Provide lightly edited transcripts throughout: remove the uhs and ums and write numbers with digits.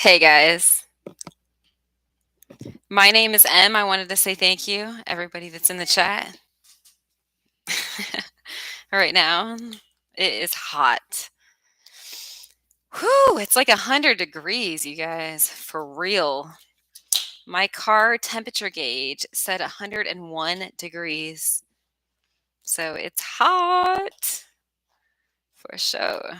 Hey guys, my name is Em. I wanted to say thank you, everybody that's in the chat. Right now, it is hot. Whew, it's like 100 degrees, you guys, for real. My car temperature gauge said 101 degrees. So it's hot for sure.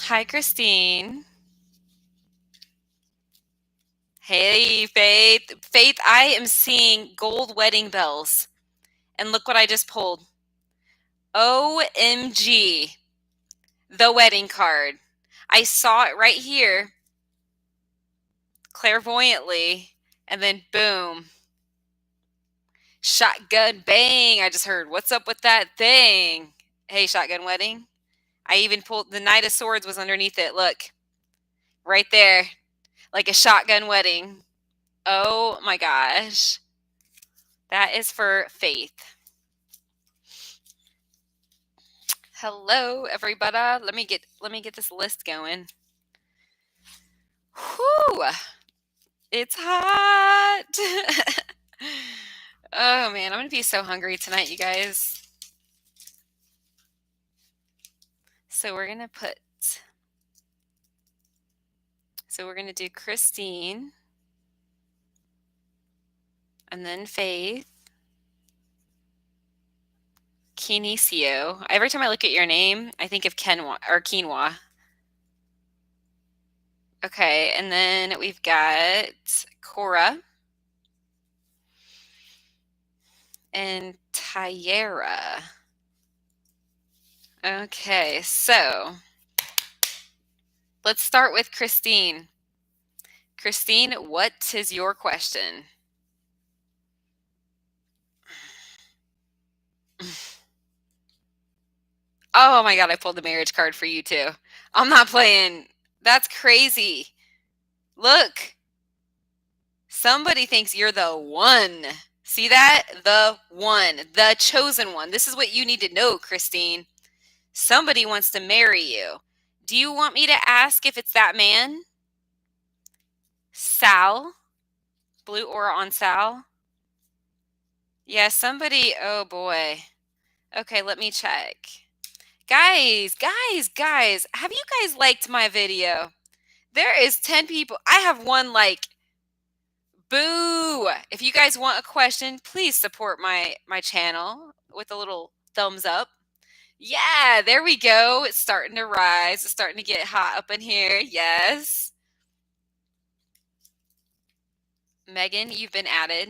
Hi, Christine. Hey, Faith. Faith, I am seeing gold wedding bells. And look what I just pulled. OMG. The wedding card. I saw it right here, clairvoyantly, and then boom. Shotgun bang. I just heard, what's up with that thing? Hey, shotgun wedding. I even pulled the Knight of Swords was underneath it. Look, right there, like a shotgun wedding. Oh my gosh. That is for Faith. Hello, everybody. Let me get this list going. Whew. It's hot. Oh man, I'm gonna be so hungry tonight, you guys. So we're gonna do Christine, and then Faith, Kinicio. Every time I look at your name, I think of quinoa. Okay, and then we've got Cora and Tyera. Okay, so let's start with Christine. Christine, what is your question? Oh my God, I pulled the marriage card for you too. I'm not playing. That's crazy. Look. Somebody thinks you're the one. See that? The one, the chosen one. This is what you need to know, Christine. Somebody wants to marry you. Do you want me to ask if it's that man? Sal? Blue aura on Sal? Yeah, somebody. Oh boy. Okay, let me check. Guys. Have you guys liked my video? There is 10 people. I have one like. Boo! If you guys want a question, please support my channel with a little thumbs up. Yeah, there we go. It's starting to rise. It's starting to get hot up in here. Yes. Megan, you've been added.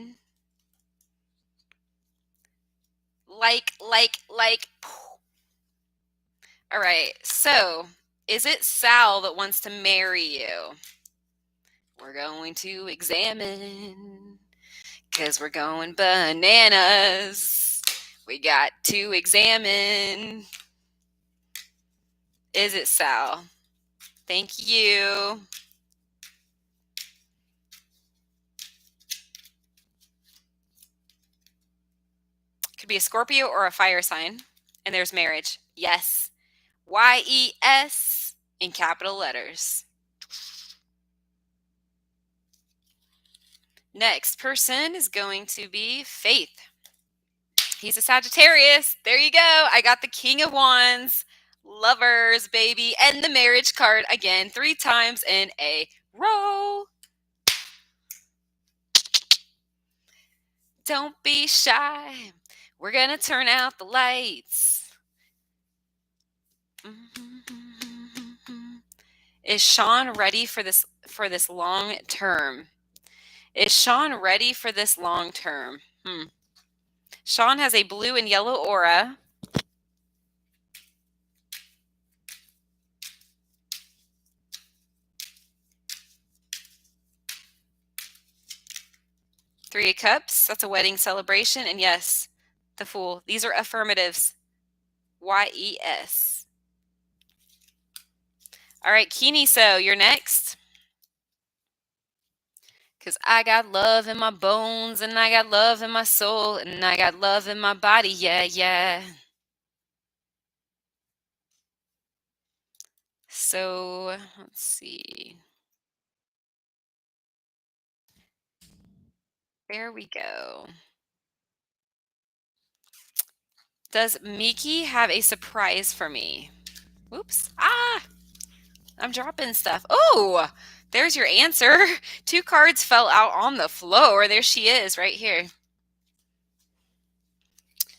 Like. All right. So, is it Sal that wants to marry you? We're going to examine because we're going bananas. We got to examine. Is it Sal? Thank you. Could be a Scorpio or a fire sign. And there's marriage. Yes. YES in capital letters. Next person is going to be Faith. He's a Sagittarius. There you go. I got the King of Wands, lovers, baby, and the marriage card again 3 times in a row. Don't be shy. We're going to turn out the lights. Is Sean ready for this long term? Is Sean ready for this long term? Sean has a blue and yellow aura. Three of Cups, that's a wedding celebration. And yes, the Fool. These are affirmatives. YES. All right, Kini, so you're next. 'Cause I got love in my bones, and I got love in my soul, and I got love in my body, yeah, yeah. So, let's see. There we go. Does Miki have a surprise for me? Whoops. Ah! I'm dropping stuff. Oh! There's your answer. 2 cards fell out on the floor. There she is, right here.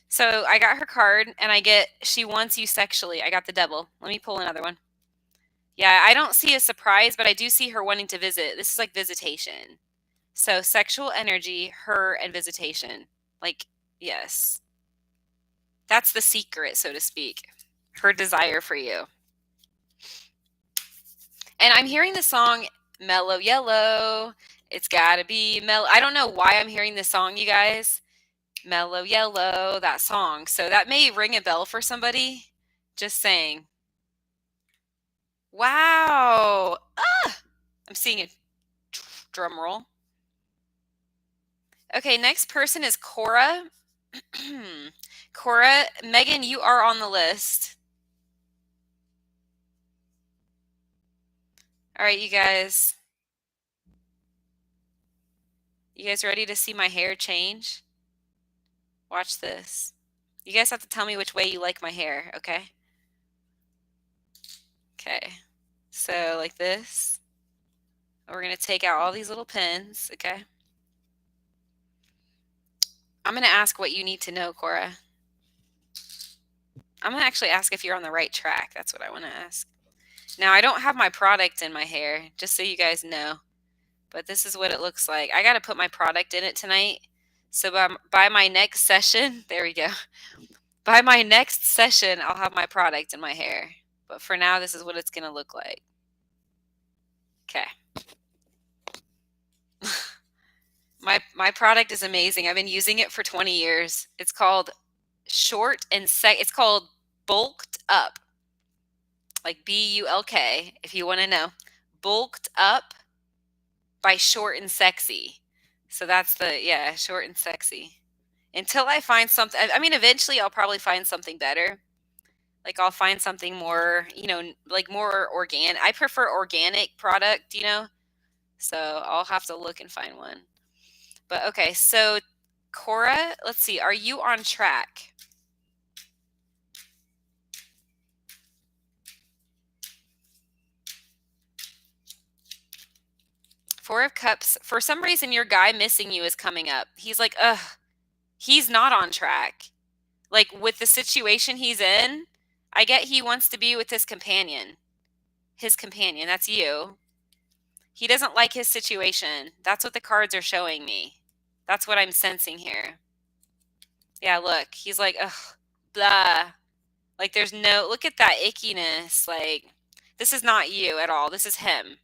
So I got her card, and I get she wants you sexually. I got the devil. Let me pull another one. Yeah, I don't see a surprise, but I do see her wanting to visit. This is like visitation. So sexual energy, her, and visitation. Like, yes. That's the secret, so to speak. Her desire for you. And I'm hearing the song Mellow Yellow. It's gotta be mellow. I don't know why I'm hearing this song, you guys. Mellow Yellow, that song. So that may ring a bell for somebody. Just saying. Wow. Ah! I'm seeing a drum roll. Okay, next person is Cora. Cora, Megan, you are on the list. All right, you guys. You guys ready to see my hair change? Watch this. You guys have to tell me which way you like my hair, okay? Okay. So, like this. We're going to take out all these little pins, okay? I'm going to ask what you need to know, Cora. I'm going to actually ask if you're on the right track. That's what I want to ask. Now, I don't have my product in my hair, just so you guys know. But this is what it looks like. I got to put my product in it tonight. So by my next session, there we go. By my next session, I'll have my product in my hair. But for now, this is what it's going to look like. Okay. My product is amazing. I've been using it for 20 years. It's called it's called Bulked Up. Like BULK, if you want to know. Bulked Up by Short and Sexy. So that's Short and Sexy. Until I find something, I mean, eventually I'll probably find something better. Like I'll find something more, like more organic. I prefer organic product, So I'll have to look and find one. But okay, so Cora, let's see, are you on track? Four of Cups. For some reason, your guy missing you is coming up. He's like, ugh, he's not on track. Like with the situation he's in, I get he wants to be with his companion. His companion, that's you. He doesn't like his situation. That's what the cards are showing me. That's what I'm sensing here. Yeah, look, he's like, ugh, blah. Like there's no, look at that ickiness. Like, this is not you at all. This is him.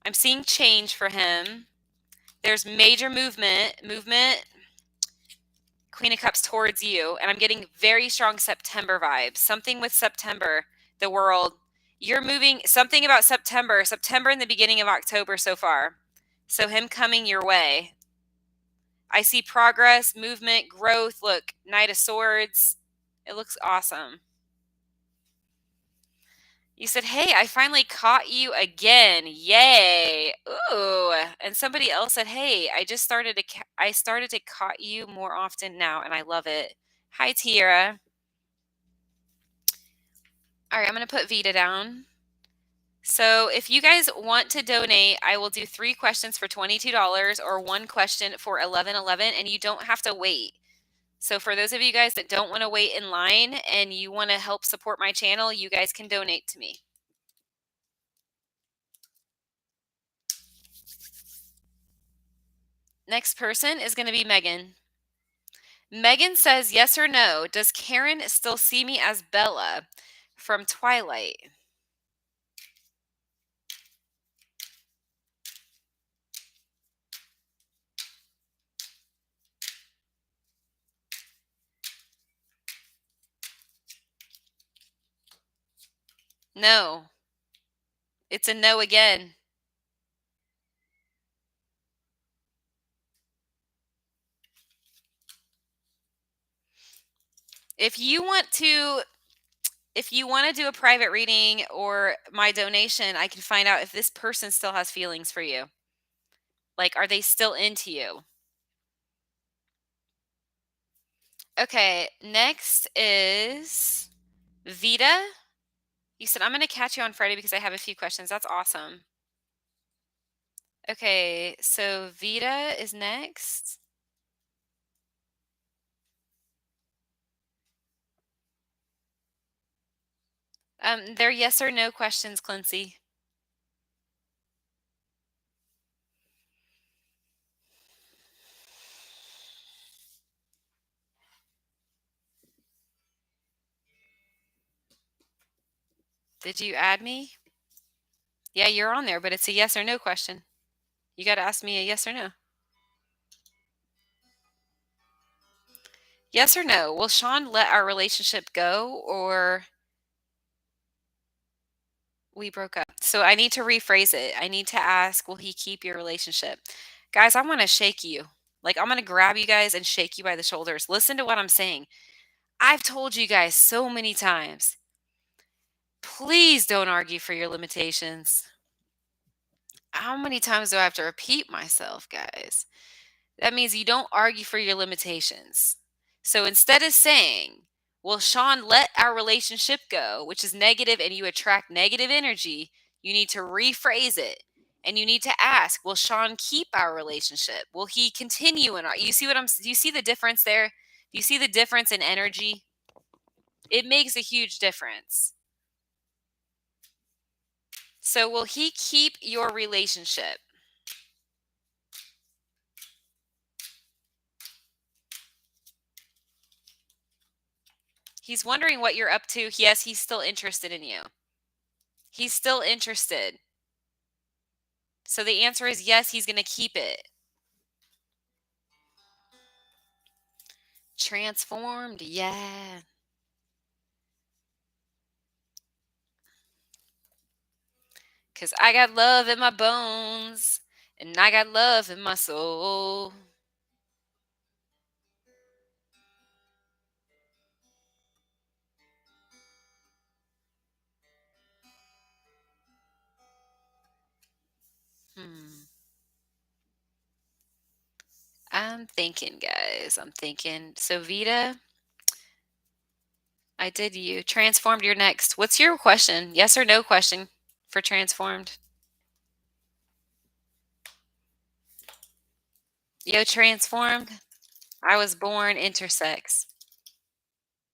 I'm seeing change for him. There's major movement, Queen of Cups towards you, and I'm getting very strong September vibes. Something with September, the world. You're moving, something about September and the beginning of October so far. So him coming your way. I see progress, movement, growth. Look, Knight of Swords. It looks awesome. You said, hey, I finally caught you again. Yay. Ooh. And somebody else said, hey, I started to caught you more often now, and I love it. Hi, Tiara. All right, I'm going to put Vita down. So if you guys want to donate, I will do 3 questions for $22 or 1 question for $11.11, and you don't have to wait. So for those of you guys that don't want to wait in line and you want to help support my channel, you guys can donate to me. Next person is going to be Megan. Megan says, yes or no, does Karen still see me as Bella from Twilight? No. It's a no again. If you want to do a private reading or my donation, I can find out if this person still has feelings for you. Like, are they still into you? Okay, next is Vita. You said, I'm going to catch you on Friday because I have a few questions. That's awesome. Okay, so Vita is next. They're yes or no questions, Clancy. Did you add me? Yeah, you're on there, but it's a yes or no question. You got to ask me a yes or no. Yes or no? Will Sean let our relationship go or we broke up? So I need to rephrase it. I need to ask, will he keep your relationship? Guys, I want to shake you. Like, I'm going to grab you guys and shake you by the shoulders. Listen to what I'm saying. I've told you guys so many times, please don't argue for your limitations. How many times do I have to repeat myself, guys? That means you don't argue for your limitations. So instead of saying, will Sean let our relationship go, which is negative and you attract negative energy, you need to rephrase it. And you need to ask, will Sean keep our relationship? Will he continue in our, you see do you see the difference there? Do you see the difference in energy? It makes a huge difference. So will he keep your relationship? He's wondering what you're up to. Yes, he's still interested in you. He's still interested. So the answer is yes, he's going to keep it. Transformed, yeah. Because I got love in my bones, and I got love in my soul. I'm thinking, guys. I'm thinking. So, Vita, I did you. Transformed, you're next. What's your question? Yes or no question for transformed? Yo, transformed. I was born intersex.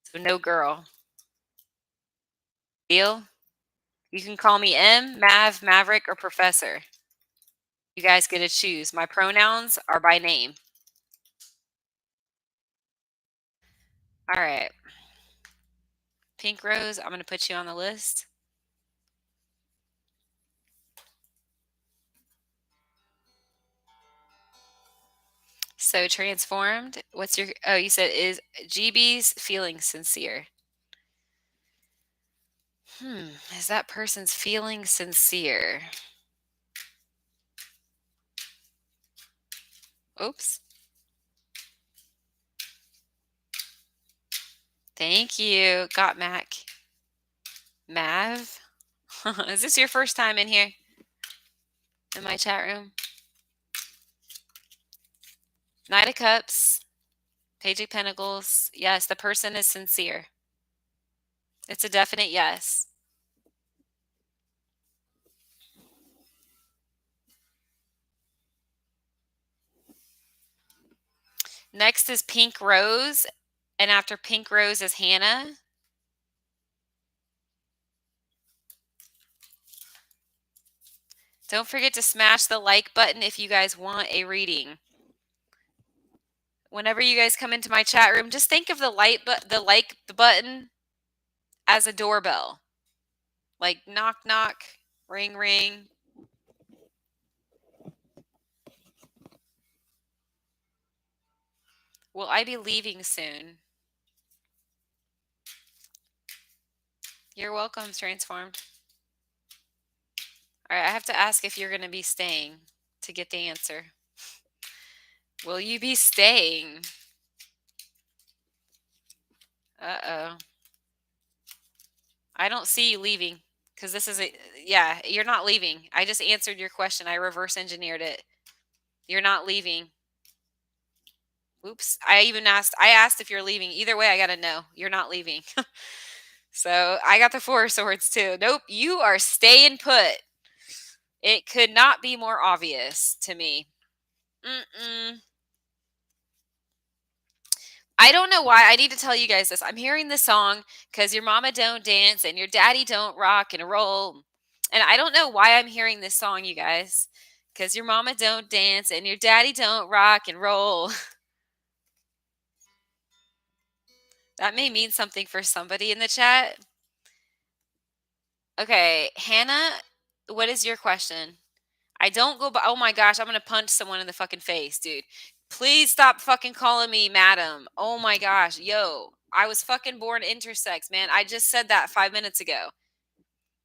So, no girl. Deal? You can call me M, Mav, Maverick, or Professor. You guys get to choose. My pronouns are by name. All right. Pink Rose, I'm going to put you on the list. So transformed. What's your, oh, you said is GB's feeling sincere? Is that person's feeling sincere? Oops. Thank you. Got Mac. Mav. Is this your first time in here? In my chat room? Knight of Cups. Page of Pentacles. Yes, the person is sincere. It's a definite yes. Next is Pink Rose. And after Pink Rose is Hannah. Don't forget to smash the like button if you guys want a reading. Whenever you guys come into my chat room, just think of the like button as a doorbell. Like knock knock, ring ring. Will I be leaving soon? You're welcome, Transformed. All right, I have to ask if you're going to be staying to get the answer. Will you be staying? Uh-oh. I don't see you leaving because this is yeah, you're not leaving. I just answered your question. I reverse engineered it. You're not leaving. Oops. I asked if you're leaving. Either way, I got to know. You're not leaving. So I got the Four of Swords too. Nope. You are staying put. It could not be more obvious to me. Mm-mm. I don't know why. I need to tell you guys this. I'm hearing this song because your mama don't dance and your daddy don't rock and roll. And I don't know why I'm hearing this song, you guys. Because your mama don't dance and your daddy don't rock and roll. That may mean something for somebody in the chat. Okay, Hannah, what is your question? I don't go by. Oh my gosh, I'm going to punch someone in the fucking face, dude. Please stop fucking calling me madam. Oh my gosh. Yo, I was fucking born intersex, man. I just said that 5 minutes ago.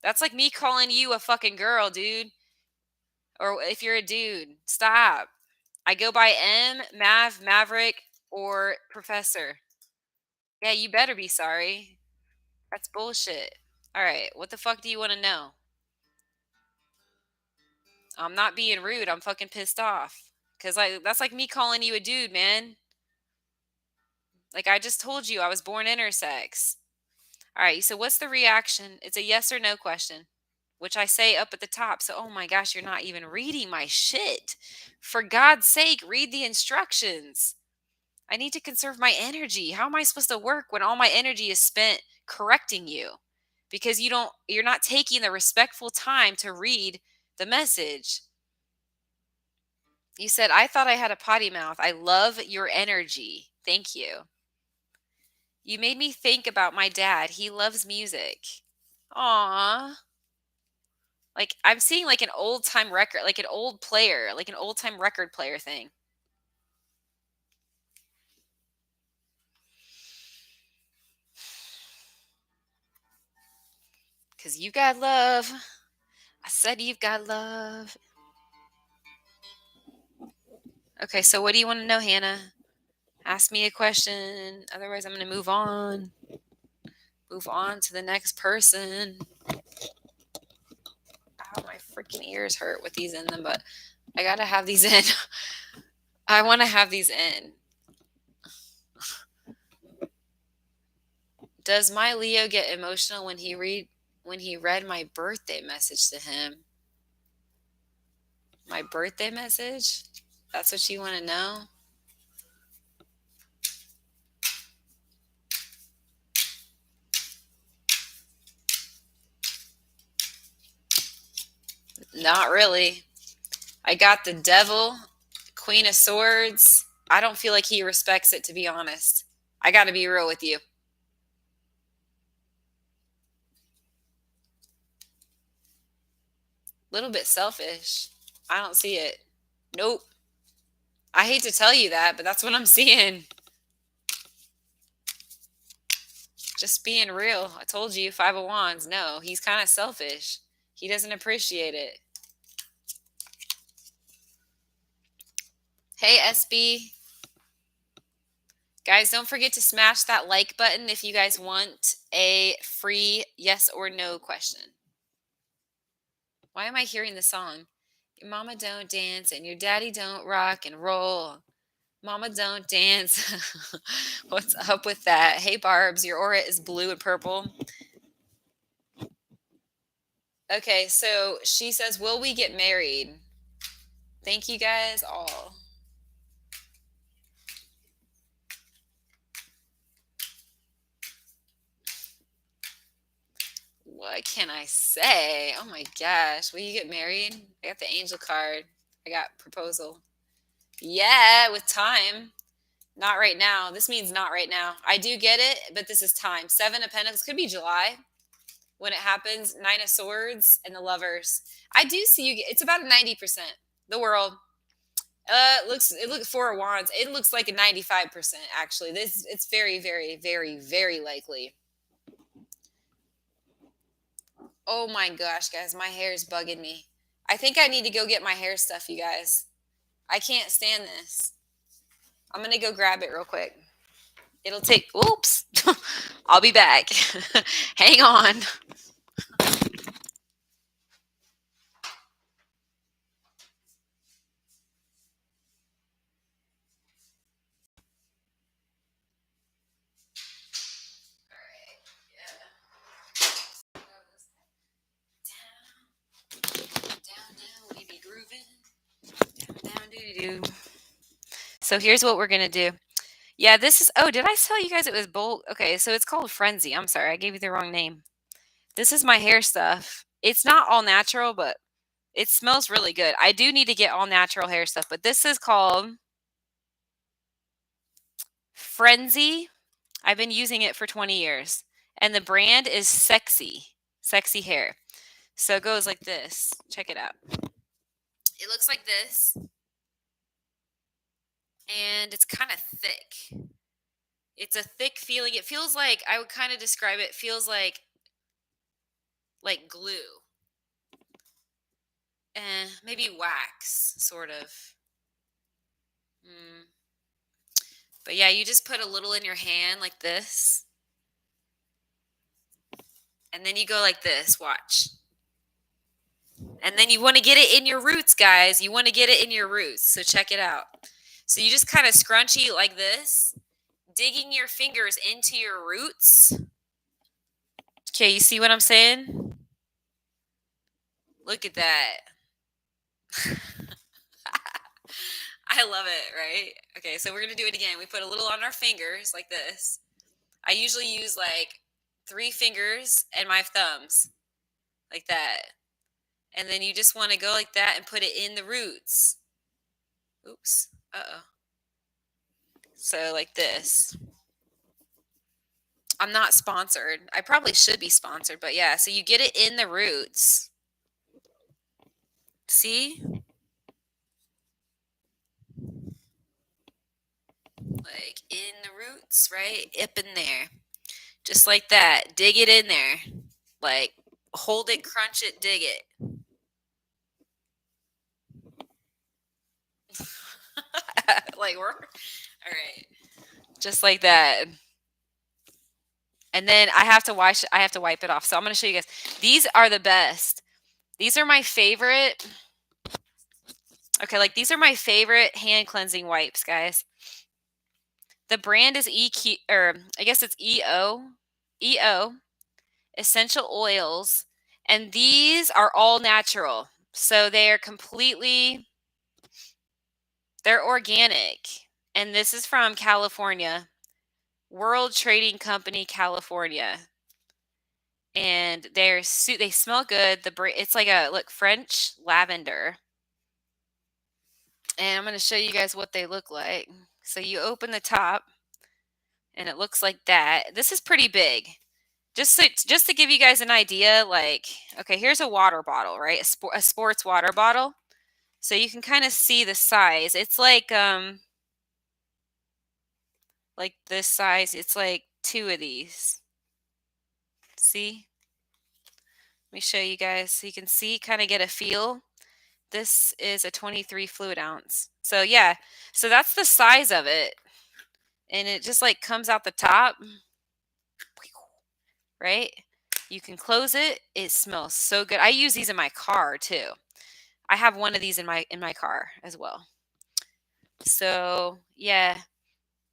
That's like me calling you a fucking girl, dude. Or if you're a dude, stop. I go by M, Mav, Maverick, or Professor. Yeah, you better be sorry. That's bullshit. All right, what the fuck do you want to know? I'm not being rude. I'm fucking pissed off. Cause that's like me calling you a dude, man. Like I just told you, I was born intersex. All right, so what's the reaction? It's a yes or no question, which I say up at the top. So, oh my gosh, you're not even reading my shit. For God's sake, read the instructions. I need to conserve my energy. How am I supposed to work when all my energy is spent correcting you? Because you're not taking the respectful time to read the message. You said, I thought I had a potty mouth. I love your energy. Thank you. You made me think about my dad. He loves music. Aww. Like, I'm seeing like an old time record, like an old player, like an old time record player thing. Because you got love. I said you've got love. Okay, so what do you want to know, Hannah? Ask me a question. Otherwise, I'm going to move on. Move on to the next person. Ow, my freaking ears hurt with these in them, but I got to have these in. I want to have these in. Does my Leo get emotional when he read my birthday message to him? My birthday message? That's what you want to know? Not really. I got the Devil, Queen of Swords. I don't feel like he respects it, to be honest. I got to be real with you. Little bit selfish. I don't see it. Nope. I hate to tell you that, but that's what I'm seeing. Just being real. I told you, Five of Wands. No, he's kind of selfish. He doesn't appreciate it. Hey, SB. Guys, don't forget to smash that like button if you guys want a free yes or no question. Why am I hearing the song? Your mama don't dance and your daddy don't rock and roll. Mama don't dance. What's up with that? Hey, Barbs, your aura is blue and purple. Okay, so she says, will we get married? Thank you guys all. What can I say? Oh my gosh. Will you get married? I got the angel card. I got proposal. Yeah, with time. Not right now. This means not right now. I do get it, but this is time. Seven of Pentacles. Could be July when it happens. Nine of Swords and the Lovers. I do see you. It's about a 90%. The World. It looks Four of Wands. It looks like a 95% actually. It's very, very, very, very likely. Oh my gosh, guys, my hair is bugging me. I think I need to go get my hair stuff, you guys. I can't stand this. I'm going to go grab it real quick. It'll take, oops, I'll be back. Hang on. Down, we be grooving. Down, doo-doo-doo. So here's what we're going to do. Yeah, this is, oh, did I tell you guys it was bold? Okay, so it's called Frenzy. I'm sorry, I gave you the wrong name. This is my hair stuff. It's not all natural, but it smells really good. I do need to get all natural hair stuff, but this is called Frenzy. I've been using it for 20 years. And the brand is Sexy Hair. So it goes like this. Check it out. It looks like this. And it's kind of thick. It's a thick feeling. It feels like, I would kind of describe it, feels like glue. Maybe wax, sort of. But yeah, you just put a little in your hand like this. And then you go like this, watch. And then you want to get it in your roots, guys. You want to get it in your roots. So check it out. So you just kind of scrunchy like this, digging your fingers into your roots. Okay, you see what I'm saying? Look at that. I love it, right? Okay, so we're going to do it again. We put a little on our fingers like this. I usually use like 3 fingers and my thumbs like that. And then you just want to go like that and put it in the roots. Oops. Uh-oh. So like this. I'm not sponsored. I probably should be sponsored, but yeah. So you get it in the roots. See? Like in the roots, right? Up in there. Just like that. Dig it in there. Like hold it, crunch it, dig it. Like we're all right. Just like that. And then I have to wipe it off. So I'm going to show you guys. These are the best. These are my favorite. Okay, like these are my favorite hand cleansing wipes, guys. The brand is EQ, or I guess it's EO, essential oils, and these are all natural. So they're organic. And this is from California, World Trading Company, California. And they smell good. It's like a French lavender. And I'm going to show you guys what they look like. So you open the top and it looks like that. This is pretty big. Just to give you guys an idea, like, okay, here's a water bottle, right? A sports water bottle. So you can kind of see the size. It's like this size. It's like 2 of these. See? Let me show you guys so you can see, kind of get a feel. This is a 23 fluid ounce. So yeah, so that's the size of it. And it just like comes out the top. Right? You can close it. It smells so good. I use these in my car too. I have one of these in my car as well. So yeah,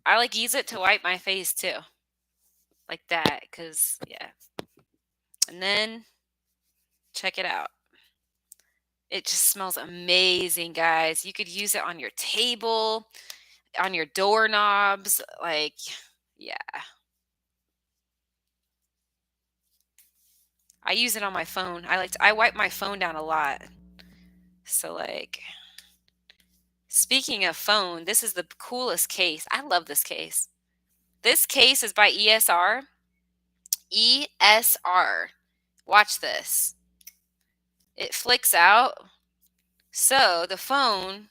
I use it to wipe my face too, like that, because yeah. And then check it out. It just smells amazing, guys. You could use it on your table, on your doorknobs, like, yeah. I use it on my phone. I wipe my phone down a lot. So like, speaking of phone, this is the coolest case. I love this case. This case is by ESR. ESR. Watch this. It flicks out. So the phone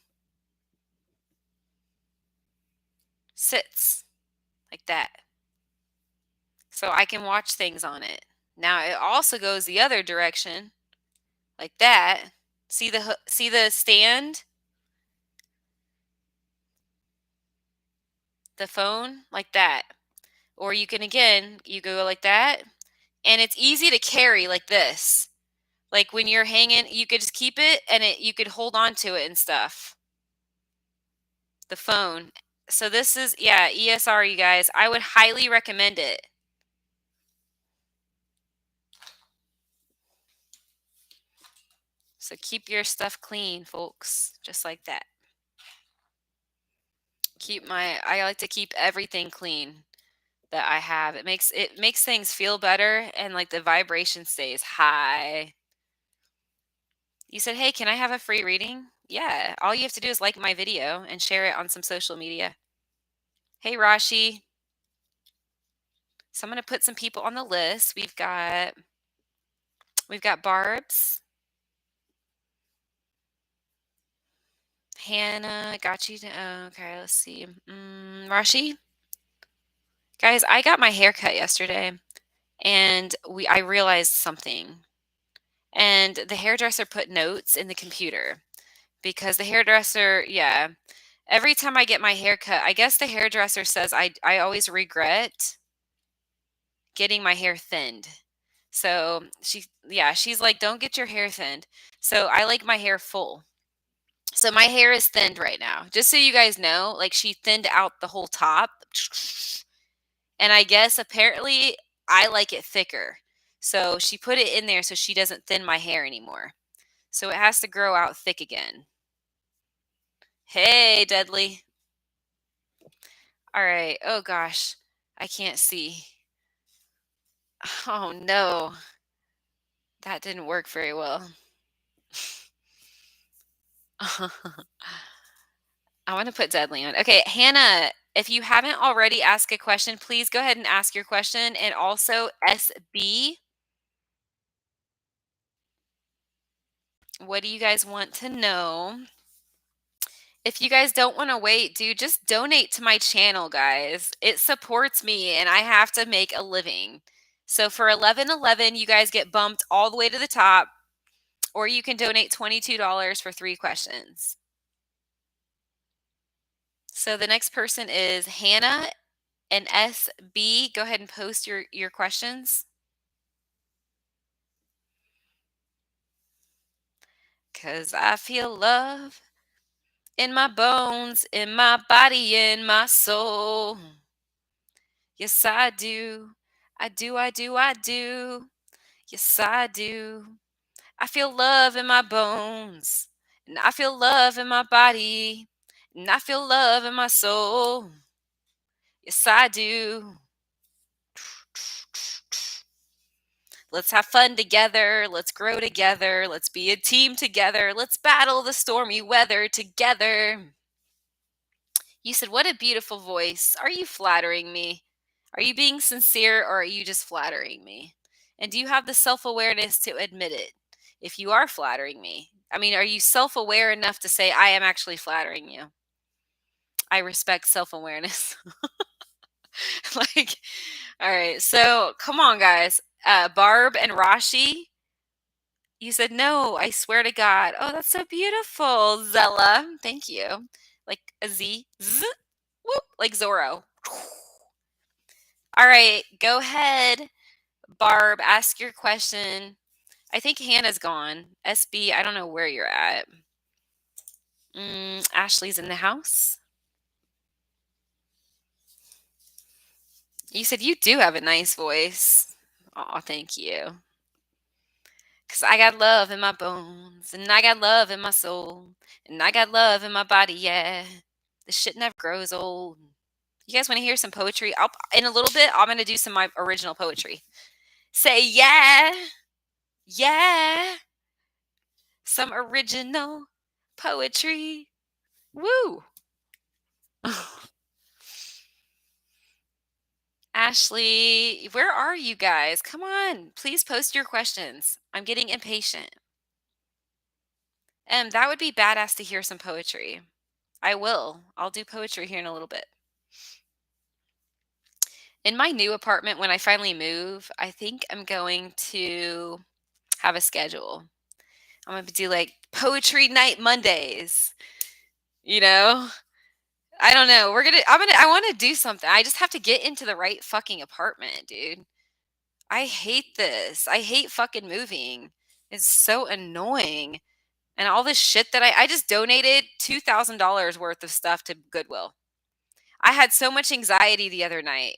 sits like that. So I can watch things on it. Now it also goes the other direction like that. See the stand? The phone like that. Or you can, again, you go like that, and it's easy to carry like this. Like when you're hanging, you could just keep it and you could hold on to it and stuff. The phone. So this is, yeah, ESR, you guys. I would highly recommend it. So keep your stuff clean, folks, just like that. I like to keep everything clean that I have. It makes things feel better, and like the vibration stays high. You said, "Hey, can I have a free reading?" Yeah, all you have to do is like my video and share it on some social media. Hey, Rashi. So I'm going to put some people on the list. We've got Barb's, Hannah, got you. Okay, let's see. Rashi. Guys, I got my hair cut yesterday, and I realized something. And the hairdresser put notes in the computer because the hairdresser, yeah, every time I get my hair cut, I guess the hairdresser says I always regret getting my hair thinned. So she's like, don't get your hair thinned. So I like my hair full. So my hair is thinned right now. Just so you guys know, like she thinned out the whole top. And I guess apparently I like it thicker. So she put it in there so she doesn't thin my hair anymore. So it has to grow out thick again. Hey, Dudley. All right. Oh gosh. I can't see. Oh no. That didn't work very well. I want to put Dudley on. Okay, Hannah, if you haven't already asked a question, please go ahead and ask your question. And also, SB, what do you guys want to know? If you guys don't want to wait, dude, just donate to my channel, guys. It supports me and I have to make a living. So for 11.11, you guys get bumped all the way to the top, or you can donate $22 for 3 questions. So the next person is Hannah and SB. Go ahead and post your questions. Cause I feel love in my bones, in my body, in my soul. Yes, I do. I do, I do, I do. Yes, I do. I feel love in my bones. And I feel love in my body. And I feel love in my soul. Yes, I do. Let's have fun together. Let's grow together. Let's be a team together. Let's battle the stormy weather together. You said, what a beautiful voice. Are you flattering me? Are you being sincere, or are you just flattering me? And do you have the self-awareness to admit it if you are flattering me? I mean, are you self-aware enough to say, I am actually flattering you? I respect self-awareness. Like, all right. So come on, guys. Barb and Rashi, you said, no, I swear to God. Oh, that's so beautiful. Zella, thank you. Like a Z, whoop, like Zorro. All right, go ahead, Barb, ask your question. I think Hannah's gone. SB, I don't know where you're at. Ashley's in the house. You said you do have a nice voice. Oh, thank you. Because I got love in my bones, and I got love in my soul, and I got love in my body, yeah. This shit never grows old. You guys want to hear some poetry? In a little bit, I'm going to do some of my original poetry. Say yeah, yeah. Some original poetry. Woo. Ashley, where are you guys? Come on, please post your questions. I'm getting impatient. That would be badass to hear some poetry. I will. I'll do poetry here in a little bit. In my new apartment, when I finally move, I think I'm going to have a schedule. I'm going to do like poetry night Mondays, you know? I don't know. I want to do something. I just have to get into the right fucking apartment, dude. I hate this. I hate fucking moving. It's so annoying. And all this shit that I just donated $2,000 worth of stuff to Goodwill. I had so much anxiety the other night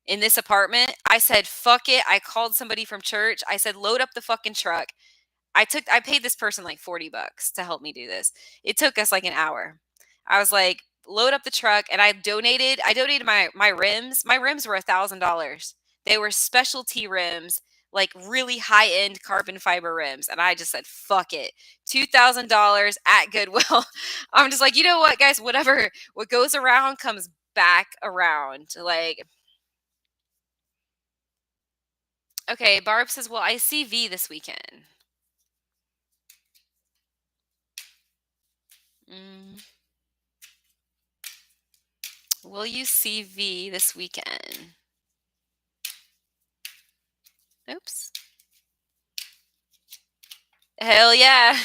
in this apartment. I said, fuck it. I called somebody from church. I said, load up the fucking truck. I paid this person like $40 to help me do this. It took us like an hour. I was like, load up the truck, and I donated my rims. My rims were $1,000. They were specialty rims, like really high end carbon fiber rims. And I just said, fuck it. $2,000 at Goodwill. I'm just like, you know what, guys, whatever, what goes around comes back around. Like, okay, Barb says, well, I see V this weekend. Mm. Will you see V this weekend? Oops. Hell yeah.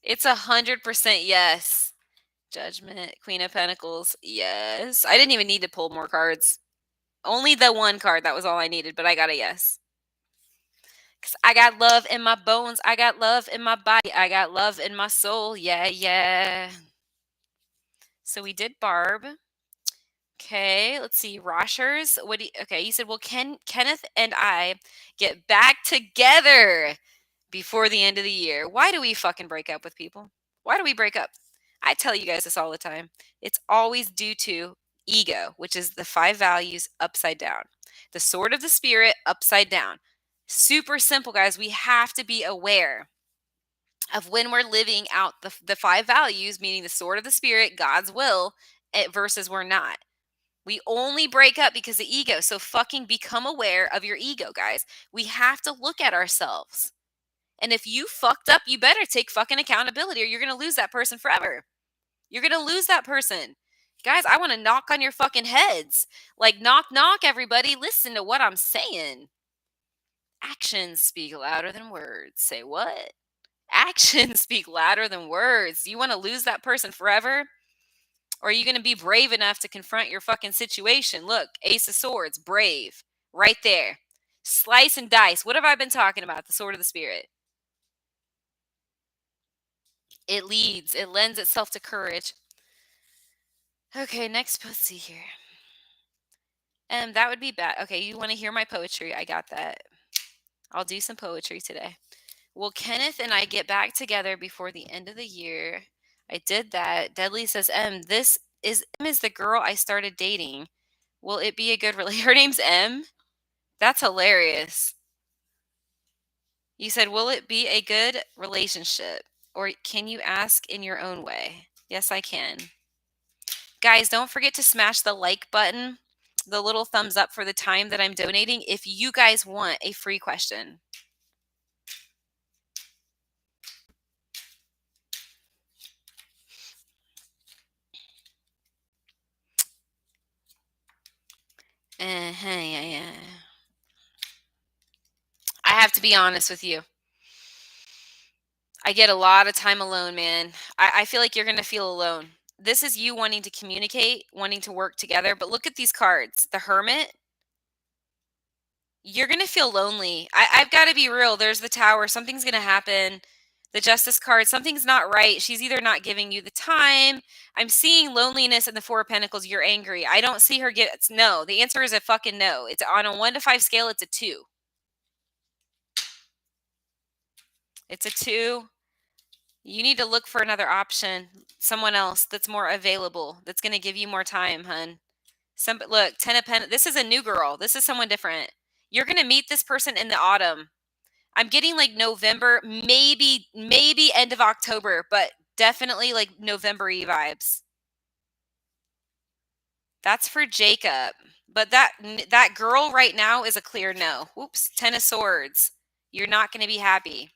It's 100% yes. Judgment, Queen of Pentacles, yes. I didn't even need to pull more cards. Only the one card, that was all I needed, but I got a yes. Because I got love in my bones. I got love in my body. I got love in my soul. Yeah, yeah. So we did Barb. Okay, let's see. Roshers. Okay, you said, well, Kenneth and I get back together before the end of the year. Why do we fucking break up with people? Why do we break up? I tell you guys this all the time. It's always due to ego, which is the 5 values upside down. The sword of the spirit upside down. Super simple, guys. We have to be aware of when we're living out the 5 values, meaning the sword of the spirit, God's will, versus we're not. We only break up because of ego. So fucking become aware of your ego, guys. We have to look at ourselves. And if you fucked up, you better take fucking accountability, or you're going to lose that person forever. You're going to lose that person. Guys, I want to knock on your fucking heads. Like, knock, knock, everybody. Listen to what I'm saying. Actions speak louder than words. Say what? Actions speak louder than words. You want to lose that person forever? Or are you going to be brave enough to confront your fucking situation? Look, Ace of Swords, brave. Right there. Slice and dice. What have I been talking about? The sword of the spirit. It leads. It lends itself to courage. Okay, next, let's see here. That would be bad. Okay, you want to hear my poetry? I got that. I'll do some poetry today. Will Kenneth and I get back together before the end of the year? I did that. Deadly says, this is M is the girl I started dating. Will it be a good Her name's M? That's hilarious. You said, will it be a good relationship? Or can you ask in your own way? Yes, I can. Guys, don't forget to smash the like button, the little thumbs up for the time that I'm donating if you guys want a free question. Yeah. I have to be honest with you. I get a lot of time alone, man. I feel like you're going to feel alone. This is you wanting to communicate, wanting to work together. But look at these cards. The Hermit. You're going to feel lonely. I've got to be real. There's the Tower. Something's going to happen. The Justice card. Something's not right. She's either not giving you the time. I'm seeing loneliness in the Four of Pentacles. You're angry. I don't see her get. It's no. The answer is a fucking no. It's on a 1 to 5 scale. It's a 2. It's a 2. You need to look for another option, someone else that's more available, that's going to give you more time, hun. Look, 10 of Pentacles. This is a new girl. This is someone different. You're going to meet this person in the autumn. I'm getting like November, maybe end of October, but definitely like November-y vibes. That's for Jacob. But that girl right now is a clear no. Oops, 10 of Swords. You're not going to be happy.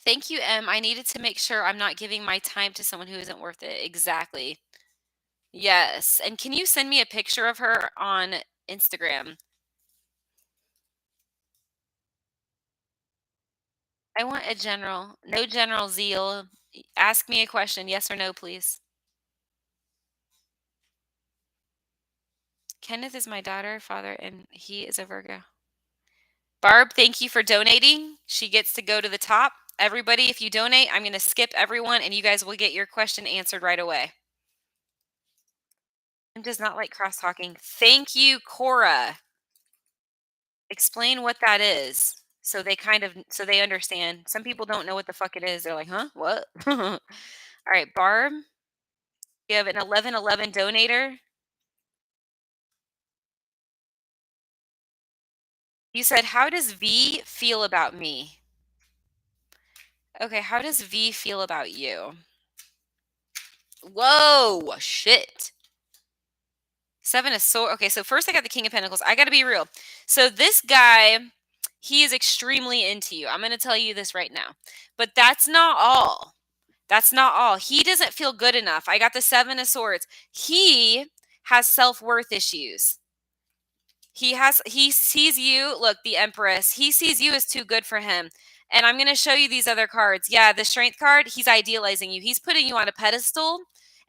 Thank you, M. I needed to make sure I'm not giving my time to someone who isn't worth it. Exactly. Yes. And can you send me a picture of her on Instagram? I want a general. No general zeal. Ask me a question. Yes or no, please. Kenneth is my daughter, father, and he is a Virgo. Barb, thank you for donating. She gets to go to the top. Everybody, if you donate, I'm going to skip everyone and you guys will get your question answered right away. Tim does not like cross talking. Thank you, Cora. Explain what that is so they understand. Some people don't know what the fuck it is. They're like, huh? What? All right, Barb, you have an 1111 donator. You said, how does V feel about me? Okay, how does V feel about you? Whoa, shit. Seven of Swords. Okay, so first I got the King of Pentacles. I got to be real. So this guy, he is extremely into you. I'm going to tell you this right now. But that's not all. That's not all. He doesn't feel good enough. I got the Seven of Swords. He has self-worth issues. He sees you, look, the Empress. He sees you as too good for him. And I'm going to show you these other cards. Yeah, the Strength card, he's idealizing you. He's putting you on a pedestal.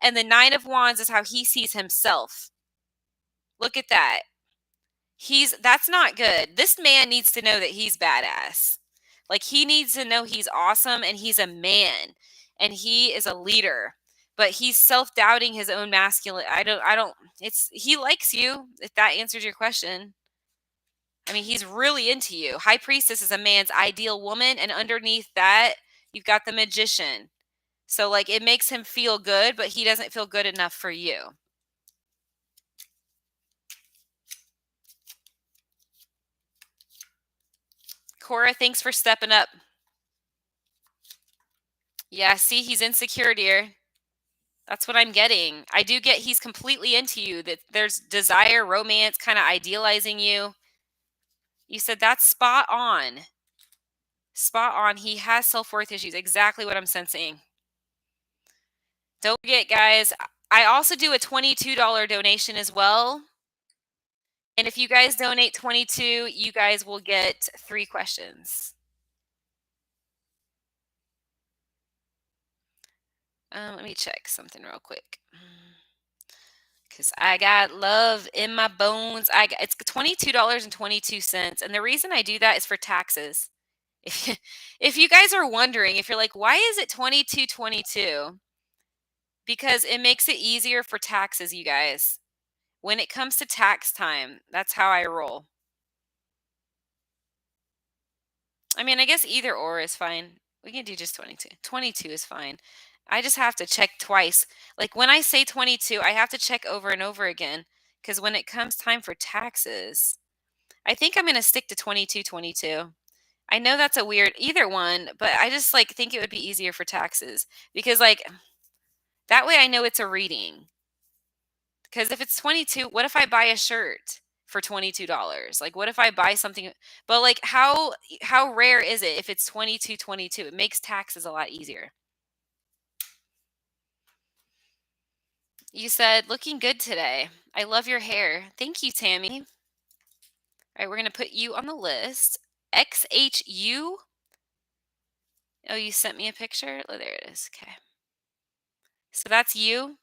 And the Nine of Wands is how he sees himself. Look at that. That's not good. This man needs to know that he's badass. Like, he needs to know he's awesome and he's a man and he is a leader. But he's self-doubting his own masculine. He likes you, if that answers your question. I mean, he's really into you. High Priestess is a man's ideal woman, and underneath that, you've got the Magician. So, like, it makes him feel good, but he doesn't feel good enough for you. Cora, thanks for stepping up. Yeah, see, he's insecure, dear. That's what I'm getting. I do get he's completely into you, that there's desire, romance, kind of idealizing you. You said that's spot on. Spot on. He has self-worth issues. Exactly what I'm sensing. Don't forget, guys, I also do a $22 donation as well. And if you guys donate 22, you guys will get 3 questions. Let me check something real quick. Because I got love in my bones. It's $22.22. And the reason I do that is for taxes. If you guys are wondering, if you're like, why is it $22.22? Because it makes it easier for taxes, you guys. When it comes to tax time, that's how I roll. I mean, I guess either or is fine. We can do just 22. 22 is fine. I just have to check twice. Like, when I say 22, I have to check over and over again. Because when it comes time for taxes, I think I'm going to stick to 22.22. I know that's a weird either one, but I just like think it would be easier for taxes because like that way I know it's a reading. Because if it's 22, what if I buy a shirt for $22? Like, what if I buy something? But like, how rare is it if it's 22.22? It makes taxes a lot easier. You said looking good today. I love your hair. Thank you, Tammy. All right, we're gonna put you on the list. XHU. Oh, you sent me a picture? Oh, there it is. Okay. So that's you.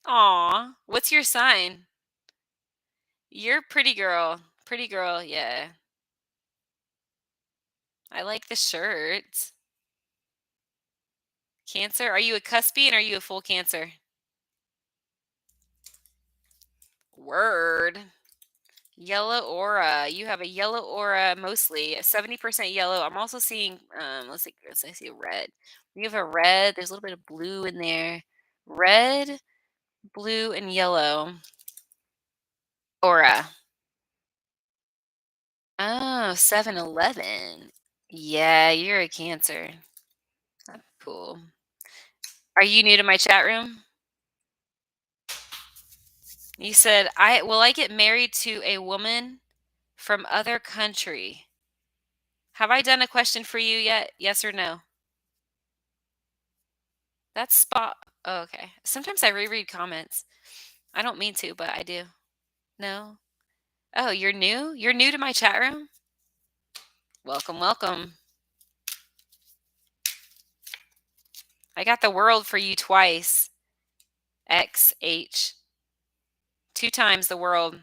Aw. What's your sign? You're pretty girl. Pretty girl, yeah. I like the shirt. Cancer? Are you a cuspian or are you a full Cancer? Word. Yellow aura. You have a yellow aura mostly. 70% yellow. I'm also seeing let's see, I see a red. You have a red. There's a little bit of blue in there. Red, blue, and yellow aura. Oh, 7-Eleven. Yeah, you're a Cancer. Cool. Are you new to my chat room? You said, I get married to a woman from other country. Have I done a question for you yet? Yes or no? That's spot. Oh, okay. Sometimes I reread comments. I don't mean to, but I do. No? Oh, you're new? You're new to my chat room? Welcome, welcome. I got the world for you twice. XH. 2 times the world.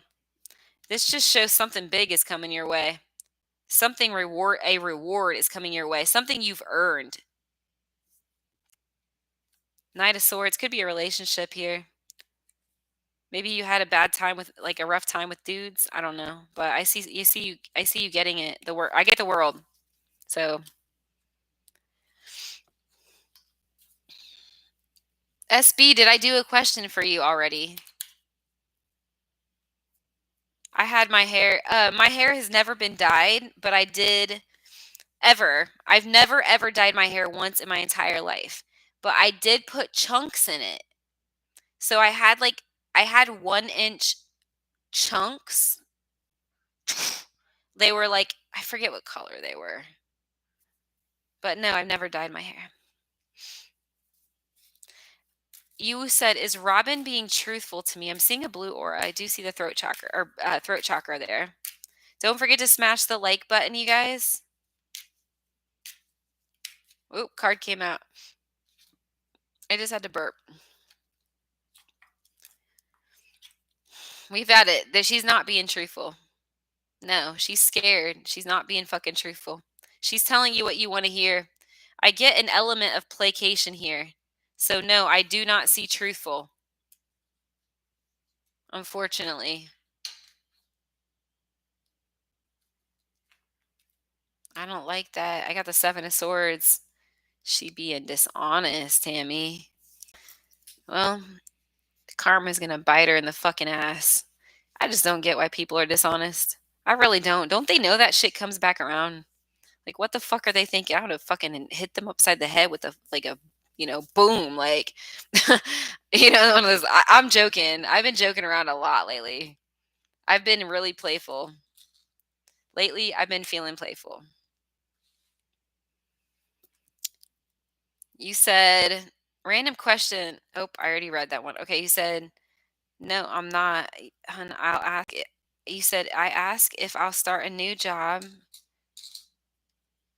This just shows something big is coming your way. A reward is coming your way. Something you've earned. Knight of Swords. Could be a relationship here. Maybe you had a bad time with, like, a rough time with dudes. I don't know. But I see you getting it. I get the world. So SB, did I do a question for you already? I had my hair has never been dyed, but I did ever. I've never ever dyed my hair once in my entire life. But I did put chunks in it. So I had 1-inch chunks. They were like, I forget what color they were. But no, I've never dyed my hair. You said, is Robin being truthful to me? I'm seeing a blue aura. I do see the throat chakra there. Don't forget to smash the like button, you guys. Oop, card came out. I just had to burp. We've had it. She's not being truthful. No, she's scared. She's not being fucking truthful. She's telling you what you want to hear. I get an element of placation here. So no, I do not see truthful. Unfortunately. I don't like that. I got the 7 of Swords. She being dishonest, Tammy. Well, karma's gonna bite her in the fucking ass. I just don't get why people are dishonest. I really don't. Don't they know that shit comes back around? Like, what the fuck are they thinking? I would have fucking hit them upside the head with a boom. Like, one of those. I'm joking. I've been joking around a lot lately. I've been really playful. Lately, I've been feeling playful. You said, random question. Oh, I already read that one. Okay, you said, no, I'm not. Hun, I'll ask it. You said, I ask if I'll start a new job.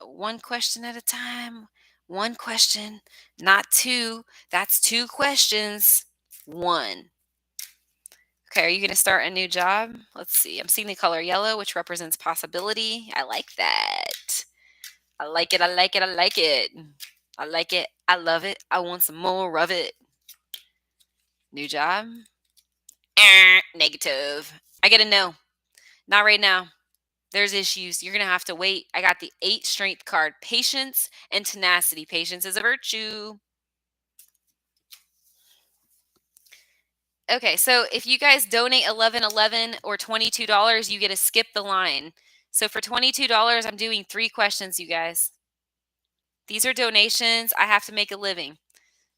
One question at a time. One question, not two. That's 2 questions. 1. Okay, are you going to start a new job? Let's see. I'm seeing the color yellow, which represents possibility. I like that. I like it. I like it. I like it. I like it. I love it. I want some more of it. New job? Negative. I get a no. Not right now. There's issues. You're going to have to wait. I got the 8 strength card. Patience and tenacity. Patience is a virtue. Okay, so if you guys donate $11.11 or $22, you get to skip the line. So for $22, I'm doing 3 questions, you guys. These are donations. I have to make a living.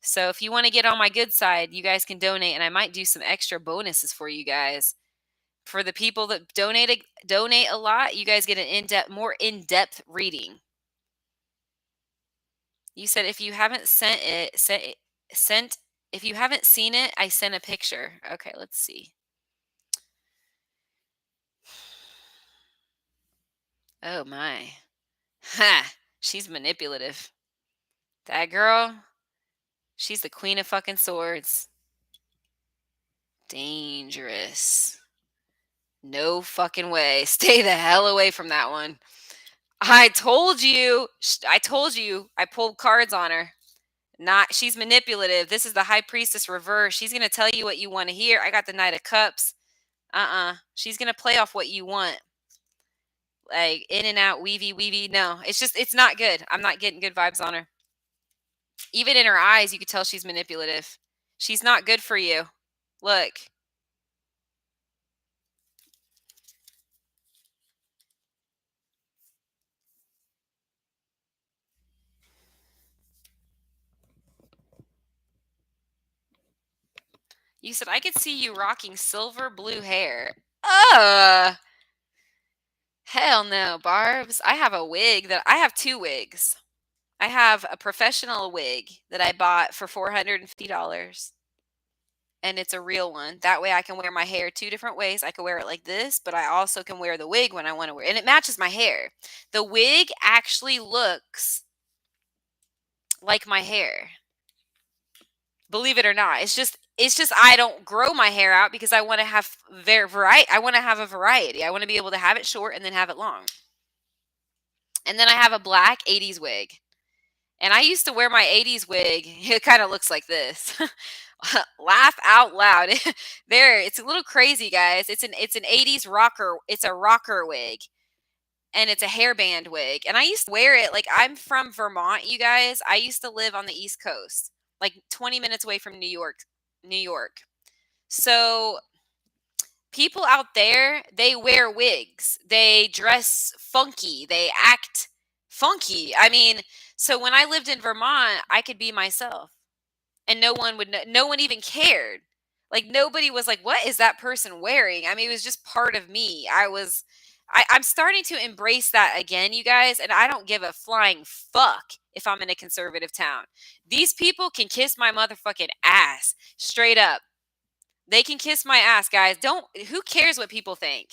So if you want to get on my good side, you guys can donate, and I might do some extra bonuses for you guys. For the people that donate a lot, you guys get an more in-depth reading. You said if you haven't if you haven't seen it, I sent a picture. Okay, let's see. Oh my. Ha! She's manipulative. That girl, she's the queen of fucking swords. Dangerous. No fucking way. Stay the hell away from that one. I told you. I pulled cards on her. She's manipulative. This is the High Priestess reverse. She's going to tell you what you want to hear. I got the Knight of Cups. She's going to play off what you want. Like, in and out, weavy. No, it's not good. I'm not getting good vibes on her. Even in her eyes, you could tell she's manipulative. She's not good for you. Look. You said, I could see you rocking silver blue hair. Hell no, Barbs. I have I have 2 wigs. I have a professional wig that I bought for $450. And it's a real one. That way I can wear my hair 2 different ways. I can wear it like this, but I also can wear the wig when I want to wear it. And it matches my hair. The wig actually looks like my hair. Believe it or not. It's just I don't grow my hair out because I want to have variety. I want to have a variety. I want to be able to have it short and then have it long. And then I have a black 80s wig. And I used to wear my 80s wig. It kind of looks like this. Laugh out loud. There, it's a little crazy, guys. It's an 80s rocker. It's a rocker wig. And it's a hairband wig. And I used to wear it like I'm from Vermont, you guys. I used to live on the East Coast, like 20 minutes away from New York. New York. So people out there, they wear wigs. They dress funky. They act funky. I mean, so when I lived in Vermont, I could be myself and no one would know, no one even cared. Like nobody was like, what is that person wearing? I mean, it was just part of me. I'm starting to embrace that again, you guys, and I don't give a flying fuck if I'm in a conservative town. These people can kiss my motherfucking ass straight up. They can kiss my ass, guys. Don't Who cares what people think?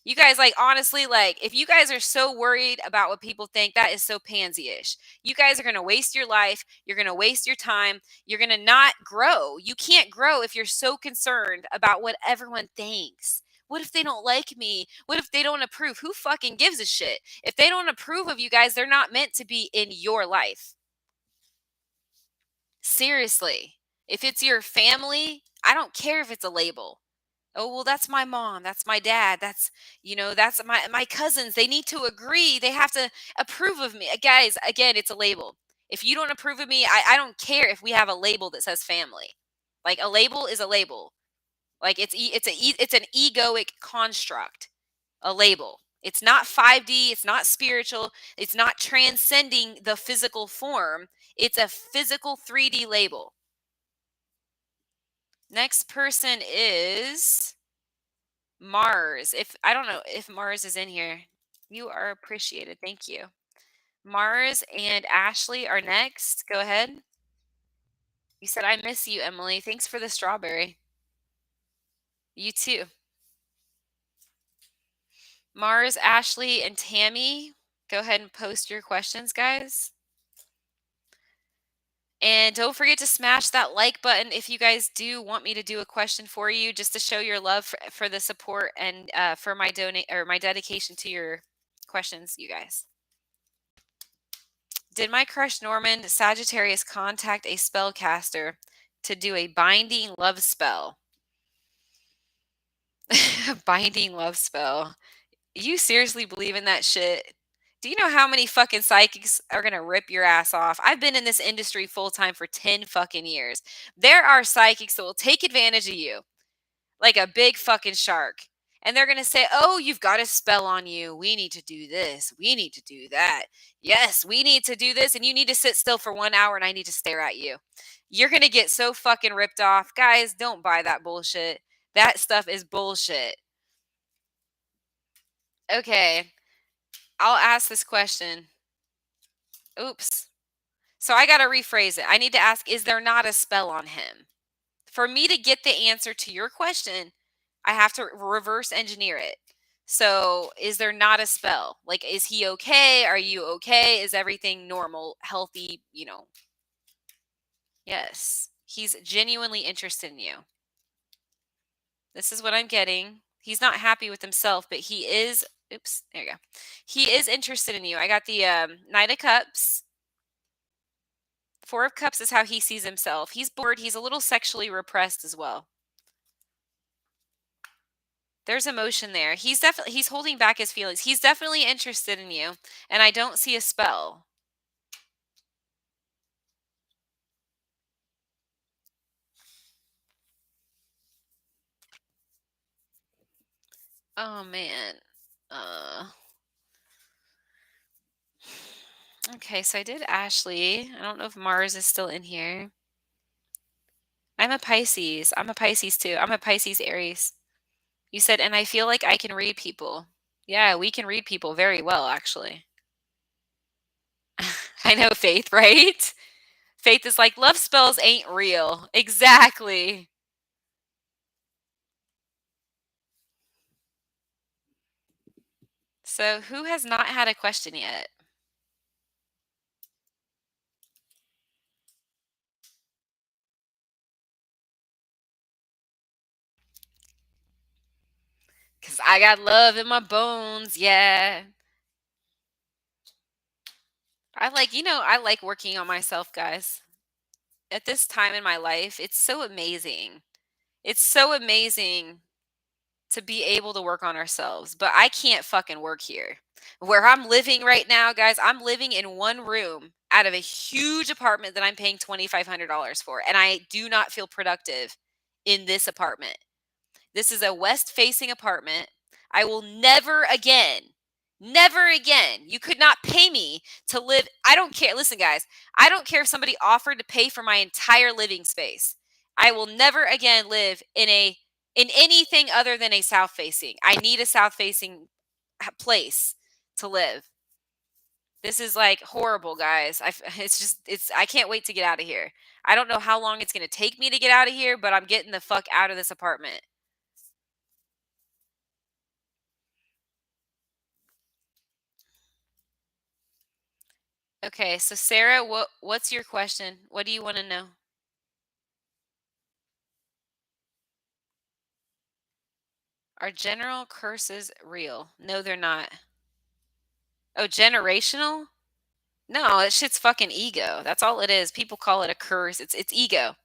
You guys, like, honestly, like, if you guys are so worried about what people think, that is so pansy-ish. You guys are going to waste your life. You're going to waste your time. You're going to not grow. You can't grow if you're so concerned about what everyone thinks. What if they don't like me? What if they don't approve? Who fucking gives a shit? If they don't approve of you guys, they're not meant to be in your life. Seriously. If it's your family, I don't care if it's a label. Oh, well, that's my mom. That's my dad. That's my cousins. They need to agree. They have to approve of me. Guys, again, it's a label. If you don't approve of me, I don't care if we have a label that says family. Like a label is a label. Like it's an egoic construct. A label. It's not 5D, it's not spiritual, it's not transcending the physical form. It's a physical 3D label. Next person is Mars. If I don't know if Mars is in here. You are appreciated. Thank you. Mars and Ashley are next. Go ahead. You said I miss you, Emily. Thanks for the strawberry. You too. Mars, Ashley, and Tammy. Go ahead and post your questions, guys. And don't forget to smash that like button if you guys do want me to do a question for you, just to show your love for the support and for my my dedication to your questions, you guys. Did my crush Norman Sagittarius contact a spellcaster to do a binding love spell? Binding love spell. You seriously believe in that shit? Do you know how many fucking psychics are going to rip your ass off? I've been in this industry full time for 10 fucking years. There are psychics that will take advantage of you like a big fucking shark. And they're going to say, oh, you've got a spell on you. We need to do this. We need to do that. Yes, we need to do this. And you need to sit still for 1 hour and I need to stare at you. You're going to get so fucking ripped off. Guys, don't buy that bullshit. That stuff is bullshit. Okay. I'll ask this question. Oops. So I got to rephrase it. I need to ask, is there not a spell on him? For me to get the answer to your question, I have to reverse engineer it. So, is there not a spell? Like, is he okay? Are you okay? Is everything normal, healthy? Yes. He's genuinely interested in you. This is what I'm getting. He's not happy with himself, but he is. Oops, there you go. He is interested in you. I got the Knight of Cups. 4 of Cups is how he sees himself. He's bored. He's a little sexually repressed as well. There's emotion there. He's holding back his feelings. He's definitely interested in you, and I don't see a spell. Oh man. Okay, so I did Ashley. I don't know if Mars is still in here. I'm a Pisces. I'm a Pisces too. I'm a Pisces Aries. You said, and I feel like I can read people. Yeah, we can read people very well, actually. I know, Faith, right? Faith is like, love spells ain't real. Exactly. So, who has not had a question yet? 'Cause I got love in my bones, yeah. I like working on myself, guys. At this time in my life, it's so amazing. It's so amazing to be able to work on ourselves, but I can't fucking work here. Where I'm living right now, guys, I'm living in one room out of a huge apartment that I'm paying $2,500 for, and I do not feel productive in this apartment. This is a west facing apartment. I will never again, never again. You could not pay me to live. I don't care. Listen, guys, I don't care if somebody offered to pay for my entire living space. I will never again live in anything other than a south facing. I need a south facing place to live. This is like horrible, guys. I can't wait to get out of here. I don't know how long it's going to take me to get out of here, but I'm getting the fuck out of this apartment. Okay, so Sarah, what's your question? What do you want to know? Are general curses real? No, they're not. Oh, generational? No, that shit's fucking ego. That's all it is. People call it a curse. It's ego.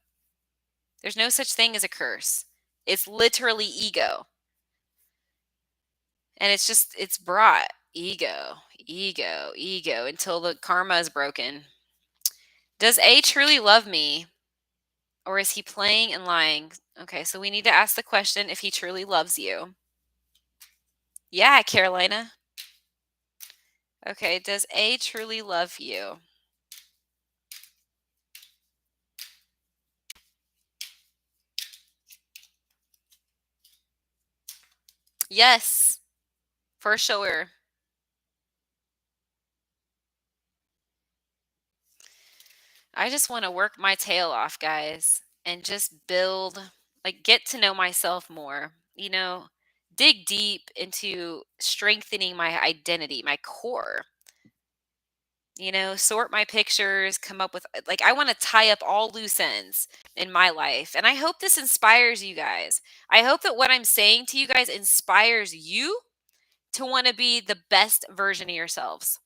There's no such thing as a curse. It's literally ego. And it's brought ego, ego, ego until the karma is broken. Does A truly love me? Or is he playing and lying? Okay, so we need to ask the question if he truly loves you. Yeah, Carolina. Okay, does A truly love you? Yes, for sure. I just want to work my tail off, guys, and just build, like, get to know myself more, dig deep into strengthening my identity, my core, sort my pictures, come up with, like, I want to tie up all loose ends in my life. And I hope this inspires you guys. I hope that what I'm saying to you guys inspires you to want to be the best version of yourselves.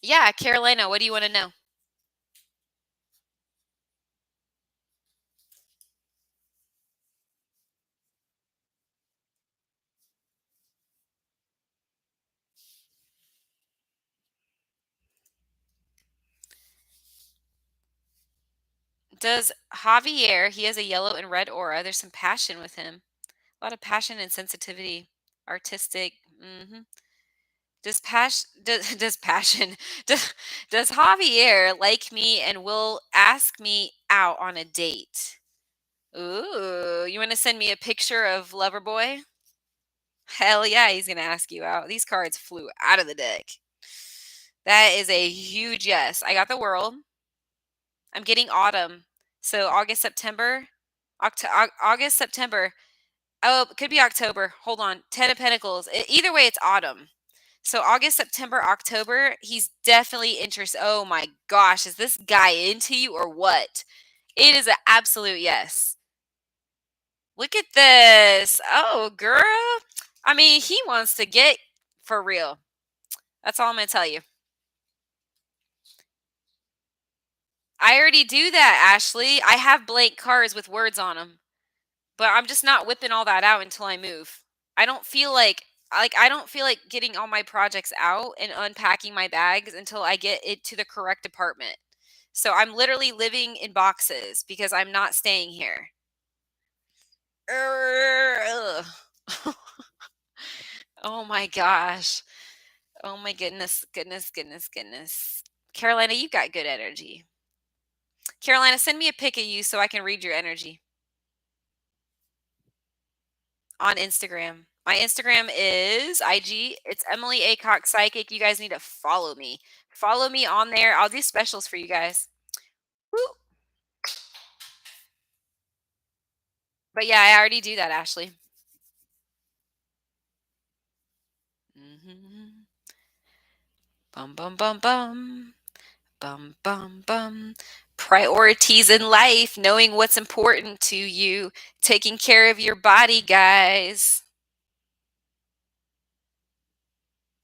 Yeah, Carolina, what do you want to know? Does Javier, he has a yellow and red aura. There's some passion with him. A lot of passion and sensitivity. Artistic. Does passion does passion does Javier like me and will ask me out on a date? Ooh, you want to send me a picture of Loverboy? Hell yeah, he's gonna ask you out. These cards flew out of the deck. That is a huge yes. I got the world. I'm getting autumn. So August, September, August, September. Oh, it could be October. Hold on. 10 of Pentacles. Either way, it's autumn. So August, September, October, he's definitely interested. Oh my gosh, is this guy into you or what? It is an absolute yes. Look at this. Oh, girl. I mean, he wants to get for real. That's all I'm going to tell you. I already do that, Ashley. I have blank cards with words on them. But I'm just not whipping all that out until I move. I don't feel like I don't feel like getting all my projects out and unpacking my bags until I get it to the correct apartment. So I'm literally living in boxes because I'm not staying here. Ugh. Oh my gosh. Oh my goodness, goodness, goodness, goodness. Carolina, you got good energy. Carolina, send me a pic of you so I can read your energy on Instagram. My Instagram is IG. It's emilyacoxpsychic. You guys need to follow me. Follow me on there. I'll do specials for you guys. Woo. But yeah, I already do that, Ashley. Mm-hmm. Bum, bum, bum, bum. Bum, bum, bum. Priorities in life, knowing what's important to you, taking care of your body, guys.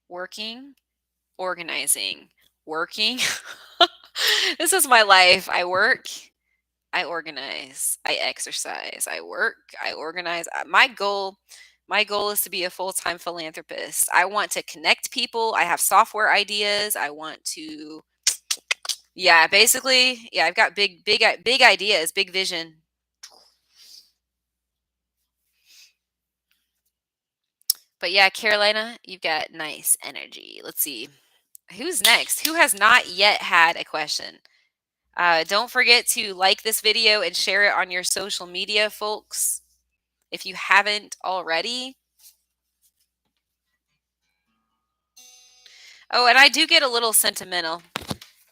working, organizing, working. This is my life. I work, I organize, I exercise, I work, I organize. My goal is to be a full-time philanthropist. I want to connect people. I have software ideas. I want to, yeah, basically, yeah, I've got big ideas, big vision. But yeah, Carolina, you've got nice energy. Let's see. Who's next? Who has not yet had a question? Don't forget to like this video and share it on your social media, folks, if you haven't already. Oh, and I do get a little sentimental,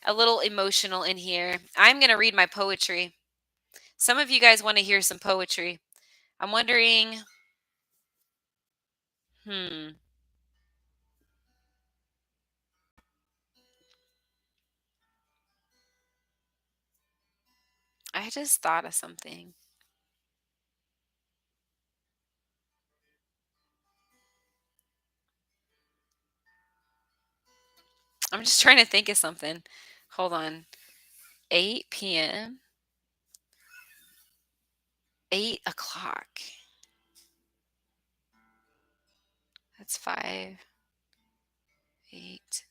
a little emotional in here. I'm going to read my poetry. Some of you guys want to hear some poetry. I'm wondering, I just thought of something. I'm just trying to think of something. Hold on. 8 p.m. 8 o'clock. That's 5, 8,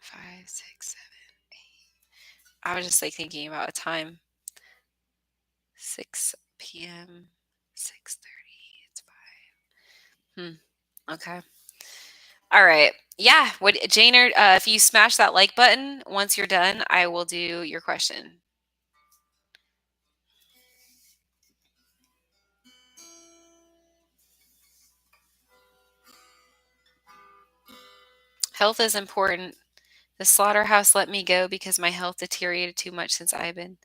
5, 6, 7, 8. I was just like thinking about a time. 6 p.m. 6:30. It's 5. Okay. All right. Yeah. What, Janer? If you smash that like button, once you're done, I will do your question. Health is important. The slaughterhouse let me go because my health deteriorated too much since I've been.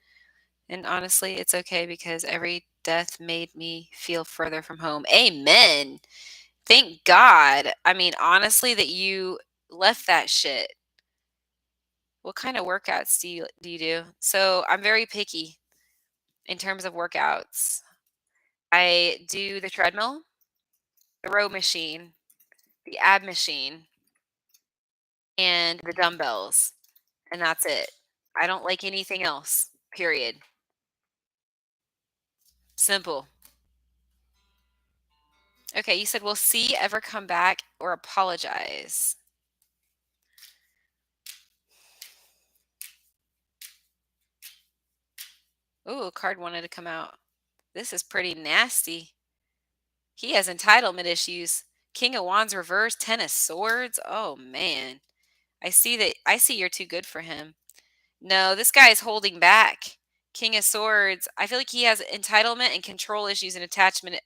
And honestly, it's okay because every death made me feel further from home. Amen. Thank God. I mean, honestly, that you left that shit. What kind of workouts do you do? So I'm very picky in terms of workouts. I do the treadmill, the row machine, the ab machine, and the dumbbells, and that's it. I don't like anything else. Period. Simple. Okay, you said, will C ever come back or apologize? Ooh, a card wanted to come out. This is pretty nasty. He has entitlement issues. King of Wands reverse, Ten of Swords. Oh man. I see you're too good for him. No, this guy is holding back. King of Swords. I feel like he has entitlement and control issues and attachment.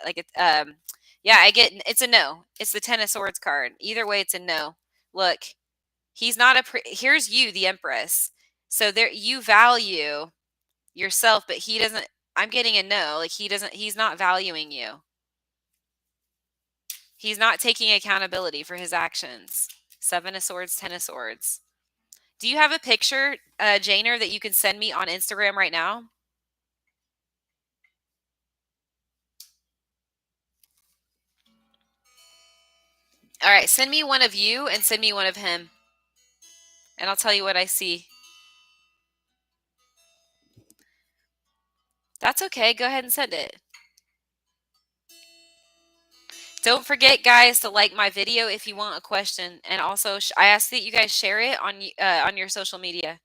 Yeah, I get it's a no. It's the Ten of Swords card. Either way, it's a no. Look, he's not here's you, the Empress. So there, you value yourself, but he doesn't. I'm getting a no. Like he's not valuing you. He's not taking accountability for his actions. Seven of Swords, Ten of Swords. Do you have a picture, Janer, that you can send me on Instagram right now? All right, send me one of you and send me one of him. And I'll tell you what I see. That's okay. Go ahead and send it. Don't forget, guys, to like my video if you want a question. And also, I ask that you guys share it on your social media.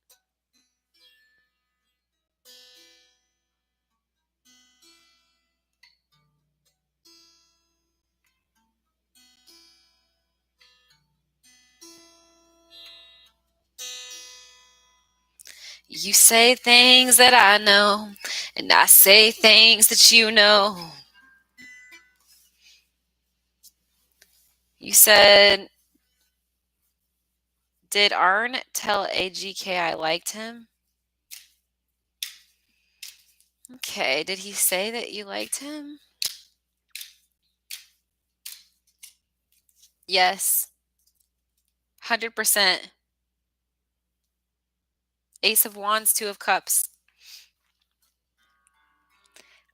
You say things that I know, and I say things that you know. You said, did Arn tell AGK I liked him? Okay, did he say that you liked him? Yes. 100%. Ace of Wands, Two of Cups.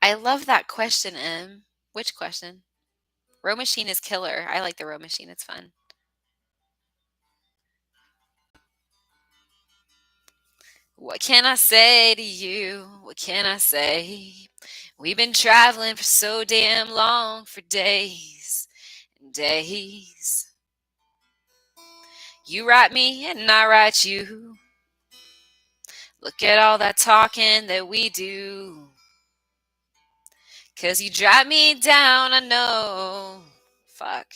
I love that question, M. Which question? Row machine is killer. I like the row machine. It's fun. What can I say to you? What can I say? We've been traveling for so damn long, for days and days. You write me and I write you. Look at all that talking that we do. 'Cause you drive me down, I know. Fuck.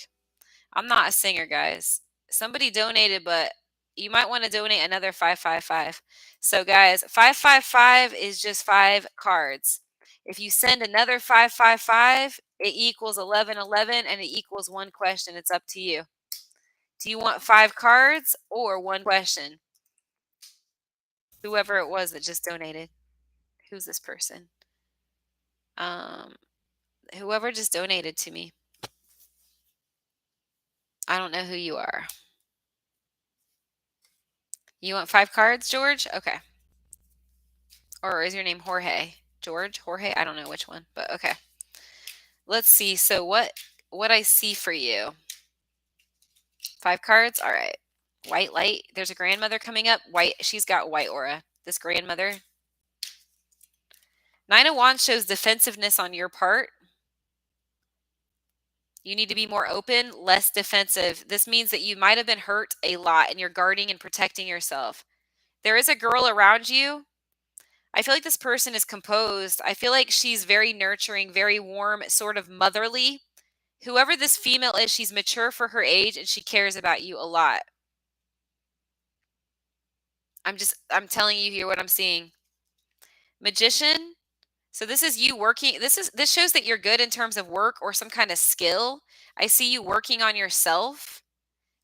I'm not a singer, guys. Somebody donated, but you might want to donate another 555. So, guys, 555 is just 5 cards. If you send another 555, it equals 1111 and it equals 1 question. It's up to you. Do you want 5 cards or 1 question? Whoever it was that just donated. Who's this person? Um, whoever just donated to me. I don't know who you are. You want 5 cards, George? Okay. Or is your name Jorge? George? Jorge? I don't know which one, but okay. Let's see. So what I see for you. 5 cards? All right. White light. There's a grandmother coming up. White. She's got white aura. This grandmother. 9 of Wands shows defensiveness on your part. You need to be more open, less defensive. This means that you might have been hurt a lot and you're guarding and protecting yourself. There is a girl around you. I feel like this person is composed. I feel like she's very nurturing, very warm, sort of motherly. Whoever this female is, she's mature for her age and she cares about you a lot. I'm telling you here what I'm seeing. Magician. So this is you working. This shows that you're good in terms of work or some kind of skill. I see you working on yourself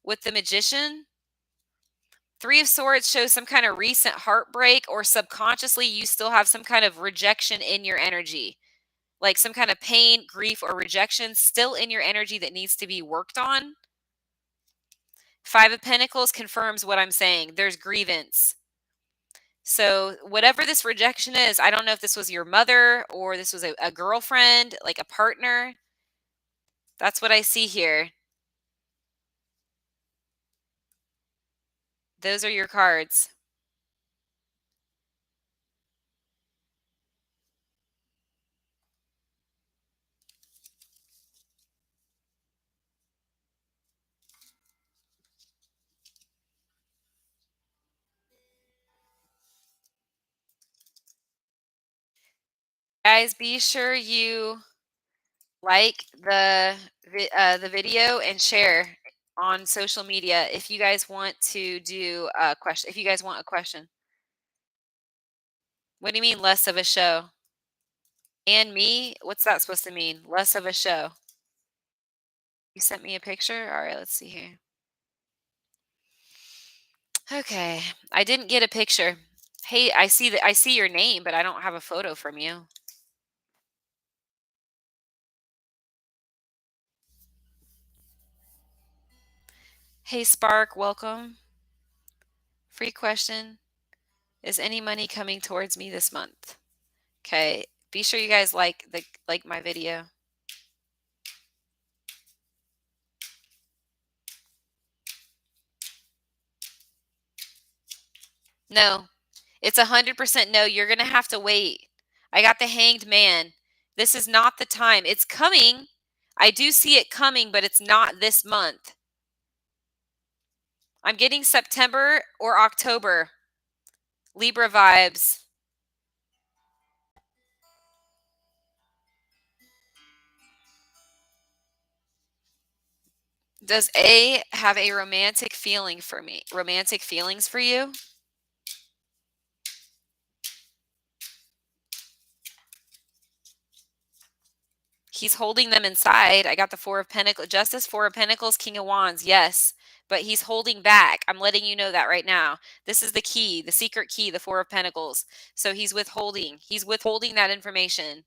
with the Magician. 3 of Swords shows some kind of recent heartbreak, or subconsciously you still have some kind of rejection in your energy. Like some kind of pain, grief, or rejection still in your energy that needs to be worked on. 5 of Pentacles confirms what I'm saying. There's grievance. So whatever this rejection is, I don't know if this was your mother or this was a girlfriend, like a partner. That's what I see here. Those are your cards. Guys, be sure you like the video and share on social media if you guys want to do a question. If you guys want a question. What do you mean less of a show? And me? What's that supposed to mean? Less of a show. You sent me a picture? All right, let's see here. Okay. I didn't get a picture. Hey, I see your name, but I don't have a photo from you. Hey Spark, welcome. Free question. Is any money coming towards me this month? Okay. Be sure you guys like my video. No. It's 100% no. You're going to have to wait. I got the Hanged Man. This is not the time. It's coming. I do see it coming, but it's not this month. I'm getting September or October. Libra vibes. Does A have a romantic feeling for me? Romantic feelings for you? He's holding them inside. I got the 4 of Pentacles. Justice, 4 of Pentacles, King of Wands. Yes. But he's holding back. I'm letting you know that right now. This is the key, the secret key, the 4 of Pentacles. So he's withholding. He's withholding that information.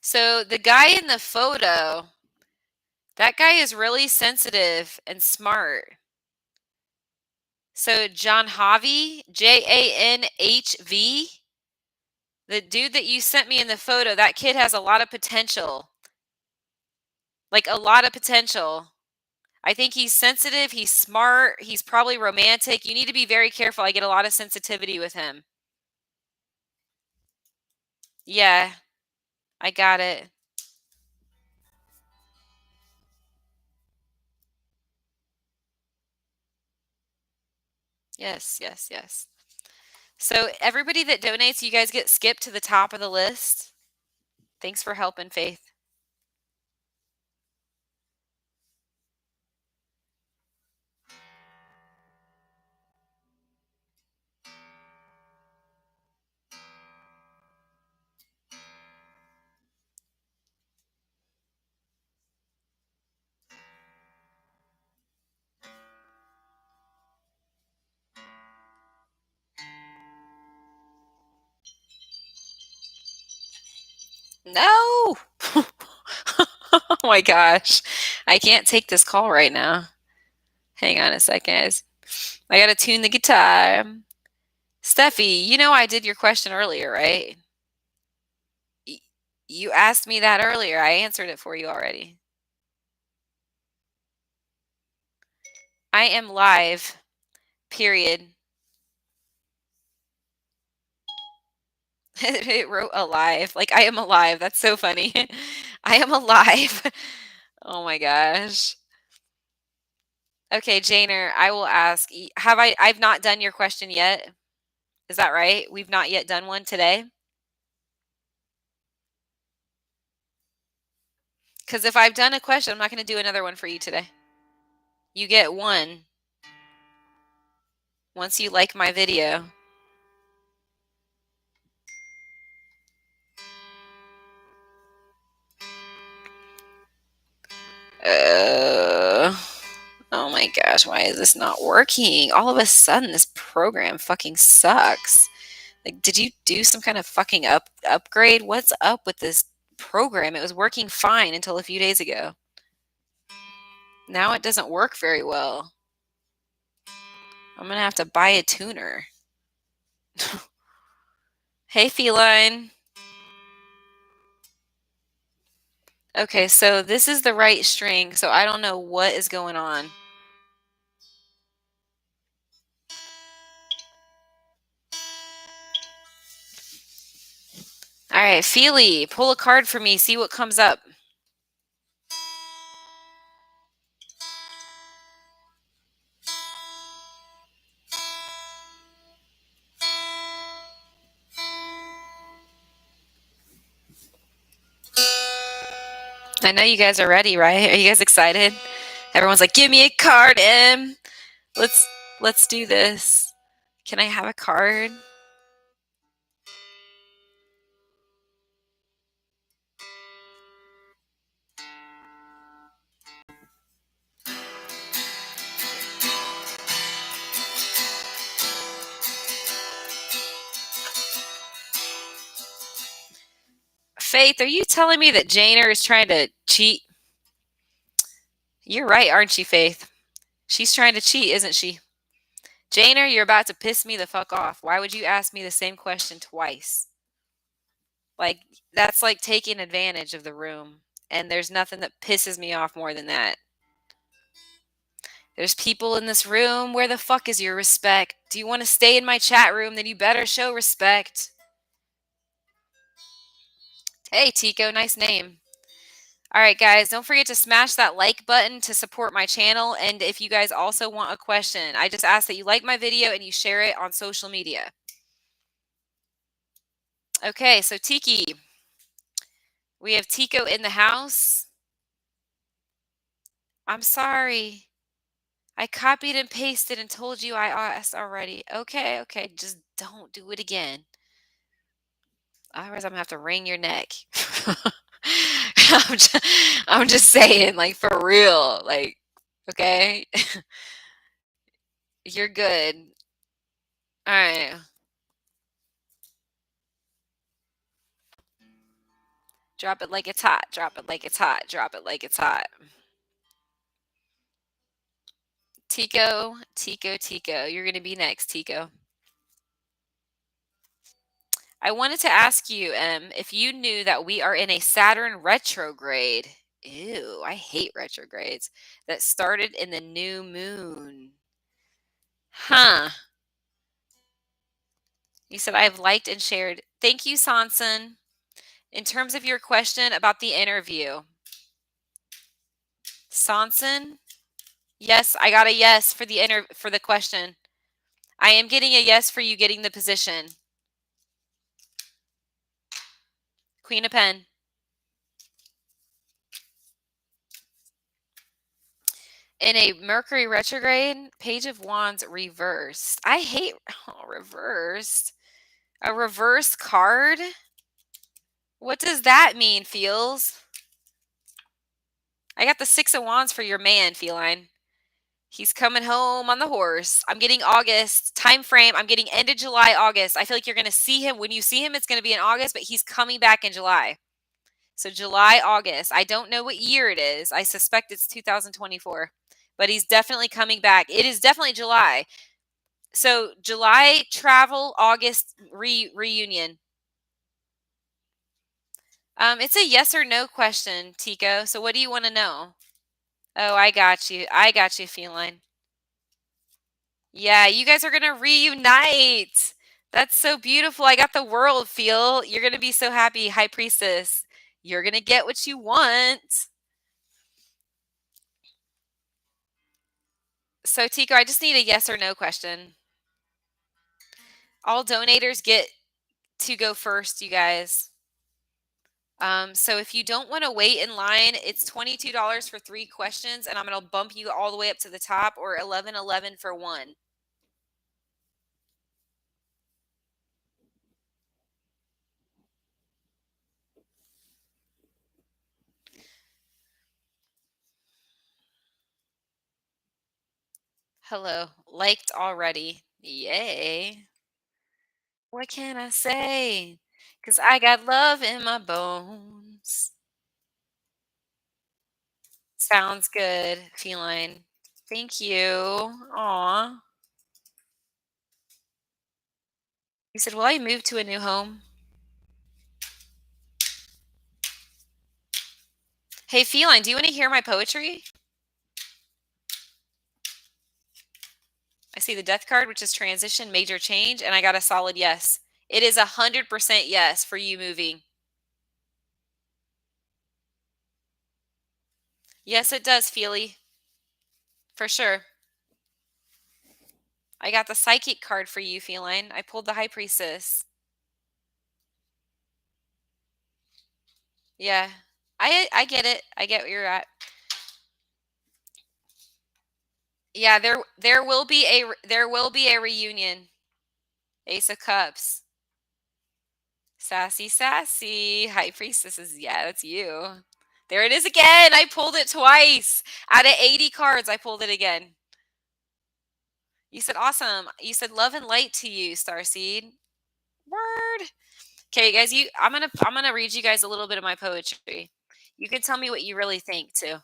So the guy in the photo, that guy is really sensitive and smart. So John Javi, Janhv, the dude that you sent me in the photo, that kid has a lot of potential. Like a lot of potential. I think he's sensitive, he's smart, he's probably romantic. You need to be very careful. I get a lot of sensitivity with him. Yeah, I got it. Yes, yes, yes. So everybody that donates, you guys get skipped to the top of the list. Thanks for helping, Faith. No! Oh my gosh. I can't take this call right now. Hang on a second, guys. I gotta tune the guitar. Steffi, you know I did your question earlier, right? You asked me that earlier. I answered it for you already. I am live. Period. It wrote alive. Like, I am alive. That's so funny. I am alive. Oh my gosh. Okay, Janer, I will ask. I've not done your question yet. Is that right? We've not yet done one today? Because if I've done a question, I'm not going to do another one for you today. You get one once you like my video. Oh my gosh, why is this not working? All of a sudden, this program fucking sucks. Like, did you do some kind of fucking upgrade? What's up with this program? It was working fine until a few days ago. Now it doesn't work very well. I'm gonna have to buy a tuner. Hey, Feline. Okay, so this is the right string, so I don't know what is going on. All right, Feely, pull a card for me, see what comes up. I know you guys are ready, right? Are you guys excited? Everyone's like, "Give me a card, Em. Let's do this." Can I have a card? Faith, are you telling me that Janer is trying to cheat? You're right, aren't you, Faith? She's trying to cheat, isn't she? Janer, you're about to piss me the fuck off. Why would you ask me the same question twice? Like, that's like taking advantage of the room. And there's nothing that pisses me off more than that. There's people in this room. Where the fuck is your respect? Do you want to stay in my chat room? Then you better show respect. Hey, Tico, nice name. All right, guys, don't forget to smash that like button to support my channel. And if you guys also want a question, I just ask that you like my video and you share it on social media. Okay, so Tiki. We have Tico in the house. I'm sorry. I copied and pasted and told you I asked already. Okay, okay, just don't do it again. Otherwise, I'm going to have to wring your neck. I'm just saying, like, for real. Like, okay? You're good. All right. Drop it like it's hot. Drop it like it's hot. Drop it like it's hot. Tico, Tico, Tico. You're going to be next, Tico. I wanted to ask you if you knew that we are in a Saturn retrograde. Ew, I hate retrogrades. That started in the new moon. Huh. You said I've liked and shared. Thank you, Sanson. In terms of your question about the interview, Sanson, yes, I got a yes for the question. I am getting a yes for you getting the position. Queen of Pen. In a Mercury retrograde, Page of Wands reversed. I hate reversed. A reverse card? What does that mean, Feels? I got the Six of Wands for your man, Feline. He's coming home on the horse. I'm getting August time frame. I'm getting end of July, August. I feel like you're going to see him. When you see him, it's going to be in August, but he's coming back in July. So July, August. I don't know what year it is. I suspect it's 2024, but he's definitely coming back. It is definitely July. So July travel, August reunion. It's a yes or no question, Tico. So what do you want to know? Oh, I got you. I got you, Feline. Yeah, you guys are gonna reunite. That's so beautiful. I got the world feel. You're gonna be so happy, High Priestess. You're gonna get what you want. So Tico, I just need a yes or no question. All donators get to go first, you guys. So if you don't want to wait in line, it's $22 for 3 questions, and I'm gonna bump you all the way up to the top, or $11.11 for 1. Hello, liked already. Yay. What can I say? 'Cause I got love in my bones. Sounds good, feline. Thank you. Aw. You said, will I move to a new home? Hey, feline, do you want to hear my poetry? I see the death card, which is transition, major change, and I got a solid yes. It is 100% yes for you moving. Yes, it does, Feely. For sure. I got the psychic card for you, feline. I pulled the high priestess. Yeah. I get it. I get where you're at. Yeah, there will be a reunion. Ace of Cups. Sassy, sassy. High Priestesses. Yeah, that's you. There it is again. I pulled it twice. Out of 80 cards, I pulled it again. You said awesome. You said love and light to you, Starseed. Word. Okay, guys, I'm gonna read you guys a little bit of my poetry. You can tell me what you really think too.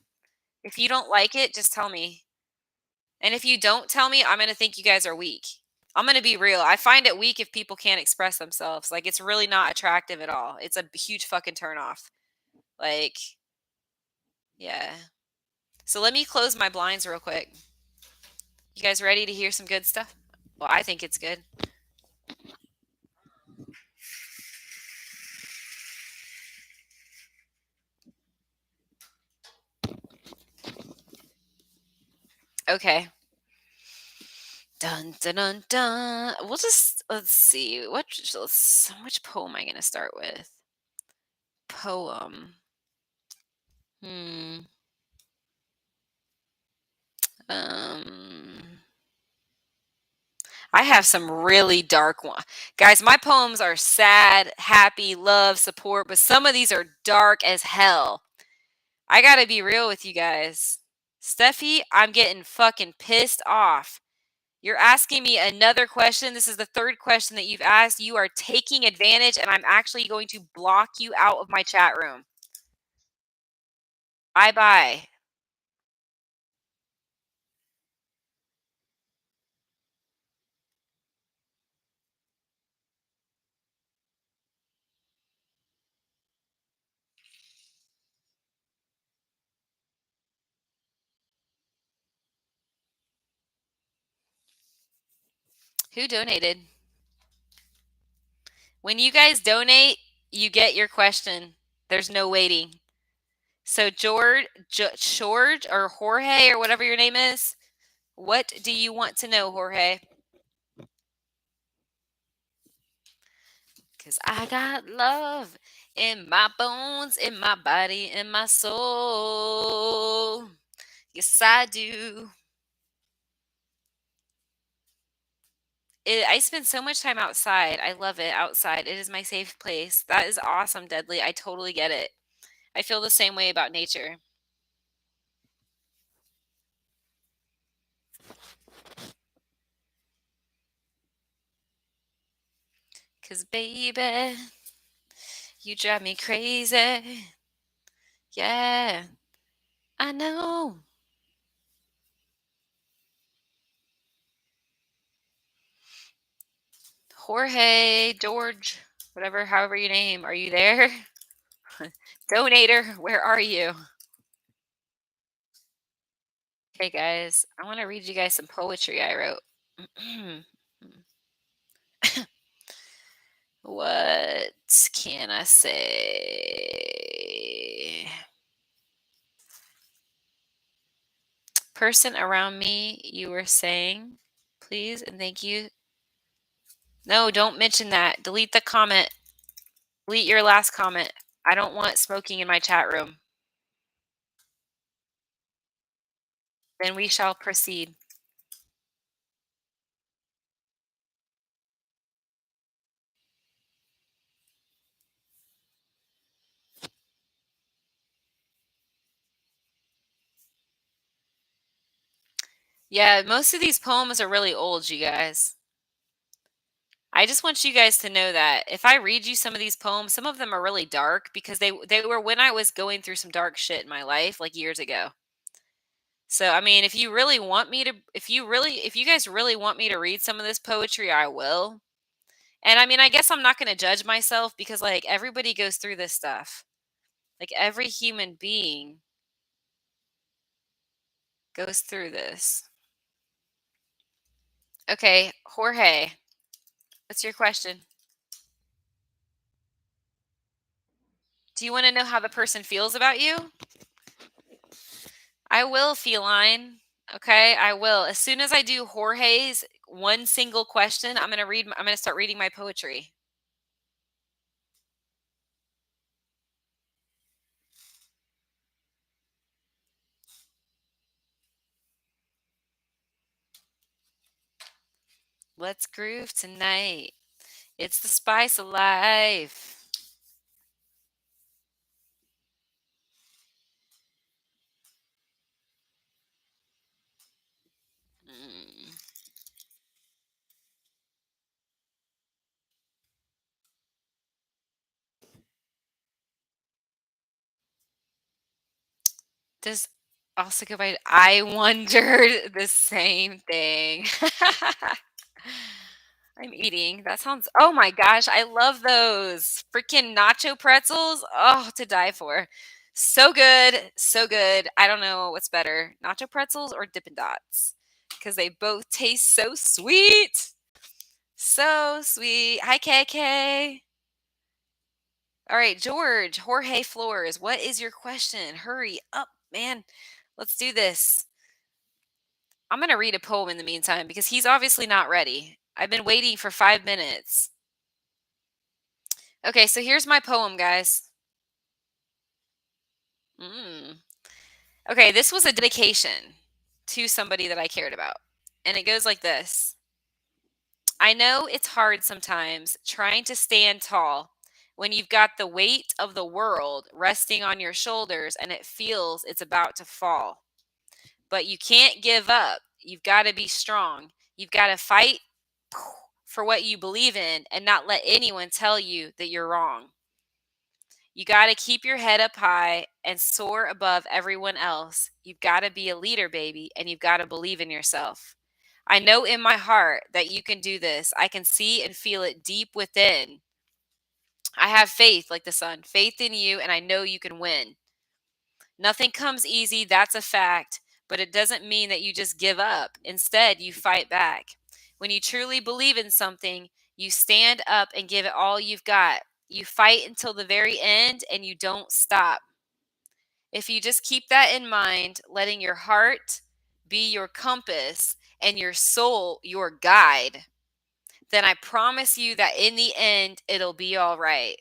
If you don't like it, just tell me. And if you don't tell me, I'm gonna think you guys are weak. I'm gonna be real. I find it weak if people can't express themselves. Like it's really not attractive at all. It's a huge fucking turnoff. Like, yeah. So let me close my blinds real quick. You guys ready to hear some good stuff? Well, I think it's good. Okay. Dun dun dun dun. Let's see. Which poem am I gonna start with? Poem. Hmm. Um. I have some really dark ones. Guys, my poems are sad, happy, love, support, but some of these are dark as hell. I gotta be real with you guys. Steffi, I'm getting fucking pissed off. You're asking me another question. This is the third question that you've asked. You are taking advantage, and I'm actually going to block you out of my chat room. Bye bye. Who donated? When you guys donate, you get your question. There's no waiting. So George or Jorge or whatever your name is, what do you want to know, Jorge? Because I got love in my bones, in my body, in my soul. Yes, I do. I spend so much time outside. I love it outside. It is my safe place. That is awesome, Deadly. I totally get it. I feel the same way about nature. Because, baby, you drive me crazy. Yeah, I know. Jorge, George, whatever, however you name, are you there? Donator, where are you? Okay, guys, I want to read you guys some poetry I wrote. What can I say? Person around me, you were saying, please and thank you. No, don't mention that. Delete the comment. Delete your last comment. I don't want smoking in my chat room. Then we shall proceed. Yeah, most of these poems are really old, you guys. I just want you guys to know that if I read you some of these poems, some of them are really dark because they were when I was going through some dark shit in my life like years ago. So, I mean, if you really want me to if you guys really want me to read some of this poetry, I will. And I mean, I guess I'm not going to judge myself because like everybody goes through this stuff. Like every human being goes through this. Okay, Jorge, what's your question? Do you want to know how the person feels about you? I will, feline. Okay, I will. As soon as I do Jorge's one single question, I'm gonna start reading my poetry. Let's groove tonight. It's the spice of life. Mm. Does also go by I wondered the same thing. I'm eating. That sounds oh my gosh, I love those. Freaking nacho pretzels. Oh, to die for. So good. So good. I don't know what's better, nacho pretzels or Dippin' Dots. Because they both taste so sweet. So sweet. Hi, KK. All right, George, Jorge Flores, what is your question? Hurry up, man. Let's do this. I'm going to read a poem in the meantime because he's obviously not ready. I've been waiting for 5 minutes. Okay, so here's my poem, guys. Okay, this was a dedication to somebody that I cared about. And it goes like this. I know it's hard sometimes trying to stand tall when you've got the weight of the world resting on your shoulders and it feels it's about to fall. But you can't give up. You've got to be strong. You've got to fight for what you believe in and not let anyone tell you that you're wrong. You got to keep your head up high and soar above everyone else. You've got to be a leader, baby, and you've got to believe in yourself. I know in my heart that you can do this. I can see and feel it deep within. I have faith like the sun, faith in you, and I know you can win. Nothing comes easy, that's a fact, but it doesn't mean that you just give up. Instead, you fight back. When you truly believe in something, you stand up and give it all you've got. You fight until the very end and you don't stop. If you just keep that in mind, letting your heart be your compass and your soul your guide, then I promise you that in the end, it'll be all right.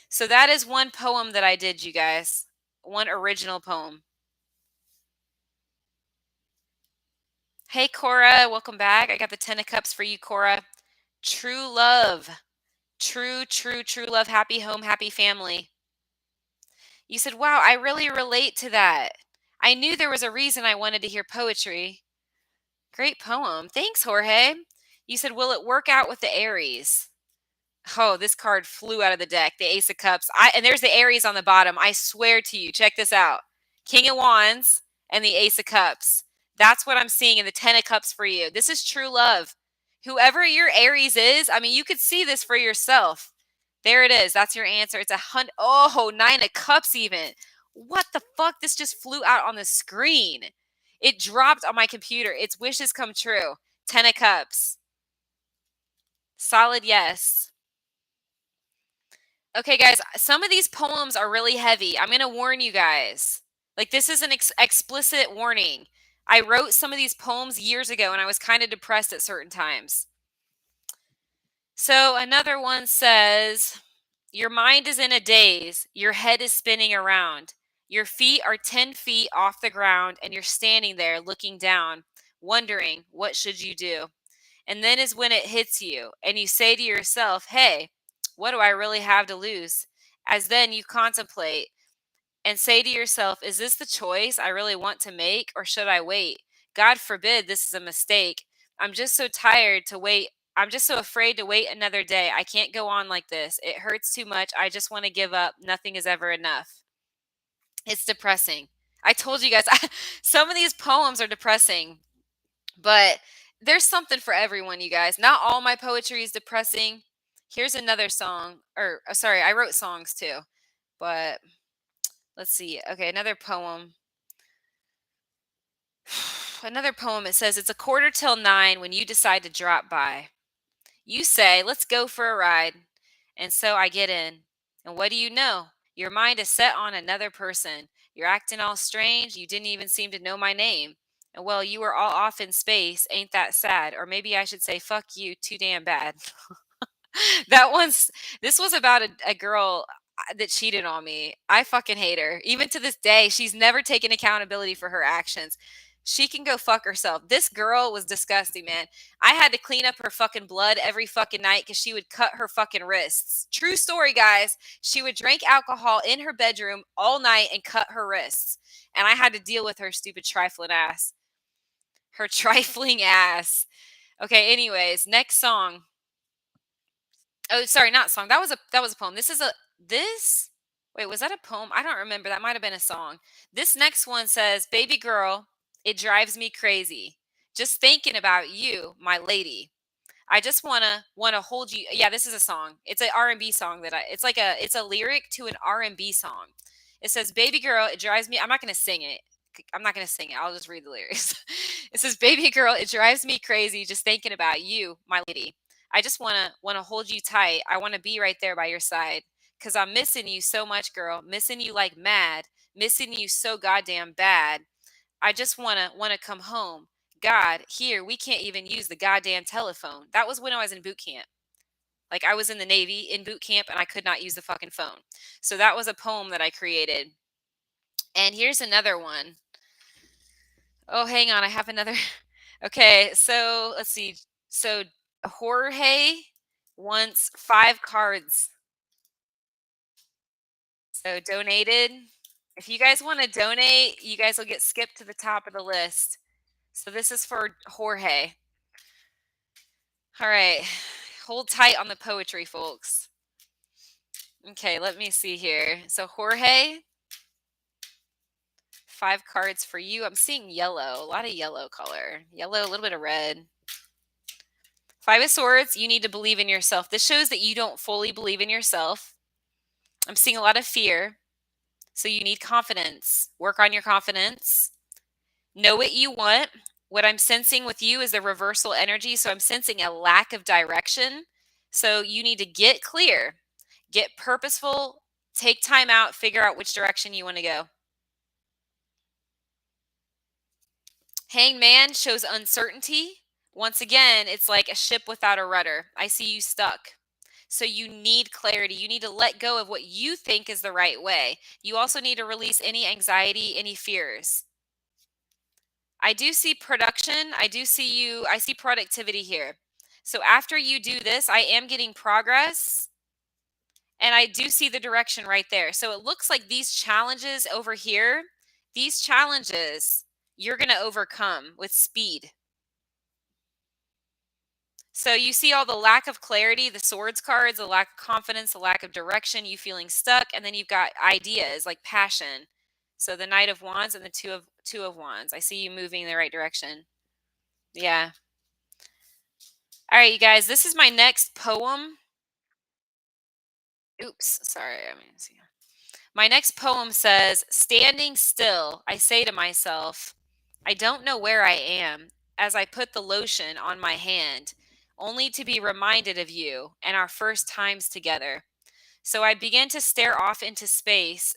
So that is one poem that I did, you guys. One original poem. Hey, Cora, welcome back. I got the 10 of Cups for you, Cora. True love. True, true, true love. Happy home, happy family. You said, wow, I really relate to that. I knew there was a reason I wanted to hear poetry. Great poem. Thanks, Jorge. You said, will it work out with the Aries? Oh, this card flew out of the deck. The Ace of Cups. And there's the Aries on the bottom. I swear to you. Check this out. King of Wands and the Ace of Cups. That's what I'm seeing in the 10 of Cups for you. This is true love. Whoever your Aries is, I mean, you could see this for yourself. There it is. That's your answer. It's 100. Oh, 9 of Cups even. What the fuck? This just flew out on the screen. It dropped on my computer. Its wishes come true. 10 of Cups. Solid yes. Okay, guys, some of these poems are really heavy. I'm going to warn you guys. Like, this is an explicit warning. I wrote some of these poems years ago, and I was kind of depressed at certain times. So another one says, your mind is in a daze. Your head is spinning around. Your feet are 10 feet off the ground, and you're standing there looking down, wondering, what should you do? And then is when it hits you, and you say to yourself, hey, what do I really have to lose? As then you contemplate and say to yourself, is this the choice I really want to make, or should I wait? God forbid this is a mistake. I'm just so tired to wait. I'm just so afraid to wait another day. I can't go on like this. It hurts too much. I just want to give up. Nothing is ever enough. It's depressing. I told you guys, some of these poems are depressing, but there's something for everyone, you guys. Not all my poetry is depressing. Here's another song, or sorry, I wrote songs too, but let's see. Okay, another poem. Another poem. It says, it's 9:15 when you decide to drop by. You say, let's go for a ride. And so I get in. And what do you know? Your mind is set on another person. You're acting all strange. You didn't even seem to know my name. And well, you were all off in space. Ain't that sad? Or maybe I should say, fuck you, too damn bad. This was about a girl that cheated on me. I fucking hate her. Even to this day, she's never taken accountability for her actions. She can go fuck herself. This girl was disgusting, man. I had to clean up her fucking blood every fucking night because she would cut her fucking wrists. True story, guys. She would drink alcohol in her bedroom all night and cut her wrists. And I had to deal with her stupid trifling ass. Her trifling ass. Okay, anyways, next song. Oh, sorry, not song. That was a poem. This wait, was that a poem? I don't remember. That might have been a song. This next one says, "Baby girl, it drives me crazy. Just thinking about you, my lady. I just wanna hold you." Yeah, this is a song. It's an R&B song it's a lyric to an R&B song. It says, "Baby girl, it drives me." I'm not gonna sing it. I'm not gonna sing it. I'll just read the lyrics. It says, "Baby girl, it drives me crazy just thinking about you, my lady. I just wanna hold you tight. I wanna be right there by your side. Cause I'm missing you so much, girl. Missing you like mad. Missing you so goddamn bad. I just wanna come home. God, here we can't even use the goddamn telephone." That was when I was in boot camp. Like I was in the Navy in boot camp and I could not use the fucking phone. So that was a poem that I created. And here's another one. Oh, hang on. I have another. Okay, so let's see. So Jorge wants 5 cards. So donated. If you guys want to donate, you guys will get skipped to the top of the list. So this is for Jorge. All right. Hold tight on the poetry, folks. Okay, let me see here. So Jorge, 5 cards for you. I'm seeing yellow, a lot of yellow color. Yellow, a little bit of red. 5 of Swords, you need to believe in yourself. This shows that you don't fully believe in yourself. I'm seeing a lot of fear. So you need confidence. Work on your confidence. Know what you want. What I'm sensing with you is the reversal energy. So I'm sensing a lack of direction. So you need to get clear, get purposeful, take time out, figure out which direction you want to go. Hanged Man shows uncertainty. Once again, it's like a ship without a rudder. I see you stuck. So you need clarity. You need to let go of what you think is the right way. You also need to release any anxiety, any fears. I do see production. I see productivity here. So after you do this, I am getting progress and I do see the direction right there. So it looks like these challenges over here, these challenges you're going to overcome with speed. So you see all the lack of clarity, the swords cards, the lack of confidence, the lack of direction, you feeling stuck, and then you've got ideas like passion. So the Knight of Wands and the two of Wands. I see you moving in the right direction. Yeah. All right, you guys, this is my next poem. Oops, sorry. I mean, see. My next poem says, "Standing still, I say to myself, I don't know where I am as I put the lotion on my hand, only to be reminded of you and our first times together. So I begin to stare off into space,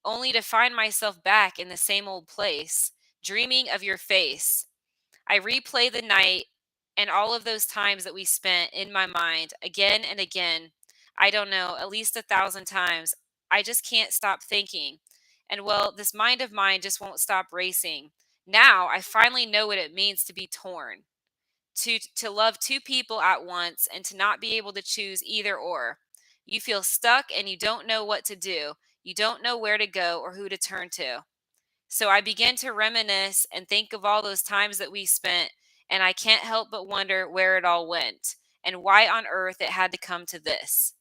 only to find myself back in the same old place, dreaming of your face. I replay the night and all of those times that we spent in my mind again and again. I don't know, at least 1,000 times. I just can't stop thinking. And well, this mind of mine just won't stop racing. Now I finally know what it means to be torn, to love two people at once and to not be able to choose either or. You feel stuck and you don't know what to do. You don't know where to go or who to turn to. So I began to reminisce and think of all those times that we spent, and I can't help but wonder where it all went and why on earth it had to come to this."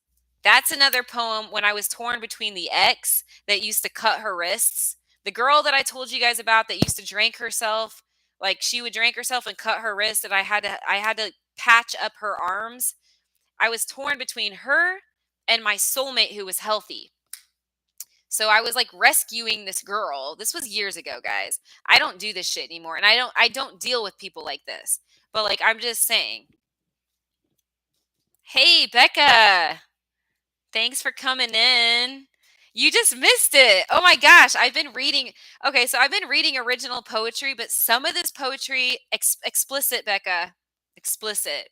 That's another poem when I was torn between the ex that used to cut her wrists, the girl that I told you guys about that used to drink herself, like she would drink herself and cut her wrist, and I had to patch up her arms. I was torn between her and my soulmate who was healthy. So I was like rescuing this girl. This was years ago, guys. I don't do this shit anymore, and I don't deal with people like this. But like I'm just saying. Hey, Becca. Thanks for coming in. You just missed it. Oh my gosh, I've been reading. Okay, so I've been reading original poetry, but some of this poetry explicit, Becca. Explicit.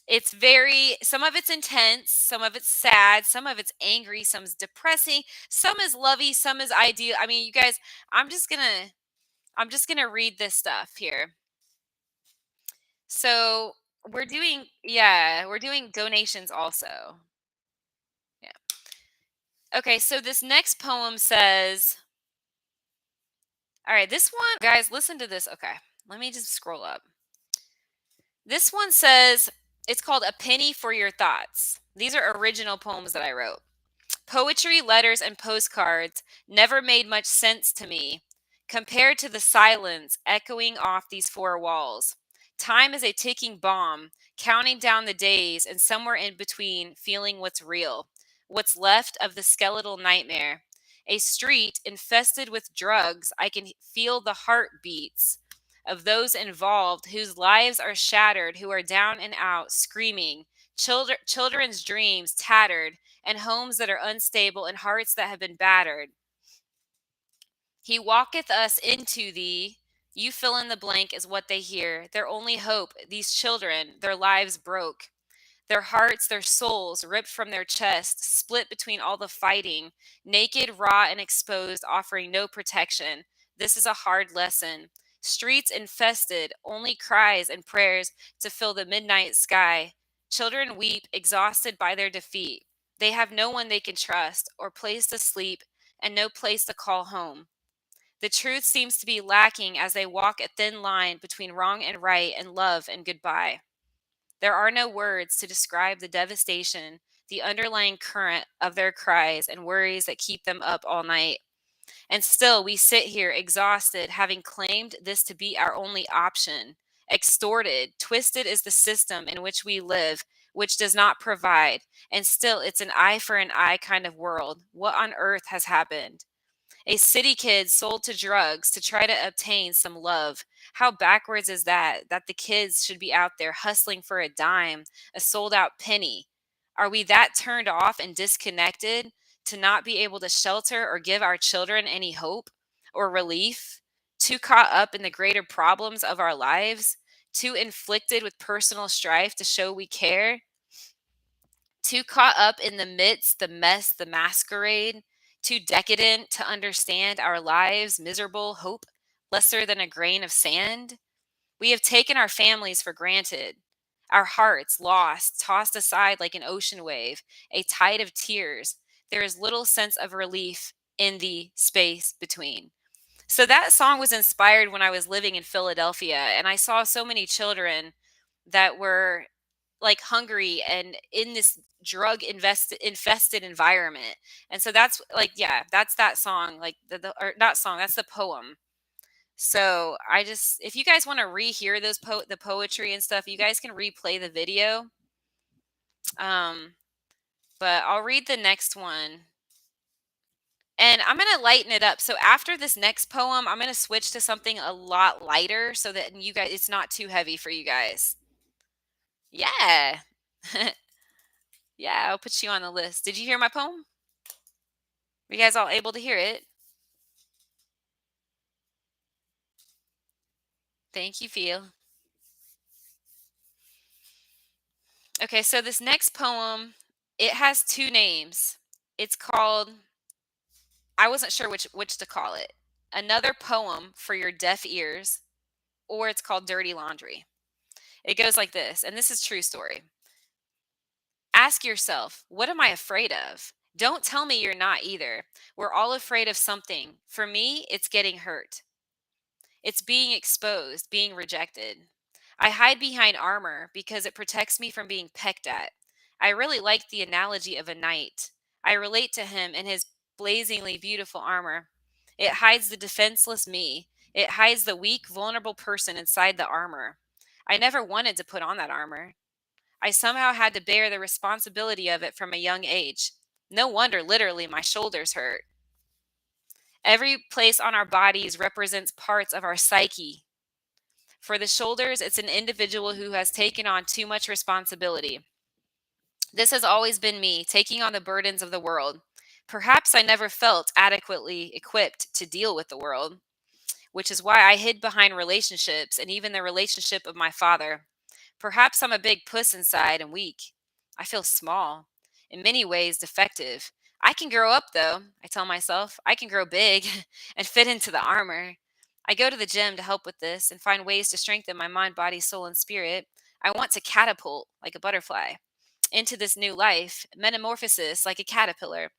It's very, some of it's intense, some of it's sad, some of it's angry, some is depressing, some is lovey, some is ideal. I mean, you guys, I'm just gonna I'm just gonna read this stuff here. So we're doing donations also. Yeah. Okay, so this next poem says, all right, this one, guys, listen to this. Okay, let me just scroll up. This one says, it's called A Penny for Your Thoughts. These are original poems that I wrote. "Poetry, letters, and postcards never made much sense to me compared to the silence echoing off these four walls. Time is a ticking bomb, counting down the days, and somewhere in between, feeling what's real, what's left of the skeletal nightmare. A street infested with drugs, I can feel the heartbeats of those involved whose lives are shattered, who are down and out, screaming, children's dreams tattered, and homes that are unstable and hearts that have been battered. He walketh us into thee." You fill in the blank is what they hear. Their only hope, these children, their lives broke. Their hearts, their souls ripped from their chests, split between all the fighting, naked, raw, and exposed, offering no protection. This is a hard lesson. Streets infested, only cries and prayers to fill the midnight sky. Children weep, exhausted by their defeat. They have no one they can trust, or place to sleep, and no place to call home. The truth seems to be lacking as they walk a thin line between wrong and right and love and goodbye. There are no words to describe the devastation, the underlying current of their cries and worries that keep them up all night. And still, we sit here exhausted, having claimed this to be our only option. Extorted, twisted is the system in which we live, which does not provide. And still, it's an eye for an eye kind of world. What on earth has happened? A city kid sold to drugs to try to obtain some love. How backwards is that? That the kids should be out there hustling for a dime, a sold out penny. Are we that turned off and disconnected to not be able to shelter or give our children any hope or relief? Too caught up in the greater problems of our lives? Too inflicted with personal strife to show we care? Too caught up in the midst, the mess, the masquerade, too decadent to understand our lives, miserable, hope, lesser than a grain of sand? We have taken our families for granted, our hearts lost, tossed aside like an ocean wave, a tide of tears. There is little sense of relief in the space between. So that song was inspired when I was living in Philadelphia, and I saw so many children that were like hungry and in this drug infested environment. And so that's like, yeah, that's that song, like the or not song, that's the poem. So I just, if you guys want to rehear the poetry and stuff, you guys can replay the video. Um, but I'll read the next one. And I'm going to lighten it up. So after this next poem, I'm going to switch to something a lot lighter so that you guys, it's not too heavy for you guys. Yeah. Yeah, I'll put you on the list. Did you hear my poem? Are you guys all able to hear it? Thank you, Phil. Okay, so this next poem, it has two names. It's called, I wasn't sure which to call it. Another poem for your deaf ears, or it's called Dirty Laundry. It goes like this, and this is true story. Ask yourself, what am I afraid of? Don't tell me you're not either. We're all afraid of something. For me, it's getting hurt. It's being exposed, being rejected. I hide behind armor because it protects me from being pecked at. I really like the analogy of a knight. I relate to him in his blazingly beautiful armor. It hides the defenseless me. It hides the weak, vulnerable person inside the armor. I never wanted to put on that armor. I somehow had to bear the responsibility of it from a young age. No wonder, literally, my shoulders hurt. Every place on our bodies represents parts of our psyche. For the shoulders, it's an individual who has taken on too much responsibility. This has always been me, taking on the burdens of the world. Perhaps I never felt adequately equipped to deal with the world, which is why I hid behind relationships and even the relationship of my father. Perhaps I'm a big puss inside and weak. I feel small, in many ways defective. I can grow up though, I tell myself. I can grow big and fit into the armor. I go to the gym to help with this and find ways to strengthen my mind, body, soul, and spirit. I want to catapult like a butterfly into this new life, metamorphosis like a caterpillar.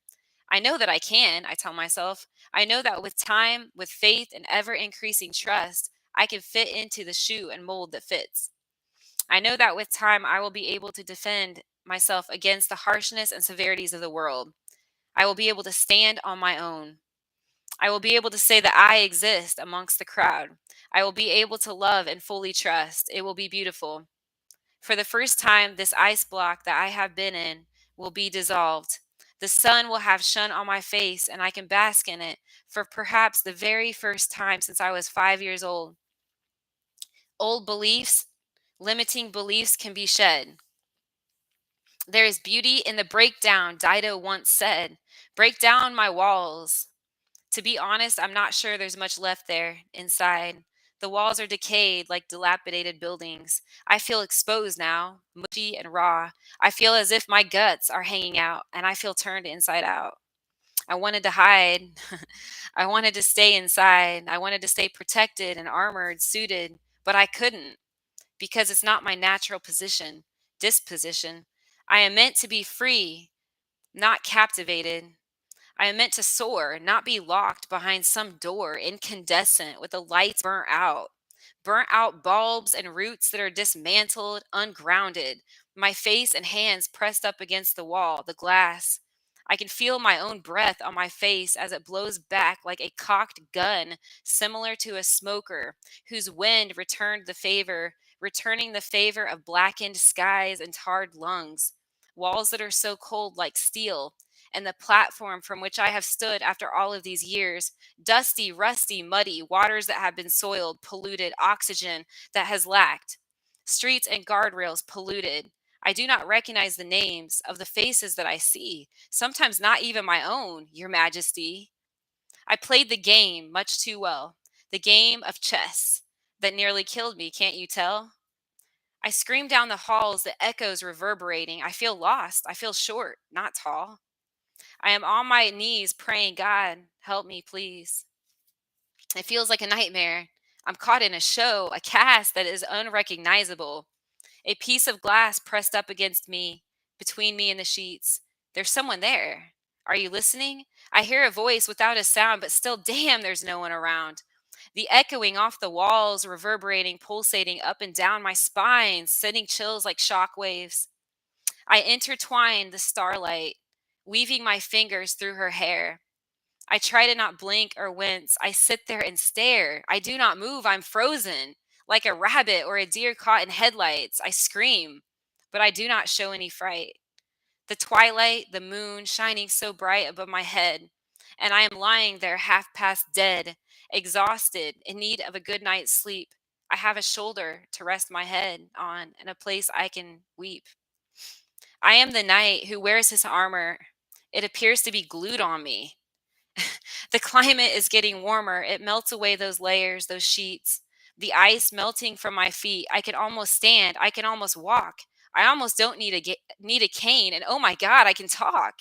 I know that I can, I tell myself. I know that with time, with faith, and ever increasing trust, I can fit into the shoe and mold that fits. I know that with time, I will be able to defend myself against the harshness and severities of the world. I will be able to stand on my own. I will be able to say that I exist amongst the crowd. I will be able to love and fully trust. It will be beautiful. For the first time, this ice block that I have been in will be dissolved. The sun will have shone on my face, and I can bask in it for perhaps the very first time since I was 5 years old. Old beliefs, limiting beliefs can be shed. There is beauty in the breakdown, Dido once said. Break down my walls. To be honest, I'm not sure there's much left there inside. The walls are decayed like dilapidated buildings. I feel exposed now, mushy and raw. I feel as if my guts are hanging out and I feel turned inside out. I wanted to hide. I wanted to stay inside. I wanted to stay protected and armored, suited, but I couldn't because it's not my natural disposition. I am meant to be free, not captivated. I am meant to soar, not be locked behind some door, incandescent with the lights burnt out bulbs and roots that are dismantled, ungrounded, my face and hands pressed up against the wall, the glass. I can feel my own breath on my face as it blows back like a cocked gun, similar to a smoker whose wind returning the favor of blackened skies and tarred lungs. Walls that are so cold like steel, and the platform from which I have stood after all of these years. Dusty, rusty, muddy, waters that have been soiled, polluted, oxygen that has lacked, streets and guardrails polluted. I do not recognize the names of the faces that I see, sometimes not even my own, Your Majesty. I played the game much too well, the game of chess that nearly killed me, can't you tell? I scream down the halls, the echoes reverberating. I feel lost. I feel short, not tall. I am on my knees praying, God, help me, please. It feels like a nightmare. I'm caught in a show, a cast that is unrecognizable. A piece of glass pressed up against me, between me and the sheets. There's someone there. Are you listening? I hear a voice without a sound, but still, damn, there's no one around. The echoing off the walls, reverberating, pulsating up and down my spine, sending chills like shock waves. I intertwine the starlight, weaving my fingers through her hair. I try to not blink or wince. I sit there and stare. I do not move. I'm frozen, like a rabbit or a deer caught in headlights. I scream, but I do not show any fright. The twilight, the moon shining so bright above my head, and I am lying there half past dead, exhausted, in need of a good night's sleep. I have a shoulder to rest my head on and a place I can weep. I am the knight who wears his armor. It appears to be glued on me. The climate is getting warmer. It melts away those layers, those sheets. The ice melting from my feet. I can almost stand. I can almost walk. I almost don't need a cane. And oh my God, I can talk.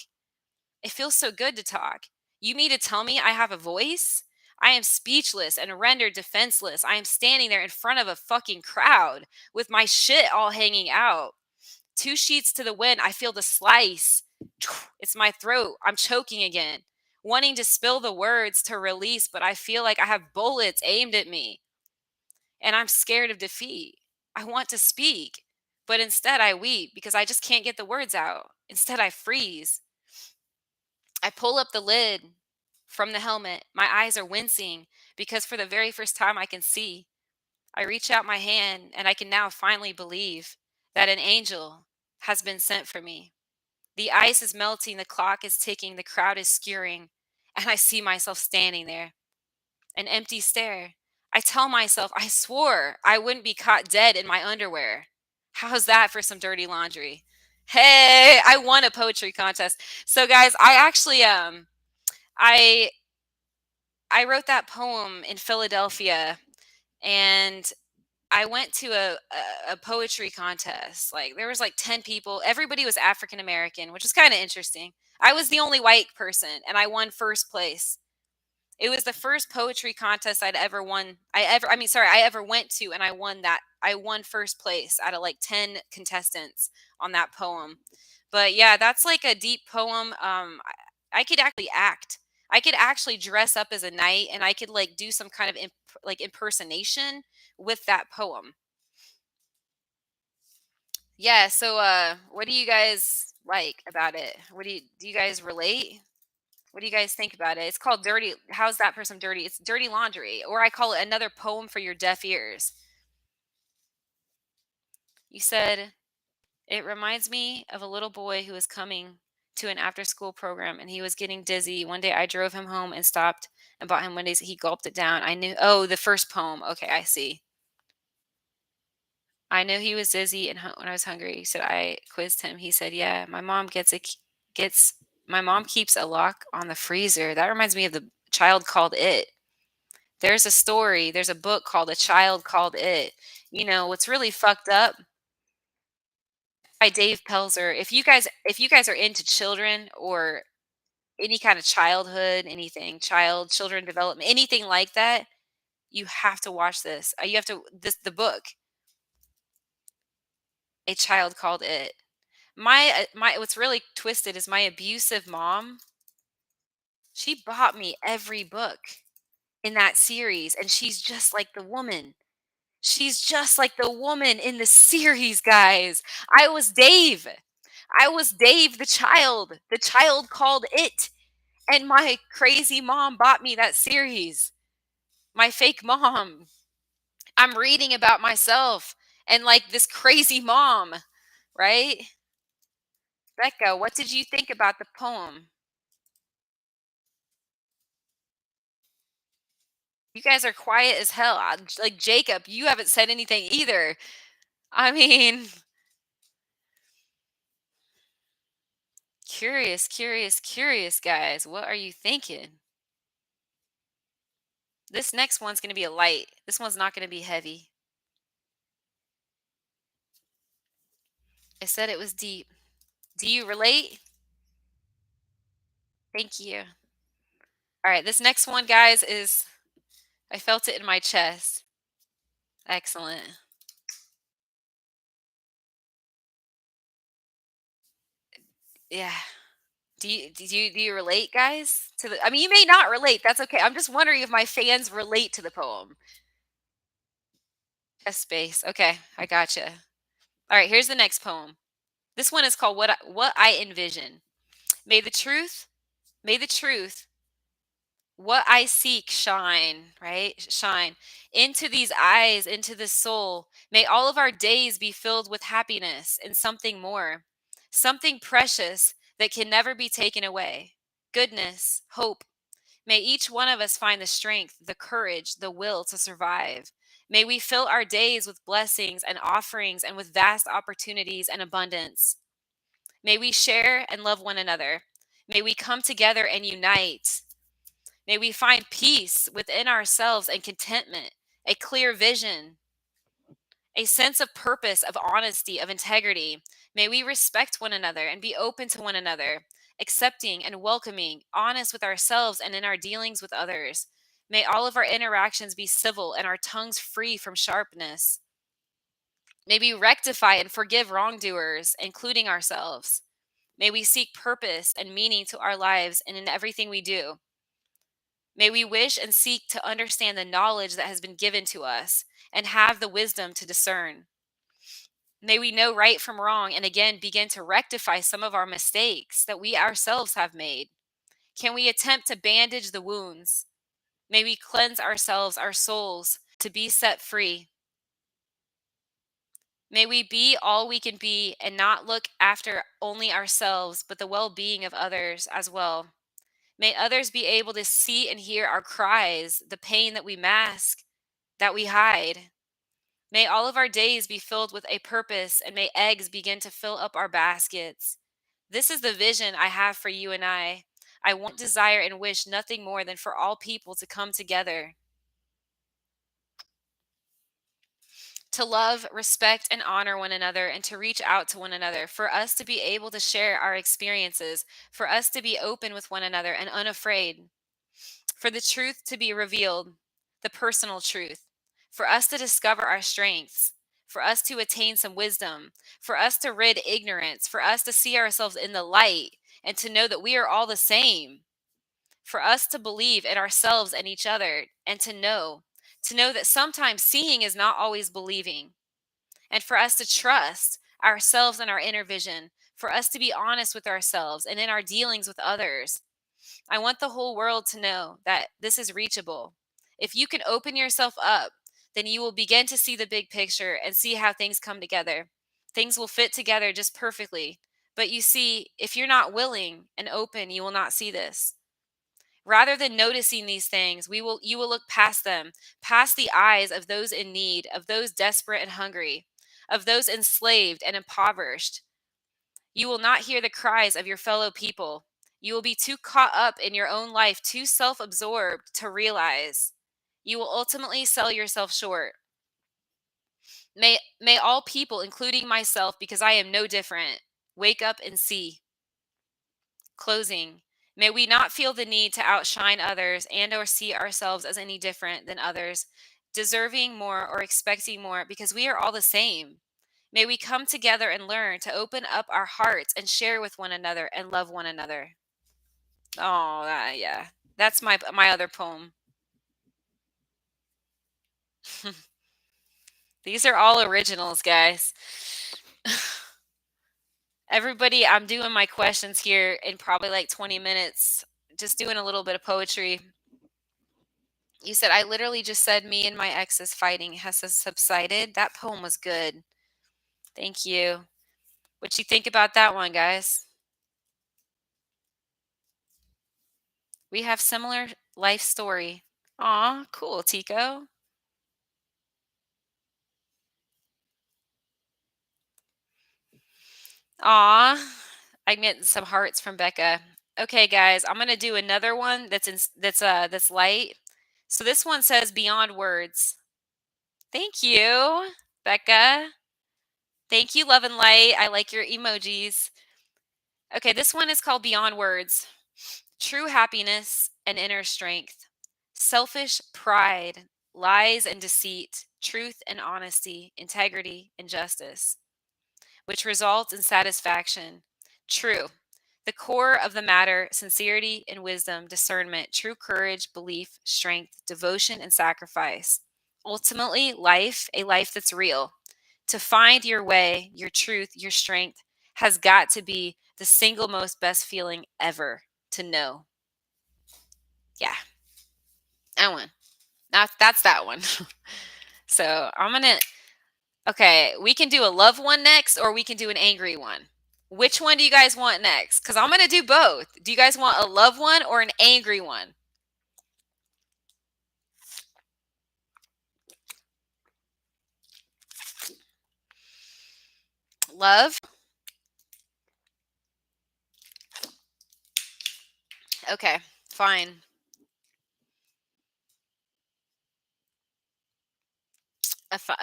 It feels so good to talk. You mean to tell me I have a voice? I am speechless and rendered defenseless. I am standing there in front of a fucking crowd with my shit all hanging out. Two sheets to the wind, I feel the slice. It's my throat. I'm choking again, wanting to spill the words to release, but I feel like I have bullets aimed at me. And I'm scared of defeat. I want to speak, but instead I weep because I just can't get the words out. Instead, I freeze. I pull up the lid from the helmet. My eyes are wincing because for the very first time I can see. I reach out my hand and I can now finally believe that an angel has been sent for me. The ice is melting, the clock is ticking, the crowd is skewering, and I see myself standing there, an empty stare. I tell myself I swore I wouldn't be caught dead in my underwear. How's that for some dirty laundry? Hey, I won a poetry contest. So guys, I actually I I wrote that poem in Philadelphia, and I went to a poetry contest. Like there was like 10 people. Everybody was African American, which is kind of interesting. I was the only white person and I won first place. It was the first poetry contest I'd ever won. I ever went to, and I won that. I won first place out of like 10 contestants on that poem. But yeah, that's like a deep poem. I could actually act. I could actually dress up as a knight and I could like do some kind of like impersonation with that poem. Yeah, so what do you guys like about it? What do you guys relate? What do you guys think about it? It's called Dirty. How's that for some dirty? It's dirty laundry, or I call it another poem for your deaf ears. You said it reminds me of a little boy who was coming to an after school program and he was getting dizzy. One day I drove him home and stopped and bought him Wendy's. He gulped it down. I knew, oh, the first poem. Okay, I see. I knew he was dizzy and when I was hungry. He said I quizzed him. He said, "Yeah, my mom gets my mom keeps a lock on the freezer." That reminds me of the child called It. There's a story, there's a book called A Child Called It. You know, what's really fucked up by Dave Pelzer. If you guys are into children or any kind of childhood, anything, children development, anything like that, you have to watch this. You have to the book, A Child Called It. My what's really twisted is my abusive mom, she bought me every book in that series and she's just like the woman. She's just like the woman in the series, guys. I was Dave. I was Dave the child called It. And my crazy mom bought me that series. My fake mom. I'm reading about myself and like this crazy mom, right? Becca, what did you think about the poem? You guys are quiet as hell. Like Jacob, you haven't said anything either. I mean, curious, curious, curious, guys. What are you thinking? This next one's going to be a light. This one's not going to be heavy. I said it was deep. Do you relate? Thank you. All right, this next one, guys, is I felt it in my chest. Excellent. Yeah. Do you relate, guys? To the I mean, you may not relate. That's okay. I'm just wondering if my fans relate to the poem. Chest space. Okay, I gotcha. All right, here's the next poem. This one is called What I Envision. May the truth, may the truth what I seek shine, right? Shine into these eyes, into the soul. May all of our days be filled with happiness and something more, something precious that can never be taken away. Goodness, hope. May each one of us find the strength, the courage, the will to survive. May we fill our days with blessings and offerings and with vast opportunities and abundance. May we share and love one another. May we come together and unite. May we find peace within ourselves and contentment, a clear vision, a sense of purpose, of honesty, of integrity. May we respect one another and be open to one another, accepting and welcoming, honest with ourselves and in our dealings with others. May all of our interactions be civil and our tongues free from sharpness. May we rectify and forgive wrongdoers, including ourselves. May we seek purpose and meaning to our lives and in everything we do. May we wish and seek to understand the knowledge that has been given to us and have the wisdom to discern. May we know right from wrong and again begin to rectify some of our mistakes that we ourselves have made. Can we attempt to bandage the wounds? May we cleanse ourselves, our souls, to be set free. May we be all we can be and not look after only ourselves, but the well being of others as well. May others be able to see and hear our cries, the pain that we mask, that we hide. May all of our days be filled with a purpose, and may eggs begin to fill up our baskets. This is the vision I have for you and I. I want, desire, and wish nothing more than for all people to come together, to love, respect, and honor one another, and to reach out to one another, for us to be able to share our experiences, for us to be open with one another and unafraid, for the truth to be revealed, the personal truth, for us to discover our strengths, for us to attain some wisdom, for us to rid ignorance, for us to see ourselves in the light and to know that we are all the same, for us to believe in ourselves and each other and to know that sometimes seeing is not always believing, and for us to trust ourselves and our inner vision, for us to be honest with ourselves and in our dealings with others. I want the whole world to know that this is reachable. If you can open yourself up, then you will begin to see the big picture and see how things come together. Things will fit together just perfectly. But you see, if you're not willing and open, you will not see this. Rather than noticing these things, you will look past them, past the eyes of those in need, of those desperate and hungry, of those enslaved and impoverished. You will not hear the cries of your fellow people. You will be too caught up in your own life, too self absorbed to realize. You will ultimately sell yourself short. May all people, including myself, because I am no different, wake up and see. Closing. May we not feel the need to outshine others and or see ourselves as any different than others, deserving more or expecting more, because we are all the same. May we come together and learn to open up our hearts and share with one another and love one another. Oh, yeah. That's my other poem. These are all originals, guys. Everybody, I'm doing my questions here in probably like 20 minutes, just doing a little bit of poetry. You said, I literally just said me and my ex is fighting. Has subsided. That poem was good. Thank you. What you think about that one, guys? We have similar life story. Aw, cool, Tico. Aw, I'm getting some hearts from Becca. Okay, guys, I'm gonna do another one that's light. So this one says beyond words. Thank you, Becca. Thank you, love and light. I like your emojis. Okay, this one is called Beyond Words. True happiness and inner strength. Selfish pride, lies and deceit, truth and honesty, integrity and justice, which results in satisfaction. True. The core of the matter, sincerity and wisdom, discernment, true courage, belief, strength, devotion, and sacrifice. Ultimately, life, a life that's real. To find your way, your truth, your strength has got to be the single most best feeling ever to know. Yeah, that one. That's that one. So I'm going to, okay, we can do a love one next or we can do an angry one. Which one do you guys want next? Because I'm going to do both. Do you guys want a love one or an angry one? Love? Okay, fine.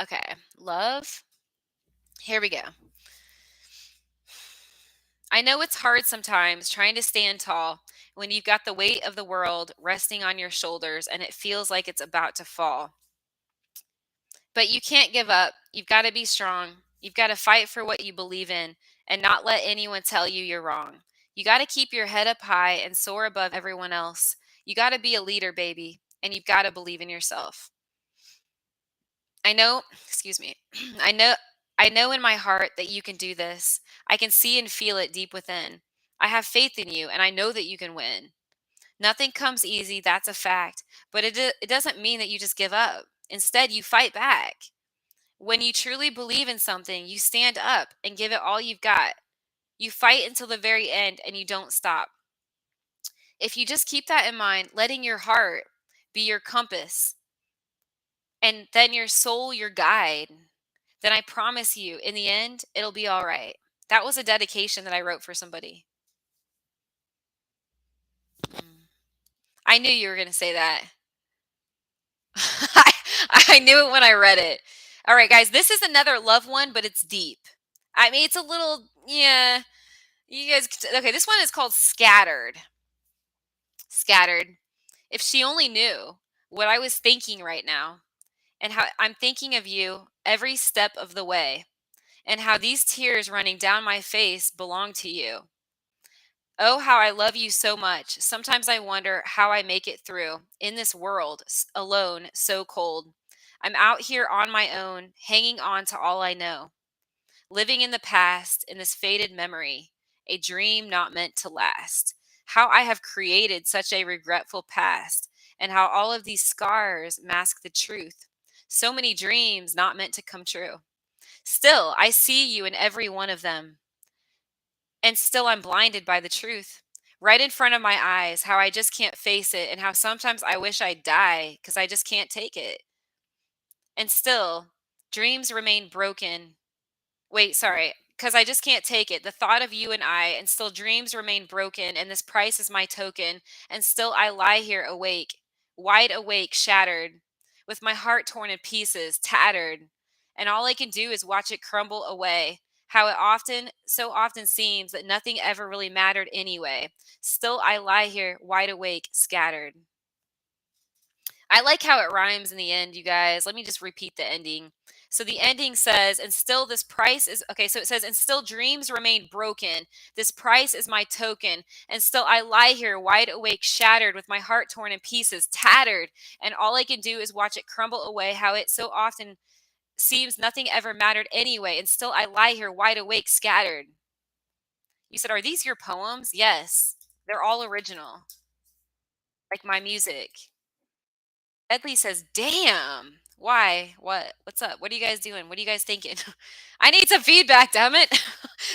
Okay, love. Here we go. I know it's hard sometimes trying to stand tall when you've got the weight of the world resting on your shoulders and it feels like it's about to fall. But you can't give up. You've got to be strong. You've got to fight for what you believe in and not let anyone tell you you're wrong. You got to keep your head up high and soar above everyone else. You got to be a leader, baby, and you've got to believe in yourself. I know, excuse me. I know I know in my heart that you can do this. I can see and feel it deep within. I have faith in you and I know that you can win. Nothing comes easy, that's a fact, but it doesn't mean that you just give up. Instead, you fight back. When you truly believe in something, you stand up and give it all you've got. You fight until the very end and you don't stop. If you just keep that in mind, letting your heart be your compass and then your soul your guide, then I promise you, in the end, it'll be all right. That was a dedication that I wrote for somebody. Mm. I knew you were going to say that. I, I knew it when I read it. All right, guys, this is another love one, but it's deep. I mean, it's a little, yeah. You guys, okay, this one is called Scattered. Scattered. If she only knew what I was thinking right now and how I'm thinking of you every step of the way and how these tears running down my face belong to you. Oh, how I love you so much. Sometimes I wonder how I make it through in this world alone, so cold. I'm out here on my own, hanging on to all I know, living in the past, in this faded memory, a dream not meant to last. How I have created such a regretful past, and how all of these scars mask the truth. So many dreams not meant to come true. Still, I see you in every one of them. And still, I'm blinded by the truth. Right in front of my eyes, how I just can't face it, and how sometimes I wish I'd die because I just can't take it. And still, dreams remain broken. Wait, sorry, because I just can't take it. The thought of you and I, and still dreams remain broken, and this price is my token. And still, I lie here awake, wide awake, shattered, with my heart torn in pieces, tattered. And all I can do is watch it crumble away. How it so often seems that nothing ever really mattered anyway. Still, I lie here, wide awake, scattered. I like how it rhymes in the end, you guys. Let me just repeat the ending. So the ending says, and still this price is, okay, so it says, and still dreams remain broken. This price is my token. And still I lie here wide awake, shattered, with my heart torn in pieces, tattered. And all I can do is watch it crumble away, how it so often seems nothing ever mattered anyway. And still I lie here wide awake, scattered. You said, are these your poems? Yes. They're all original, like my music. Edley says, "Damn. Why? What? What's up? What are you guys doing? What are you guys thinking? I need some feedback, damn it.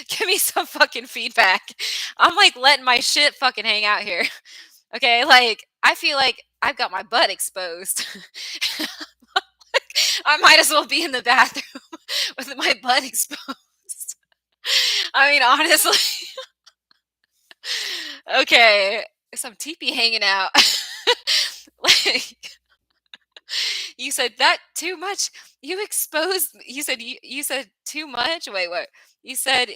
Give me some fucking feedback. I'm like letting my shit fucking hang out here. Okay, like I feel like I've got my butt exposed. I might as well be in the bathroom with my butt exposed. I mean, honestly. Okay, some teepee hanging out. Like, you said that too much. You exposed. You said too much. Wait, what? You said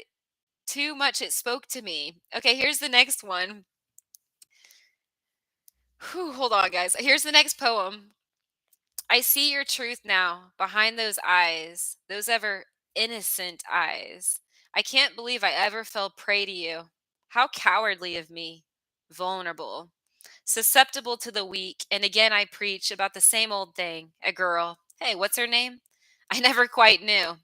too much. It spoke to me. Okay, here's the next one. Whew, hold on, guys. Here's the next poem. I see your truth now behind those eyes, those ever innocent eyes. I can't believe I ever fell prey to you. How cowardly of me. Vulnerable. Susceptible to the weak. And again, I preach about the same old thing. A girl. Hey, what's her name? I never quite knew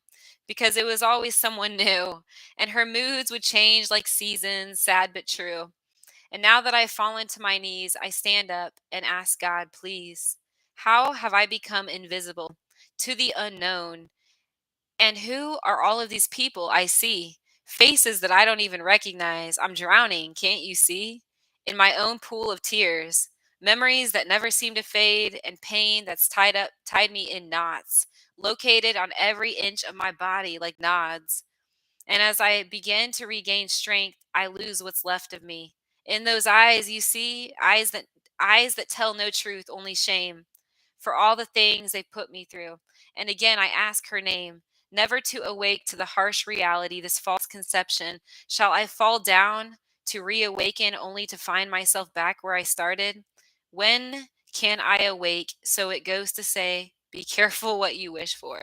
because it was always someone new. And her moods would change like seasons, sad but true. And now that I've fallen to my knees, I stand up and ask God, please, how have I become invisible to the unknown? And who are all of these people I see? Faces that I don't even recognize. I'm drowning, can't you see? In my own pool of tears. Memories that never seem to fade and pain that's tied me in knots, located on every inch of my body like knots. And as I begin to regain strength, I lose what's left of me. In those eyes, you see, eyes that tell no truth, only shame for all the things they put me through. And again, I ask her name, never to awake to the harsh reality, this false conception. Shall I fall down to reawaken only to find myself back where I started? When can I awake? So it goes to say, be careful what you wish for.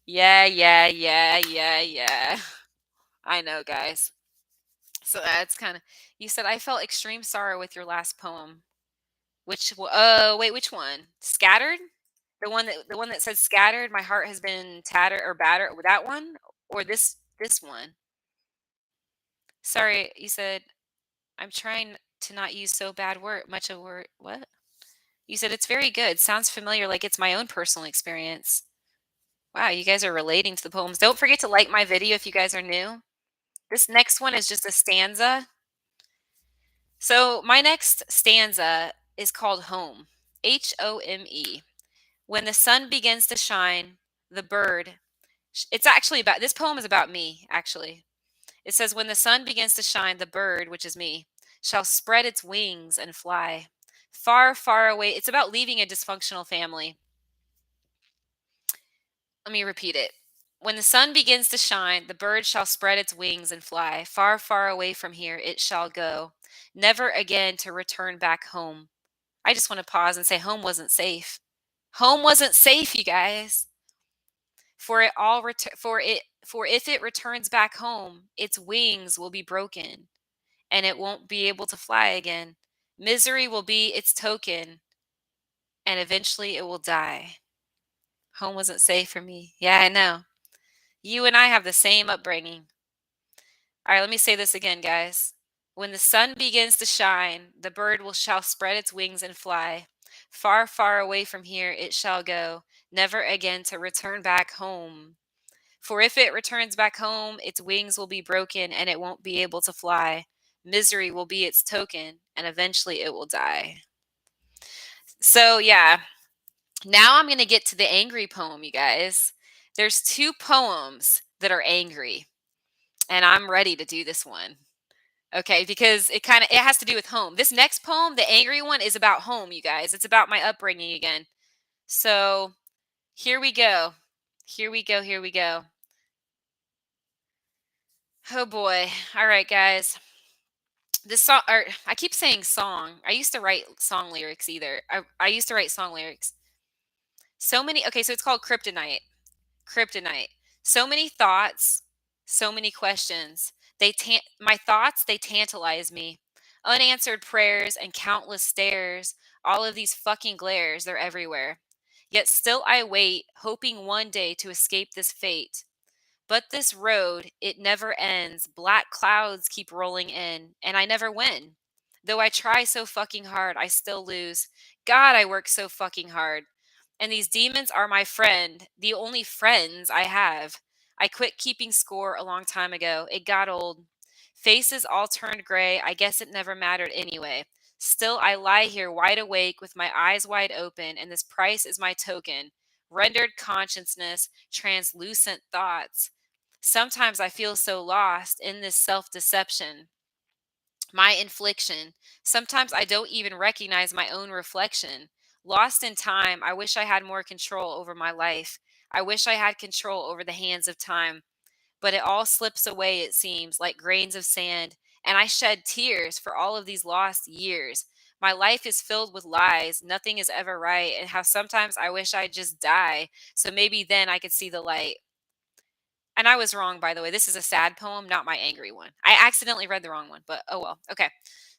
Yeah, yeah, yeah, yeah, yeah. I know, guys. So that's kind of. You said I felt extreme sorrow with your last poem. Wait, which one? Scattered? The one that said scattered. My heart has been tattered or battered. That one or this one? Sorry, you said I'm trying to not use so bad word much of word. What? You said it's very good. Sounds familiar, like it's my own personal experience. Wow, you guys are relating to the poems. Don't forget to like my video if you guys are new. This next one is just a stanza. So my next stanza is called Home. Home. When the sun begins to shine, the bird. It's actually about this poem is about me, actually. It says, when the sun begins to shine, the bird, which is me, shall spread its wings and fly far, far away. It's about leaving a dysfunctional family. Let me repeat it. When the sun begins to shine, the bird shall spread its wings and fly far, far away from here. It shall go, never again to return back home. I just want to pause and say home wasn't safe. Home wasn't safe, you guys. For if it returns back home, its wings will be broken and it won't be able to fly again. Misery will be its token and eventually it will die. Home wasn't safe for me. Yeah, I know. You and I have the same upbringing. All right, let me say this again, guys. When the sun begins to shine, the bird shall spread its wings and fly. Far, far away from here it shall go, never again to return back home. For if it returns back home, its wings will be broken and it won't be able to fly. Misery will be its token, and eventually it will die. So, yeah, now I'm going to get to the angry poem, you guys. There's two poems that are angry, and I'm ready to do this one. Okay, because it has to do with home. This next poem, the angry one, is about home, you guys. It's about my upbringing again. So, here we go. Here we go. Here we go. Oh boy. All right, guys. This song, or I keep saying song. I used to write song lyrics either. I used to write song lyrics. So many. Okay, so it's called Kryptonite. Kryptonite. So many thoughts, so many questions. My thoughts, they tantalize me. Unanswered prayers and countless stares. All of these fucking glares, they're everywhere. Yet still I wait, hoping one day to escape this fate. But this road, it never ends. Black clouds keep rolling in, and I never win. Though I try so fucking hard, I still lose. God, I work so fucking hard. And these demons are my friend, the only friends I have. I quit keeping score a long time ago. It got old. Faces all turned gray. I guess it never mattered anyway. Still, I lie here wide awake with my eyes wide open, and this price is my token. Rendered consciousness, translucent thoughts. Sometimes I feel so lost in this self deception, my infliction. Sometimes I don't even recognize my own reflection. Lost in time, I wish I had more control over my life. I wish I had control over the hands of time. But it all slips away, it seems, like grains of sand. And I shed tears for all of these lost years. My life is filled with lies. Nothing is ever right. And how sometimes I wish I'd just die. So maybe then I could see the light. And I was wrong, by the way. This is a sad poem, not my angry one. I accidentally read the wrong one, but oh well. Okay.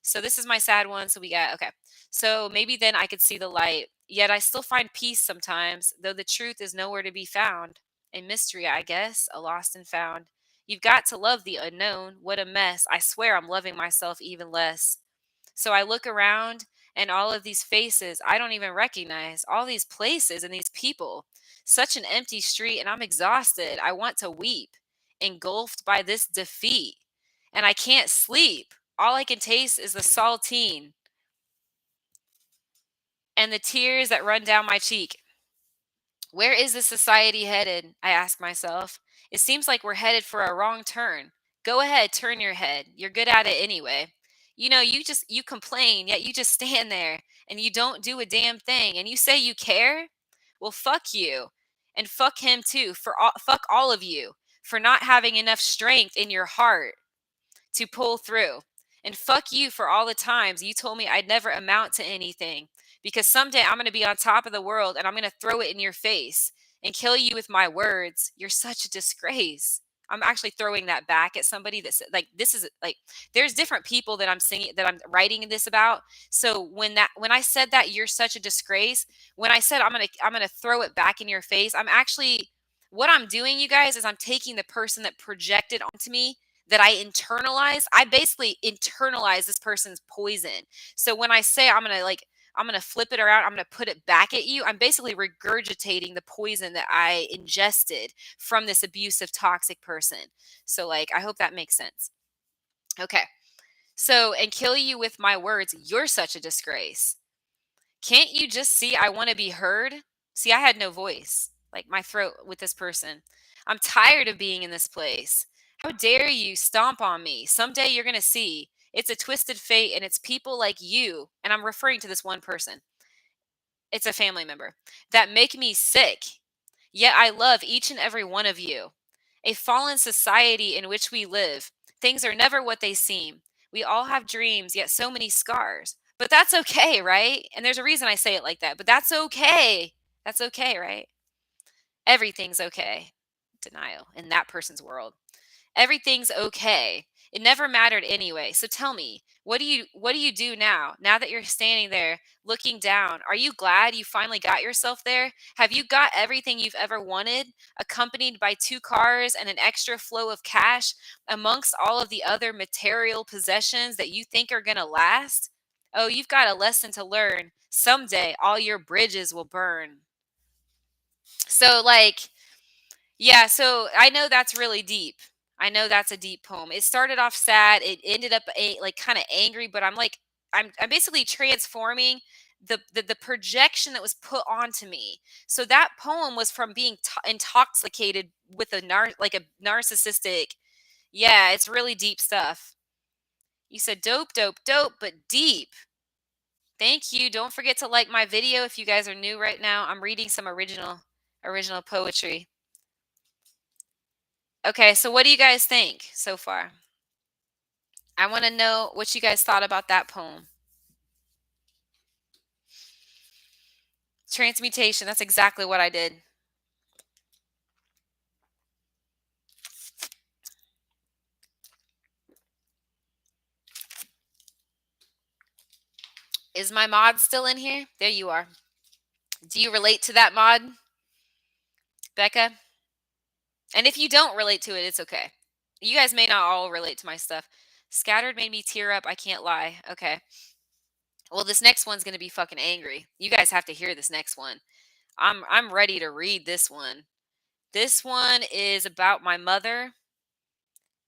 So this is my sad one. So we got, okay. So maybe then I could see the light. Yet I still find peace sometimes, though the truth is nowhere to be found. A mystery, I guess, a lost and found. You've got to love the unknown. What a mess. I swear I'm loving myself even less. So I look around and all of these faces I don't even recognize, all these places and these people. Such an empty street, and I'm exhausted. I want to weep, engulfed by this defeat. And I can't sleep. All I can taste is the saltine and the tears that run down my cheek. Where is this society headed? I ask myself. It seems like we're headed for a wrong turn. Go ahead, turn your head. You're good at it anyway. You complain, yet you just stand there and you don't do a damn thing. And you say you care? Well, fuck you. And fuck him too. Fuck all of you for not having enough strength in your heart to pull through. And fuck you for all the times you told me I'd never amount to anything. Because someday I'm going to be on top of the world and I'm going to throw it in your face and kill you with my words. You're such a disgrace. I'm actually throwing that back at somebody that's like, this is like, there's different people that I'm singing, that I'm writing this about. So when I said that you're such a disgrace, when I said I'm going to throw it back in your face, I'm actually, what I'm doing, you guys, is I'm taking the person that projected onto me, that I internalize. I basically internalize this person's poison. So when I say I'm going to flip it around, I'm going to put it back at you, I'm basically regurgitating the poison that I ingested from this abusive, toxic person. So, like, I hope that makes sense. Okay. So, and kill you with my words, you're such a disgrace. Can't you just see I want to be heard? See, I had no voice, like my throat with this person. I'm tired of being in this place. How dare you stomp on me? Someday you're going to see. It's a twisted fate and it's people like you. And I'm referring to this one person. It's a family member that make me sick. Yet I love each and every one of you. A fallen society in which we live. Things are never what they seem. We all have dreams, yet so many scars. But that's okay, right? And there's a reason I say it like that. But that's okay. That's okay, right? Everything's okay. Denial in that person's world. Everything's okay. It never mattered anyway. So tell me, what do you do now? Now that you're standing there looking down, are you glad you finally got yourself there? Have you got everything you've ever wanted, accompanied by 2 cars and an extra flow of cash amongst all of the other material possessions that you think are going to last? Oh, you've got a lesson to learn. Someday all your bridges will burn. So like, yeah, so I know that's really deep. I know that's a deep poem. It started off sad. It ended up like kind of angry, but I'm basically transforming the projection that was put onto me. So that poem was from being intoxicated with like a narcissistic. Yeah, it's really deep stuff. You said dope, dope, dope, but deep. Thank you. Don't forget to like my video if you guys are new right now. I'm reading some original poetry. Okay, so what do you guys think so far? I want to know what you guys thought about that poem. Transmutation, that's exactly what I did. Is my mod still in here? There you are. Do you relate to that mod, Becca? And if you don't relate to it, it's okay. You guys may not all relate to my stuff. Scattered made me tear up. I can't lie. Okay. Well, this next one's going to be fucking angry. You guys have to hear this next one. I'm ready to read this one. This one is about my mother,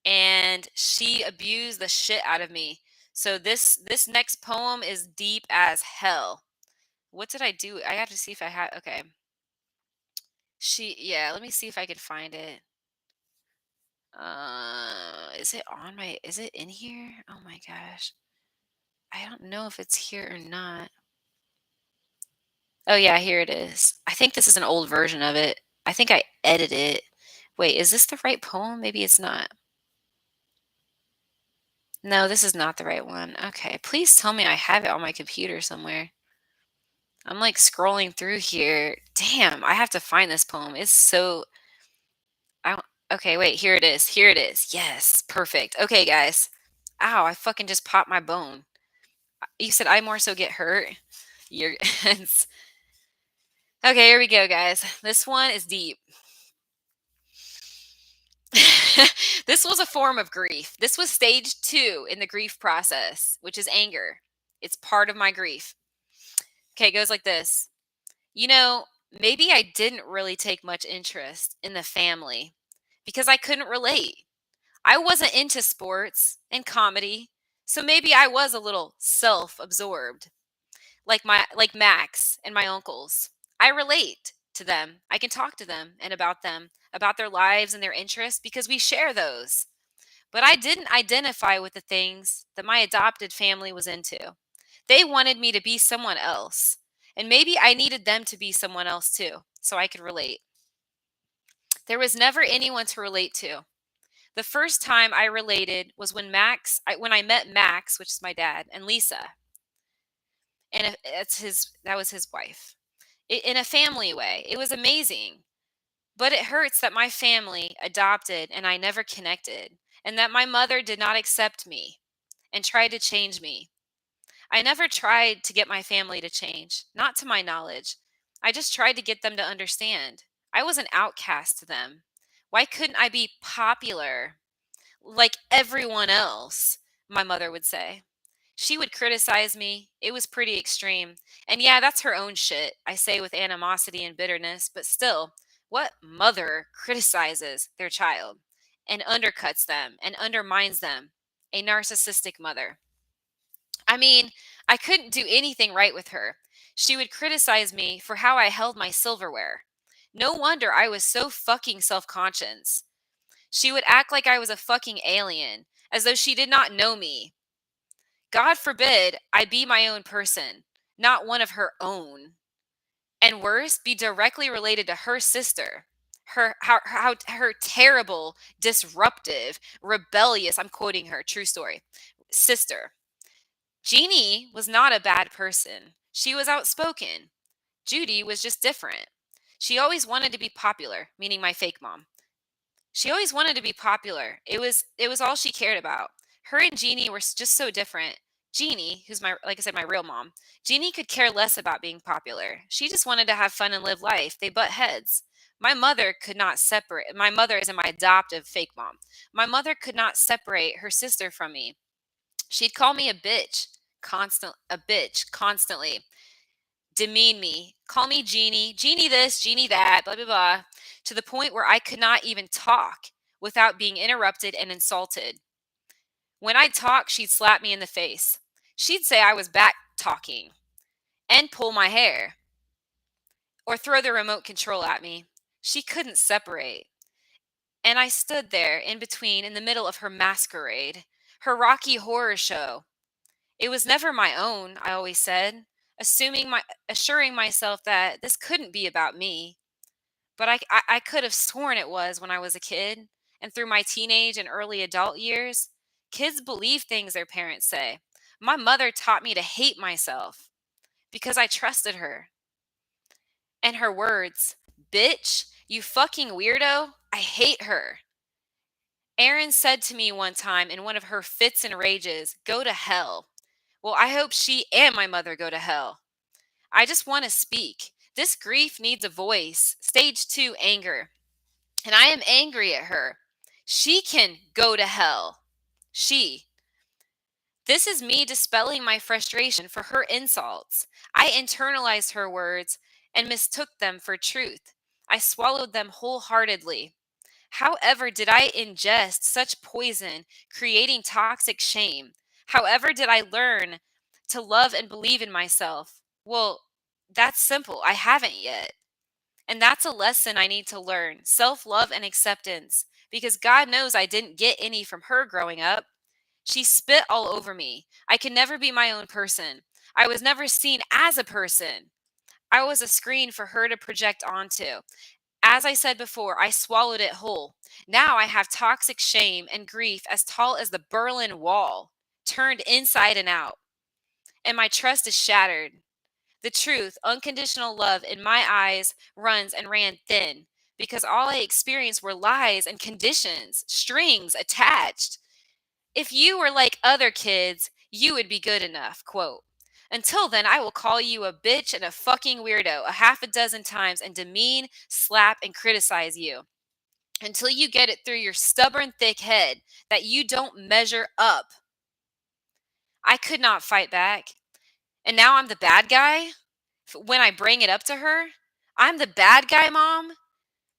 and she abused the shit out of me. So this next poem is deep as hell. What did I do? I have to see if I had. Okay. Yeah, let me see if I can find it. Is it on my, is it in here? Oh my gosh. I don't know if it's here or not. Oh yeah, here it is. I think this is an old version of it. I think I edited it. Wait, is this the right poem? Maybe it's not. No, this is not the right one. Okay, please tell me I have it on my computer somewhere. I'm like scrolling through here. Damn, I have to find this poem. It's so I don't, okay, wait, here it is. Here it is. Yes, perfect. Okay, guys. Ow, I fucking just popped my bone. You said I more so get hurt. You're okay, here we go, guys. This one is deep. This was a form of grief. This was stage 2 in the grief process, which is anger. It's part of my grief. Okay, it goes like this. You know, maybe I didn't really take much interest in the family because I couldn't relate. I wasn't into sports and comedy, so maybe I was a little self-absorbed, like Max and my uncles. I relate to them. I can talk to them, about their lives and their interests because we share those. But I didn't identify with the things that my adopted family was into. They wanted me to be someone else, and maybe I needed them to be someone else too, so I could relate. There was never anyone to relate to. The first time I related was when I met Max, which is my dad, and Lisa, and that was his wife. In a family way, it was amazing. But it hurts that my family adopted and I never connected, and that my mother did not accept me and tried to change me. I never tried to get my family to change, not to my knowledge. I just tried to get them to understand. I was an outcast to them. Why couldn't I be popular like everyone else? My mother would say. She would criticize me. It was pretty extreme. And yeah, that's her own shit, I say with animosity and bitterness, but still, what mother criticizes their child and undercuts them and undermines them? A narcissistic mother. I mean, I couldn't do anything right with her. She would criticize me for how I held my silverware. No wonder I was so fucking self conscious. She would act like I was a fucking alien, as though she did not know me. God forbid I be my own person, not one of her own. And worse, be directly related to her sister. Her terrible, disruptive, rebellious, I'm quoting her, true story, sister. Jeannie was not a bad person. She was outspoken. Judy was just different. She always wanted to be popular, meaning my fake mom. She always wanted to be popular. It was all she cared about. Her and Jeannie were just so different. Jeannie, who's my, like I said, my real mom. Jeannie could care less about being popular. She just wanted to have fun and live life. They butt heads. My mother could not separate. My mother is my adoptive fake mom. My mother could not separate her sister from me. She'd call me a bitch constantly, demean me, call me Jeannie, Jeannie this, Jeannie that, blah, blah, blah, to the point where I could not even talk without being interrupted and insulted. When I'd talk, she'd slap me in the face. She'd say I was back talking and pull my hair or throw the remote control at me. She couldn't separate. And I stood there in between in the middle of her masquerade, her Rocky Horror Show. It was never my own, I always said, assuring myself that this couldn't be about me. But I could have sworn it was when I was a kid, and through my teenage and early adult years. Kids believe things their parents say. My mother taught me to hate myself because I trusted her. And her words, bitch, you fucking weirdo, I hate her. Erin said to me one time in one of her fits and rages, go to hell. Well, I hope she and my mother go to hell. I just want to speak. This grief needs a voice. Stage 2, anger. And I am angry at her. She can go to hell. This is me dispelling my frustration for her insults. I internalized her words and mistook them for truth. I swallowed them wholeheartedly. However, did I ingest such poison, creating toxic shame? However, did I learn to love and believe in myself? Well, that's simple. I haven't yet. And that's a lesson I need to learn, self-love and acceptance, because God knows I didn't get any from her growing up. She spit all over me. I could never be my own person. I was never seen as a person. I was a screen for her to project onto. As I said before, I swallowed it whole. Now I have toxic shame and grief as tall as the Berlin Wall, turned inside and out. And my trust is shattered. The truth, unconditional love in my eyes runs and ran thin because all I experienced were lies and conditions, strings attached. If you were like other kids, you would be good enough, quote. Until then, I will call you a bitch and a fucking weirdo a half a dozen times and demean, slap, and criticize you until you get it through your stubborn, thick head that you don't measure up. I could not fight back. And now I'm the bad guy when I bring it up to her. I'm the bad guy, Mom,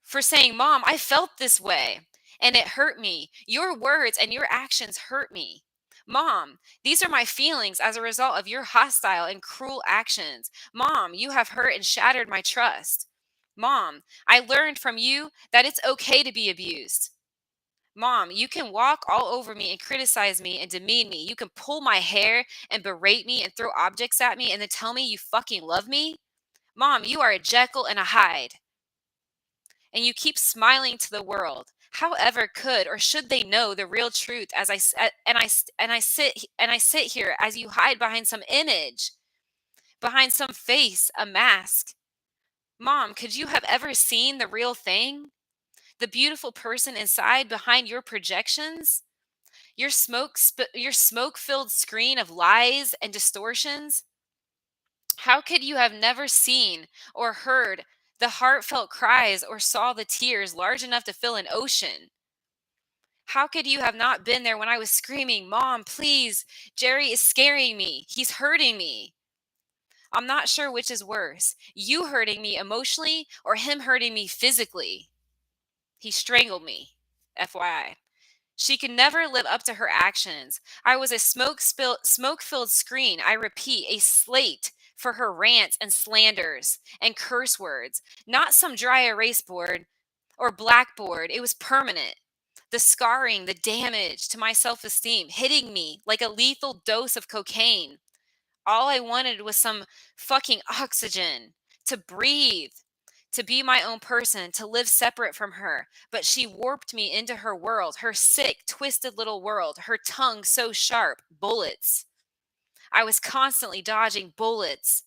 for saying, Mom, I felt this way and it hurt me. Your words and your actions hurt me. Mom, these are my feelings as a result of your hostile and cruel actions. Mom, you have hurt and shattered my trust. Mom, I learned from you that it's okay to be abused. Mom, you can walk all over me and criticize me and demean me. You can pull my hair and berate me and throw objects at me and then tell me you fucking love me. Mom, you are a Jekyll and a Hyde. And you keep smiling to the world. However, could or should they know the real truth as I sit here as you hide behind some image, behind some face, a mask. Mom, could you have ever seen the real thing? The beautiful person inside behind your projections? Your smoke-filled screen of lies and distortions? How could you have never seen or heard the heartfelt cries or saw the tears large enough to fill an ocean? How could you have not been there when I was screaming, Mom, please, Jerry is scaring me. He's hurting me. I'm not sure which is worse, you hurting me emotionally or him hurting me physically. He strangled me, FYI. She could never live up to her actions. I was a smoke-filled screen, I repeat, a slate for her rants and slanders and curse words, not some dry erase board or blackboard. It was permanent. The scarring, the damage to my self-esteem, hitting me like a lethal dose of cocaine. All I wanted was some fucking oxygen to breathe, to be my own person, to live separate from her. But she warped me into her world, her sick, twisted little world, her tongue so sharp, bullets. I was constantly dodging bullets.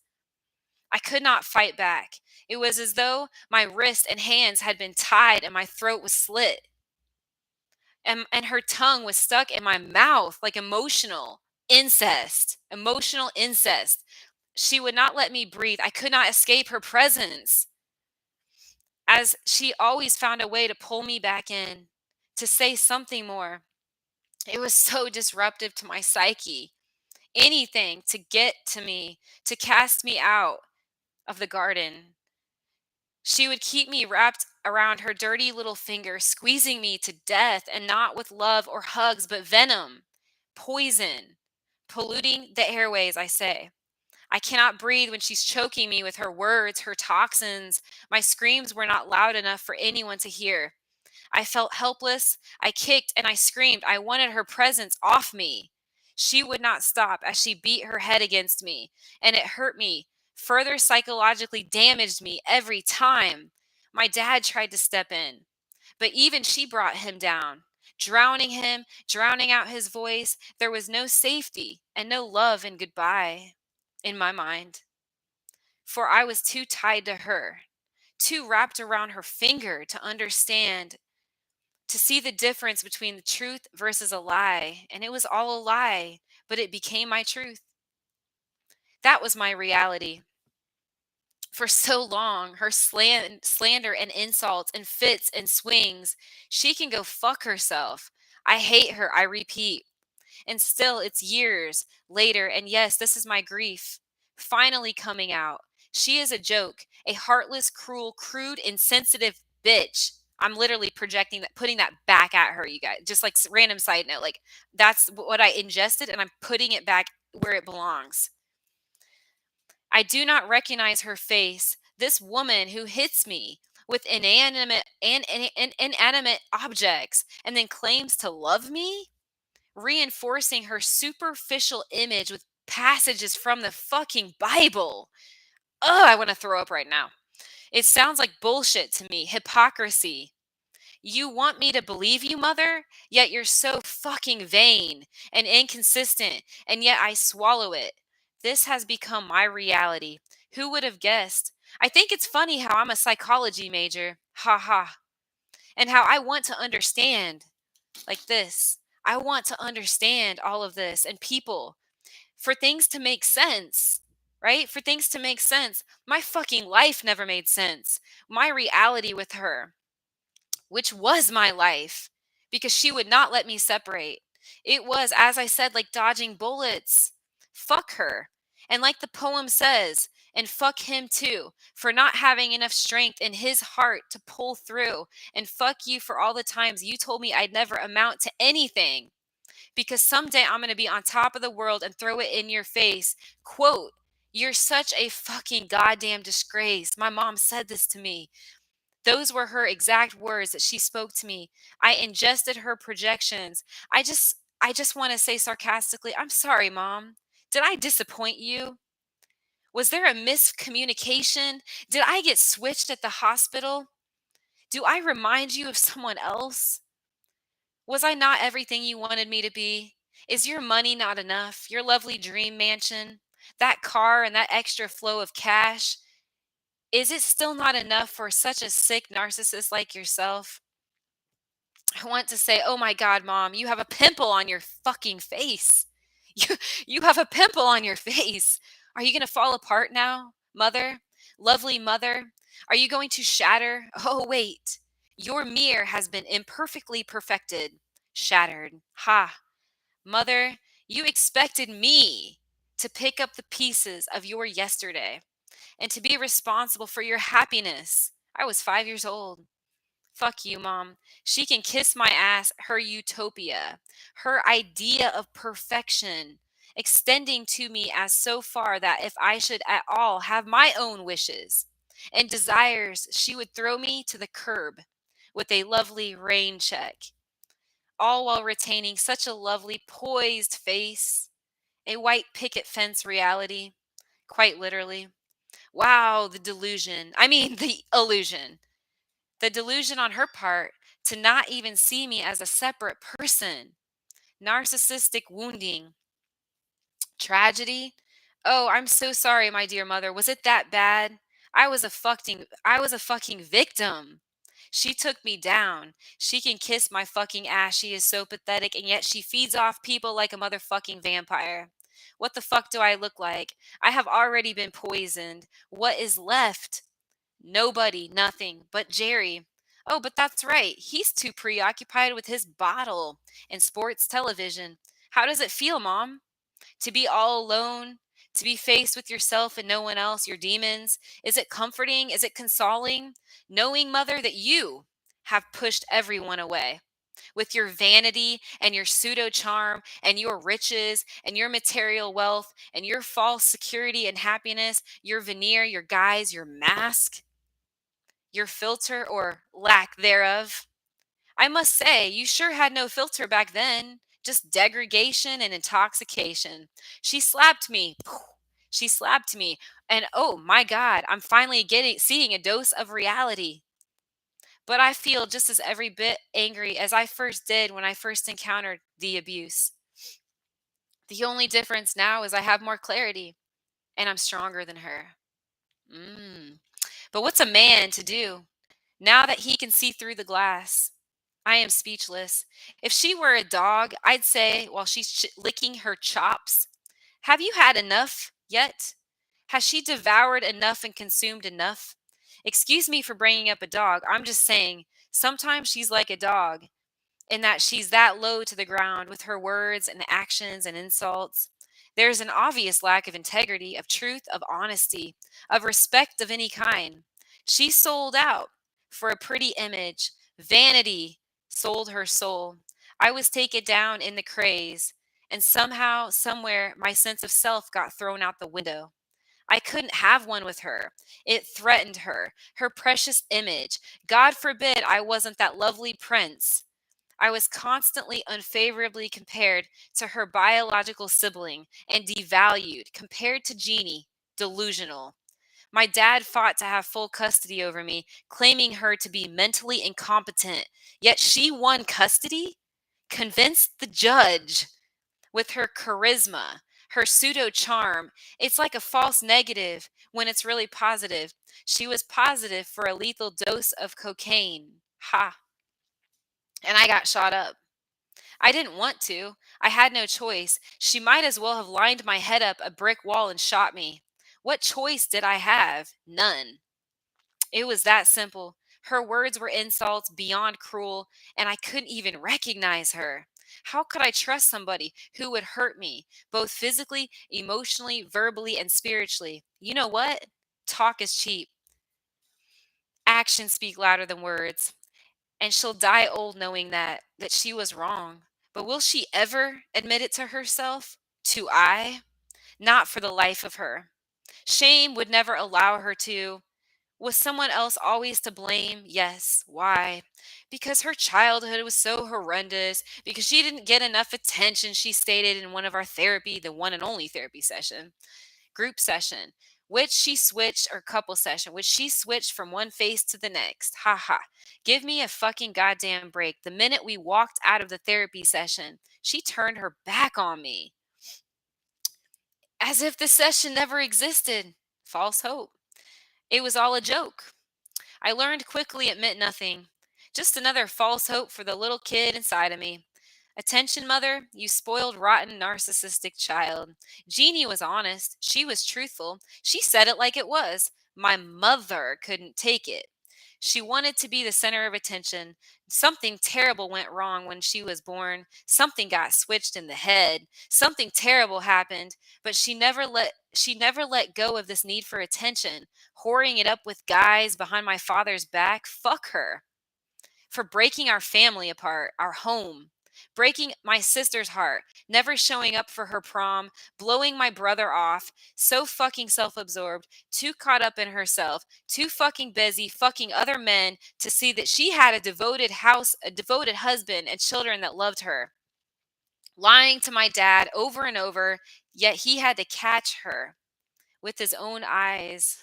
I could not fight back. It was as though my wrists and hands had been tied and my throat was slit. And her tongue was stuck in my mouth like emotional incest. Emotional incest. She would not let me breathe. I could not escape her presence. As she always found a way to pull me back in, to say something more. It was so disruptive to my psyche. Anything to get to me, to cast me out of the garden. She would keep me wrapped around her dirty little finger, squeezing me to death, and not with love or hugs, but venom, poison, polluting the airways, I say. I cannot breathe when she's choking me with her words, her toxins. My screams were not loud enough for anyone to hear. I felt helpless. I kicked and I screamed. I wanted her presence off me. She would not stop as she beat her head against me, and it hurt me, further psychologically damaged me every time. My dad tried to step in, but even she brought him down, drowning him, drowning out his voice. There was no safety and no love and goodbye in my mind, for I was too tied to her, too wrapped around her finger to understand, to see the difference between the truth versus a lie. And it was all a lie, but it became my truth. That was my reality. For so long, her slander and insults and fits and swings, she can go fuck herself. I hate her, I repeat. And still, it's years later, and yes, this is my grief finally coming out. She is a joke, a heartless, cruel, crude, insensitive bitch. I'm literally projecting that, putting that back at her, you guys. Just like random side note, like that's what I ingested and I'm putting it back where it belongs. I do not recognize her face. This woman who hits me with inanimate objects and then claims to love me, reinforcing her superficial image with passages from the fucking Bible. Ugh, I want to throw up right now. It sounds like bullshit to me. Hypocrisy. You want me to believe you, mother? Yet you're so fucking vain and inconsistent, and yet I swallow it. This has become my reality. Who would have guessed? I think it's funny how I'm a psychology major. Ha ha. And how I want to understand like this. I want to understand all of this and people for things to make sense, right? For things to make sense. My fucking life never made sense. My reality with her, which was my life, because she would not let me separate. It was, as I said, like dodging bullets. Fuck her. And like the poem says, and fuck him too, for not having enough strength in his heart to pull through. And fuck you for all the times you told me I'd never amount to anything. Because someday I'm going to be on top of the world and throw it in your face. Quote, you're such a fucking goddamn disgrace. My mom said this to me. Those were her exact words that she spoke to me. I ingested her projections. I just want to say sarcastically, I'm sorry, Mom. Did I disappoint you? Was there a miscommunication? Did I get switched at the hospital? Do I remind you of someone else? Was I not everything you wanted me to be? Is your money not enough? Your lovely dream mansion? That car and that extra flow of cash? Is it still not enough for such a sick narcissist like yourself? I want to say, "Oh my God, Mom, you have a pimple on your fucking face. You, you have a pimple on your face. Are you going to fall apart now, Mother? Lovely Mother? Are you going to shatter? Oh, wait. Your mirror has been imperfectly perfected, shattered. Ha, Mother, you expected me to pick up the pieces of your yesterday and to be responsible for your happiness. I was 5 years old. Fuck you, Mom. She can kiss my ass, her utopia, her idea of perfection, extending to me as so far that if I should at all have my own wishes and desires, she would throw me to the curb with a lovely rain check, all while retaining such a lovely poised face, a white picket fence reality, quite literally. Wow, the delusion. I mean, the illusion. The delusion on her part to not even see me as a separate person. Narcissistic wounding. Tragedy. Oh, I'm so sorry, my dear mother. Was it that bad? I was a fucking victim. She took me down. She can kiss my fucking ass. She is so pathetic, and yet she feeds off people like a motherfucking vampire. What the fuck do I look like? I have already been poisoned. What is left? Nobody, nothing, but Jerry. Oh, but that's right. He's too preoccupied with his bottle and sports television. How does it feel, Mom? To be all alone? To be faced with yourself and no one else, your demons? Is it comforting? Is it consoling? Knowing, Mother, that you have pushed everyone away with your vanity and your pseudo charm and your riches and your material wealth and your false security and happiness, your veneer, your guise, your mask, your filter or lack thereof. I must say, you sure had no filter back then, just degradation and intoxication. She slapped me. She slapped me. And oh my God, I'm finally seeing a dose of reality. But I feel just as every bit angry as I first did when I first encountered the abuse. The only difference now is I have more clarity and I'm stronger than her. But what's a man to do now that he can see through the glass? I am speechless. If she were a dog, I'd say while she's licking her chops, have you had enough yet? Has she devoured enough and consumed enough? Excuse me for bringing up a dog. I'm just saying, sometimes she's like a dog in that she's that low to the ground with her words and actions and insults. There's an obvious lack of integrity, of truth, of honesty, of respect of any kind. She sold out for a pretty image, Vanity sold her soul. I was taken down in the craze, and somehow, somewhere, my sense of self got thrown out the window. I couldn't have one with her. It threatened her, her precious image. God forbid I wasn't that lovely prince. I was constantly unfavorably compared to her biological sibling and devalued, compared to Jeannie, delusional. My dad fought to have full custody over me, claiming her to be mentally incompetent, yet she won custody? Convinced the judge with her charisma, her pseudo charm. It's like a false negative when it's really positive. She was positive for a lethal dose of cocaine. Ha. And I got shot up. I didn't want to. I had no choice. She might as well have lined my head up a brick wall and shot me. What choice did I have? None. It was that simple. Her words were insults beyond cruel, and I couldn't even recognize her. How could I trust somebody who would hurt me, both physically, emotionally, verbally, and spiritually? You know what? Talk is cheap. Actions speak louder than words. And she'll die old knowing that she was wrong. But will she ever admit it to herself? To I? Not for the life of her. Shame would never allow her to. Was someone else always to blame? Yes. Why? Because her childhood was so horrendous. Because she didn't get enough attention, she stated in one of our therapy, the one and only therapy session, group session, which she switched, or couple session, which she switched from one face to the next. Ha ha. Give me a fucking goddamn break. The minute we walked out of the therapy session, she turned her back on me. As if the session never existed. False hope. It was all a joke. I learned quickly it meant nothing. Just another false hope for the little kid inside of me. Attention, mother, you spoiled, rotten, narcissistic child. Jeannie was honest. She was truthful. She said it like it was. My mother couldn't take it. She wanted to be the center of attention. Something terrible went wrong when she was born. Something got switched in the head. Something terrible happened, but she never let go of this need for attention, whoring it up with guys behind my father's back. Fuck her for breaking our family apart, our home, breaking my sister's heart, never showing up for her prom, blowing my brother off, so fucking self absorbed, too caught up in herself, too fucking busy fucking other men to see that she had a devoted house, a devoted husband, and children that loved her. Lying to my dad over and over, yet he had to catch her with his own eyes.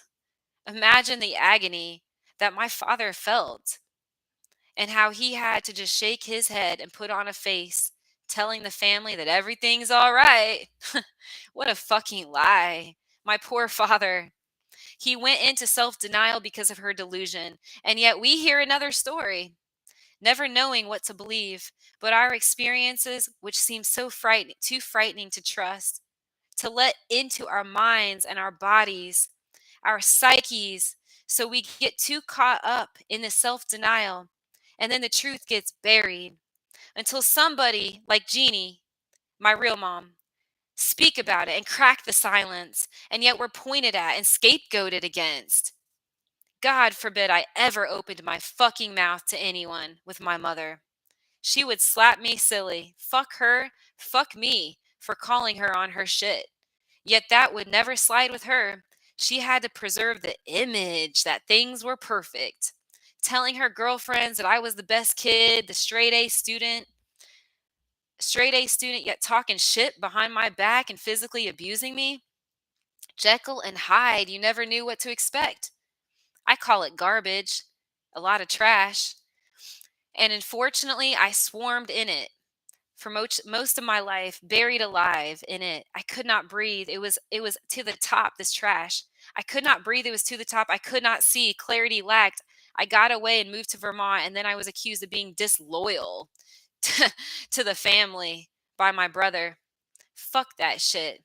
Imagine the agony that my father felt, and how he had to just shake his head and put on a face, telling the family that everything's all right. What a fucking lie. My poor father. He went into self denial because of her delusion. And yet we hear another story, never knowing what to believe. But our experiences, which seem so frightening, too frightening to trust, to let into our minds and our bodies, our psyches, so we get too caught up in the self denial, and then the truth gets buried until somebody like Jeannie, my real mom, speak about it and crack the silence, and yet we're pointed at and scapegoated against. God forbid I ever opened my fucking mouth to anyone with my mother. She would slap me silly. Fuck her, fuck me for calling her on her shit. Yet that would never slide with her. She had to preserve the image that things were perfect. Telling her girlfriends that I was the best kid, the straight A student, yet talking shit behind my back and physically abusing me. Jekyll and Hyde, you never knew what to expect. I call it garbage, a lot of trash. And unfortunately, I swarmed in it for most of my life, buried alive in it. I could not breathe. It was to the top, this trash. I could not breathe. It was to the top. I could not see. Clarity lacked. I got away and moved to Vermont, and then I was accused of being disloyal to the family by my brother. Fuck that shit.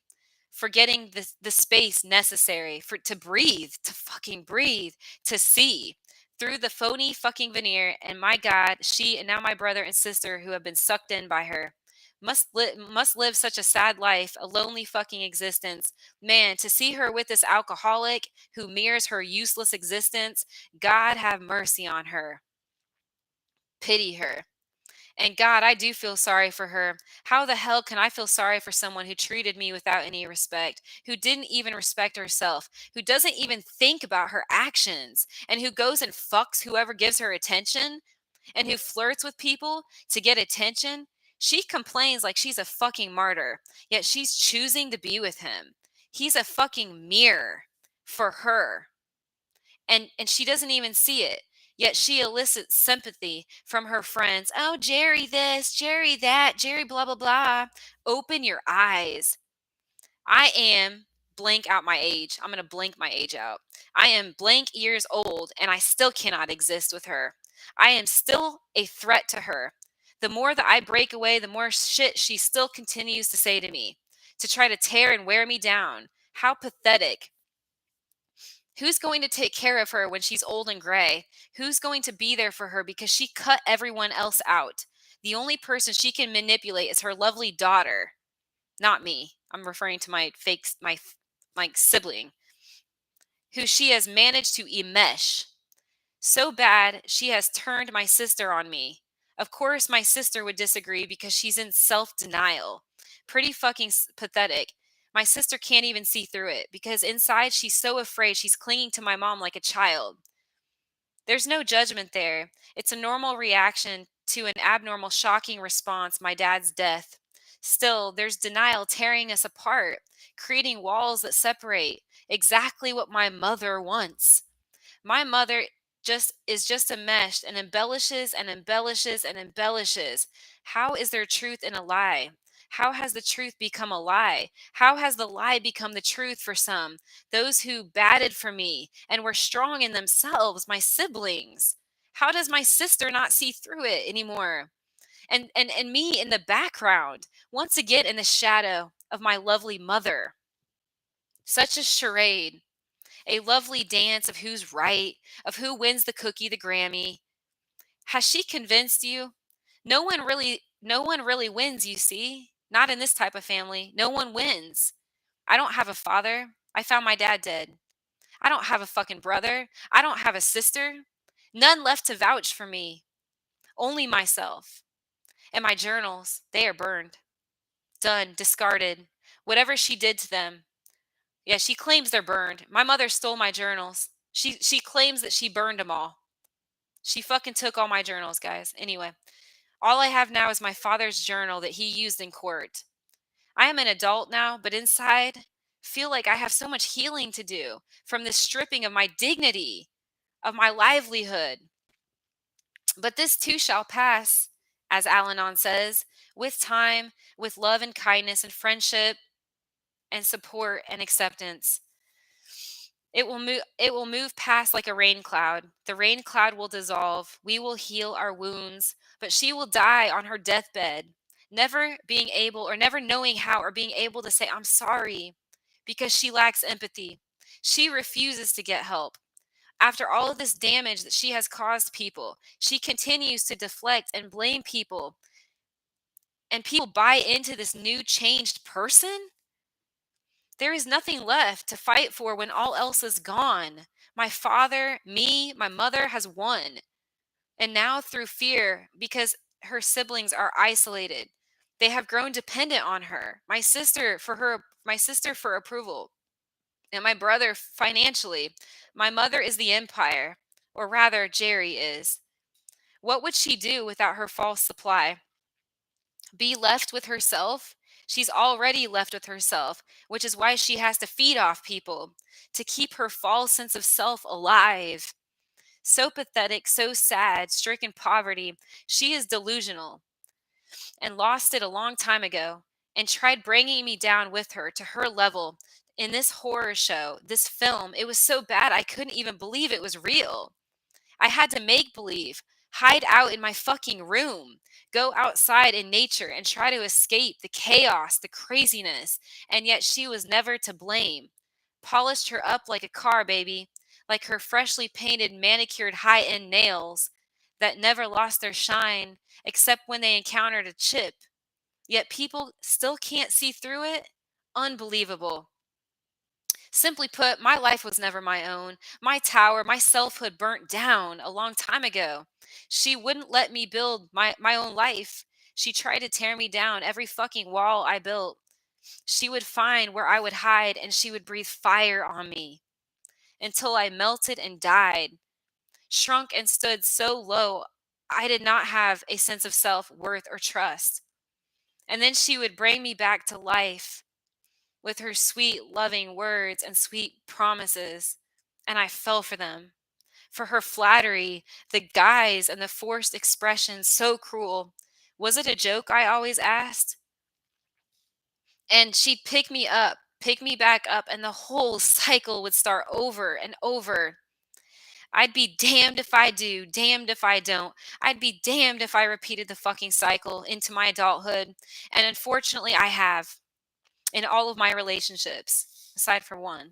Forgetting the space necessary for to breathe, to fucking breathe, to see through the phony fucking veneer. And my God, she and now my brother and sister who have been sucked in by her must live such a sad life, a lonely fucking existence. Man, to see her with this alcoholic who mirrors her useless existence, God have mercy on her. pity her. And God, I do feel sorry for her. How the hell can I feel sorry for someone who treated me without any respect, who didn't even respect herself, who doesn't even think about her actions, and who goes and fucks whoever gives her attention, and who flirts with people to get attention? She complains like she's a fucking martyr, yet she's choosing to be with him. He's a fucking mirror for her. And she doesn't even see it. Yet she elicits sympathy from her friends. Oh, Jerry this, Jerry that, Jerry blah, blah, blah. Open your eyes. I am blank out my age. I'm going to blank my age out. I am blank years old and I still cannot exist with her. I am still a threat to her. The more that I break away, the more shit she still continues to say to me, to try to tear and wear me down. How pathetic. Who's going to take care of her when she's old and gray? Who's going to be there for her because she cut everyone else out? The only person she can manipulate is her lovely daughter, not me. I'm referring to my sibling, who she has managed to enmesh so bad she has turned my sister on me. Of course, my sister would disagree because she's in self-denial. Pretty fucking pathetic. My sister can't even see through it because inside she's so afraid she's clinging to my mom like a child. There's no judgment there. It's a normal reaction to an abnormal, shocking response, my dad's death. Still, there's denial tearing us apart, creating walls that separate. Exactly what my mother wants. My mother just enmeshed and embellishes and embellishes and embellishes. How is there truth in a lie? How has the truth become a lie? How has the lie become the truth for some? Those who batted for me and were strong in themselves, my siblings. How does my sister not see through it anymore? And me in the background, once again in the shadow of my lovely mother. Such a charade. A lovely dance of who's right, of who wins the cookie, the Grammy. Has she convinced you? No one really wins, you see. Not in this type of family. No one wins. I don't have a father. I found my dad dead. I don't have a fucking brother. I don't have a sister. None left to vouch for me. Only myself. And my journals, they are burned. Done, discarded. Whatever she did to them. Yeah, she claims they're burned. My mother stole my journals. She claims that she burned them all. She fucking took all my journals, guys. Anyway, all I have now is my father's journal that he used in court. I am an adult now, but inside, feel like I have so much healing to do from the stripping of my dignity, of my livelihood. But this too shall pass, as Al-Anon says, with time, with love and kindness and friendship and support and acceptance. It will move past like a rain cloud. The rain cloud will dissolve. We will heal our wounds, but she will die on her deathbed, never being able or never knowing how or being able to say I'm sorry because she lacks empathy. She refuses to get help. After all of this damage that she has caused people, she continues to deflect and blame people, and people buy into this new changed person. There is nothing left to fight for when all else is gone. My father, me, my mother has won. And now through fear, because her siblings are isolated, they have grown dependent on her. My sister for approval, and my brother financially. My mother is the empire, or rather Jerry is. What would she do without her false supply? Be left with herself? She's already left with herself, which is why she has to feed off people to keep her false sense of self alive. So pathetic, so sad, stricken poverty. She is delusional and lost it a long time ago and tried bringing me down with her to her level in this horror show, this film. It was so bad I couldn't even believe it was real. I had to make believe, hide out in my fucking room, go outside in nature and try to escape the chaos, the craziness. And yet she was never to blame. Polished her up like a car, baby, like her freshly painted, manicured high end nails that never lost their shine except when they encountered a chip. Yet people still can't see through it? Unbelievable. Simply put, my life was never my own. My tower, my selfhood burnt down a long time ago. She wouldn't let me build my own life. She tried to tear me down every fucking wall I built. She would find where I would hide and she would breathe fire on me until I melted and died, shrunk and stood so low I did not have a sense of self, worth, or trust. And then she would bring me back to life with her sweet, loving words and sweet promises, and I fell for them. For her flattery, the guise, and the forced expressions so cruel. Was it a joke? I always asked. And she'd pick me back up, and the whole cycle would start over and over. I'd be damned if I do, damned if I don't. I'd be damned if I repeated the fucking cycle into my adulthood. And unfortunately, I have in all of my relationships, aside from one.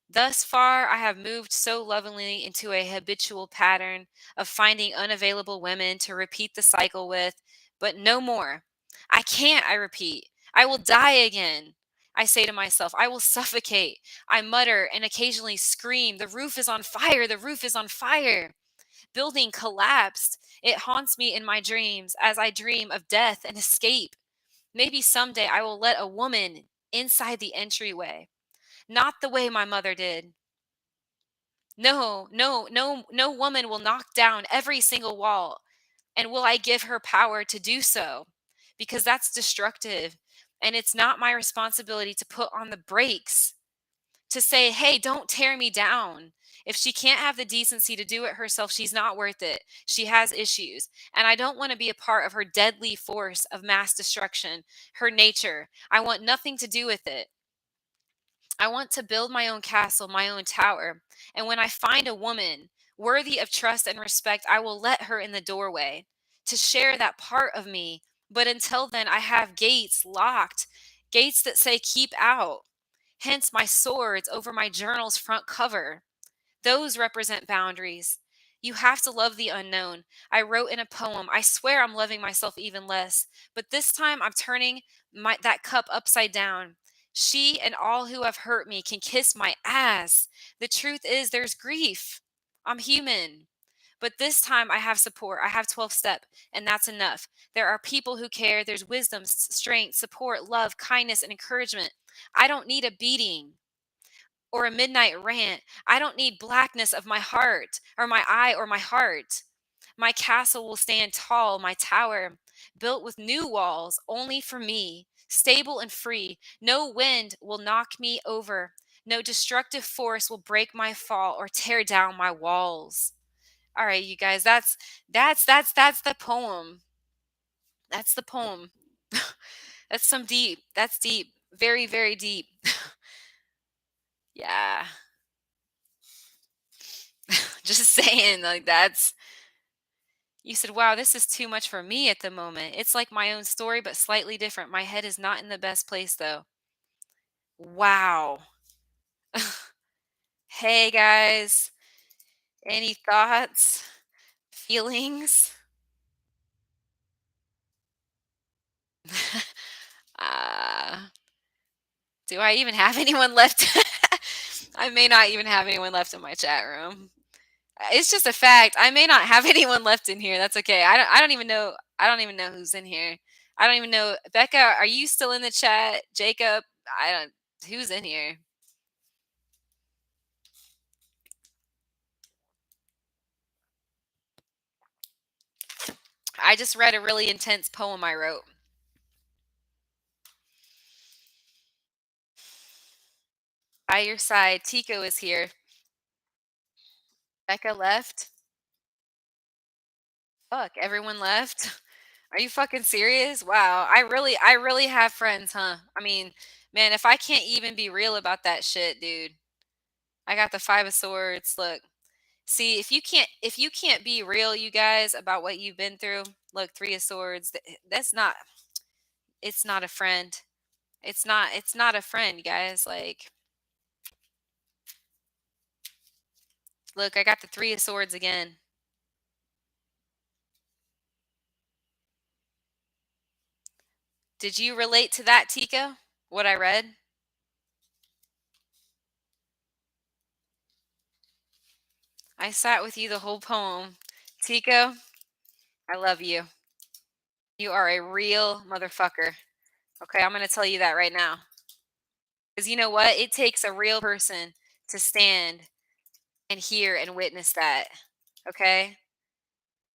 Thus far, I have moved so lovingly into a habitual pattern of finding unavailable women to repeat the cycle with, but no more. I can't, I repeat. I will die again. I say to myself, I will suffocate. I mutter and occasionally scream, the roof is on fire, the roof is on fire. Building collapsed. It haunts me in my dreams as I dream of death and escape. Maybe someday I will let a woman inside the entryway, not the way my mother did. No, no, no, no woman will knock down every single wall. And will I give her power to do so? Because that's destructive. And it's not my responsibility to put on the brakes, to say, hey, don't tear me down. If she can't have the decency to do it herself, she's not worth it. She has issues. And I don't want to be a part of her deadly force of mass destruction, her nature. I want nothing to do with it. I want to build my own castle, my own tower. And when I find a woman worthy of trust and respect, I will let her in the doorway to share that part of me. But until then, I have gates locked, gates that say keep out. Hence my swords over my journal's front cover. Those represent boundaries. You have to love the unknown. I wrote in a poem, I swear I'm loving myself even less, but this time I'm turning that cup upside down. She and all who have hurt me can kiss my ass. The truth is, there's grief. I'm human. But this time I have support. I have 12 step, and that's enough. There are people who care. There's wisdom, strength, support, love, kindness, and encouragement. I don't need a beating or a midnight rant. I don't need blackness of my heart or my eye or my heart. My castle will stand tall, my tower, built with new walls only for me, stable and free. No wind will knock me over. No destructive force will break my fall or tear down my walls. All right, you guys, that's the poem. That's the poem. That's some deep. That's deep. Very, very deep. Yeah. Just saying, like that's you said, wow, this is too much for me at the moment. It's like my own story, but slightly different. My head is not in the best place though. Wow. Hey guys, any thoughts, feelings? uh, do I even have anyone left? I may not even have anyone left in my chat room. It's just a fact. I may not have anyone left in here. That's okay. I don't even know. I don't even know who's in here. I don't even know. Becca, are you still in the chat? Jacob, I don't. Who's in here? I just read a really intense poem I wrote. By your side, Tico is here. Becca left. Fuck, everyone left. Are you fucking serious? Wow. I really have friends, huh? I mean, man, if I can't even be real about that shit, dude. I got the 5 of Swords. Look. See, if you can't be real, you guys, about what you've been through, look, 3 of Swords, that's not it's not a friend. It's not a friend, guys. Like, look, I got the 3 of Swords again. Did you relate to that, Tika? What I read? I sat with you the whole poem. Tico, I love you. You are a real motherfucker. Okay, I'm going to tell you that right now. Because you know what? It takes a real person to stand and hear and witness that. Okay?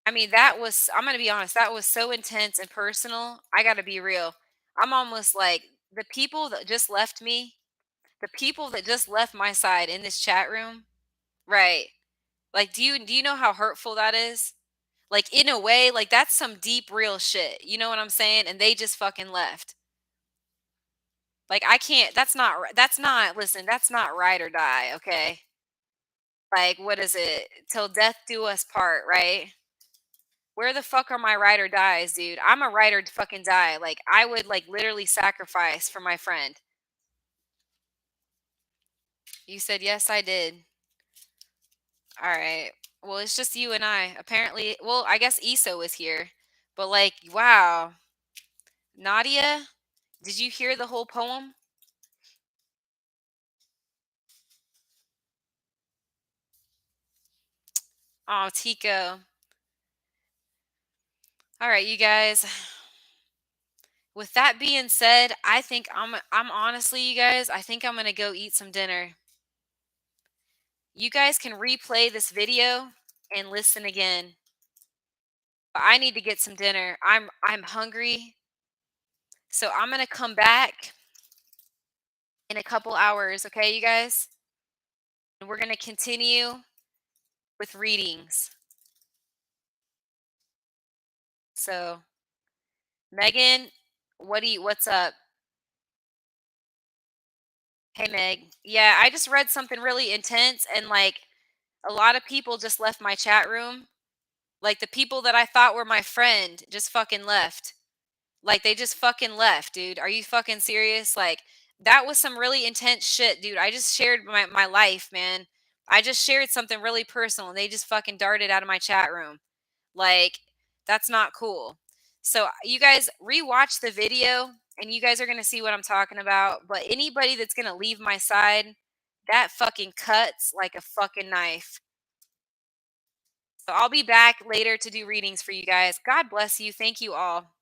I mean, that was, I'm going to be honest, that was so intense and personal. I got to be real. I'm almost like the people that just left me, the people that just left my side in this chat room. Right. Like, do you know how hurtful that is? Like, in a way, like that's some deep real shit. You know what I'm saying? And they just fucking left. Like, I can't, that's not, listen, that's not ride or die, okay? Like, what is it? Till death do us part, right? Where the fuck are my ride or dies, dude? I'm a ride or fucking die. Like, I would like literally sacrifice for my friend. You said yes, I did. All right. Well, it's just you and I. Apparently, well, I guess Eso is here. But like, wow. Nadia, did you hear the whole poem? Oh, Tico. All right, you guys. With that being said, I think I'm honestly, you guys, I think I'm going to go eat some dinner. You guys can replay this video and listen again. But I need to get some dinner. I'm hungry. So I'm going to come back in a couple hours, okay, you guys? And we're going to continue with readings. So, Megan, what's up? Hey Meg. Yeah, I just read something really intense and like a lot of people just left my chat room. Like the people that I thought were my friend just fucking left. Like they just fucking left, dude. Are you fucking serious? Like that was some really intense shit, dude. I just shared my life, man. I just shared something really personal and they just fucking darted out of my chat room. Like that's not cool. So you guys rewatch the video and you guys are going to see what I'm talking about. But anybody that's going to leave my side, that fucking cuts like a fucking knife. So I'll be back later to do readings for you guys. God bless you. Thank you all.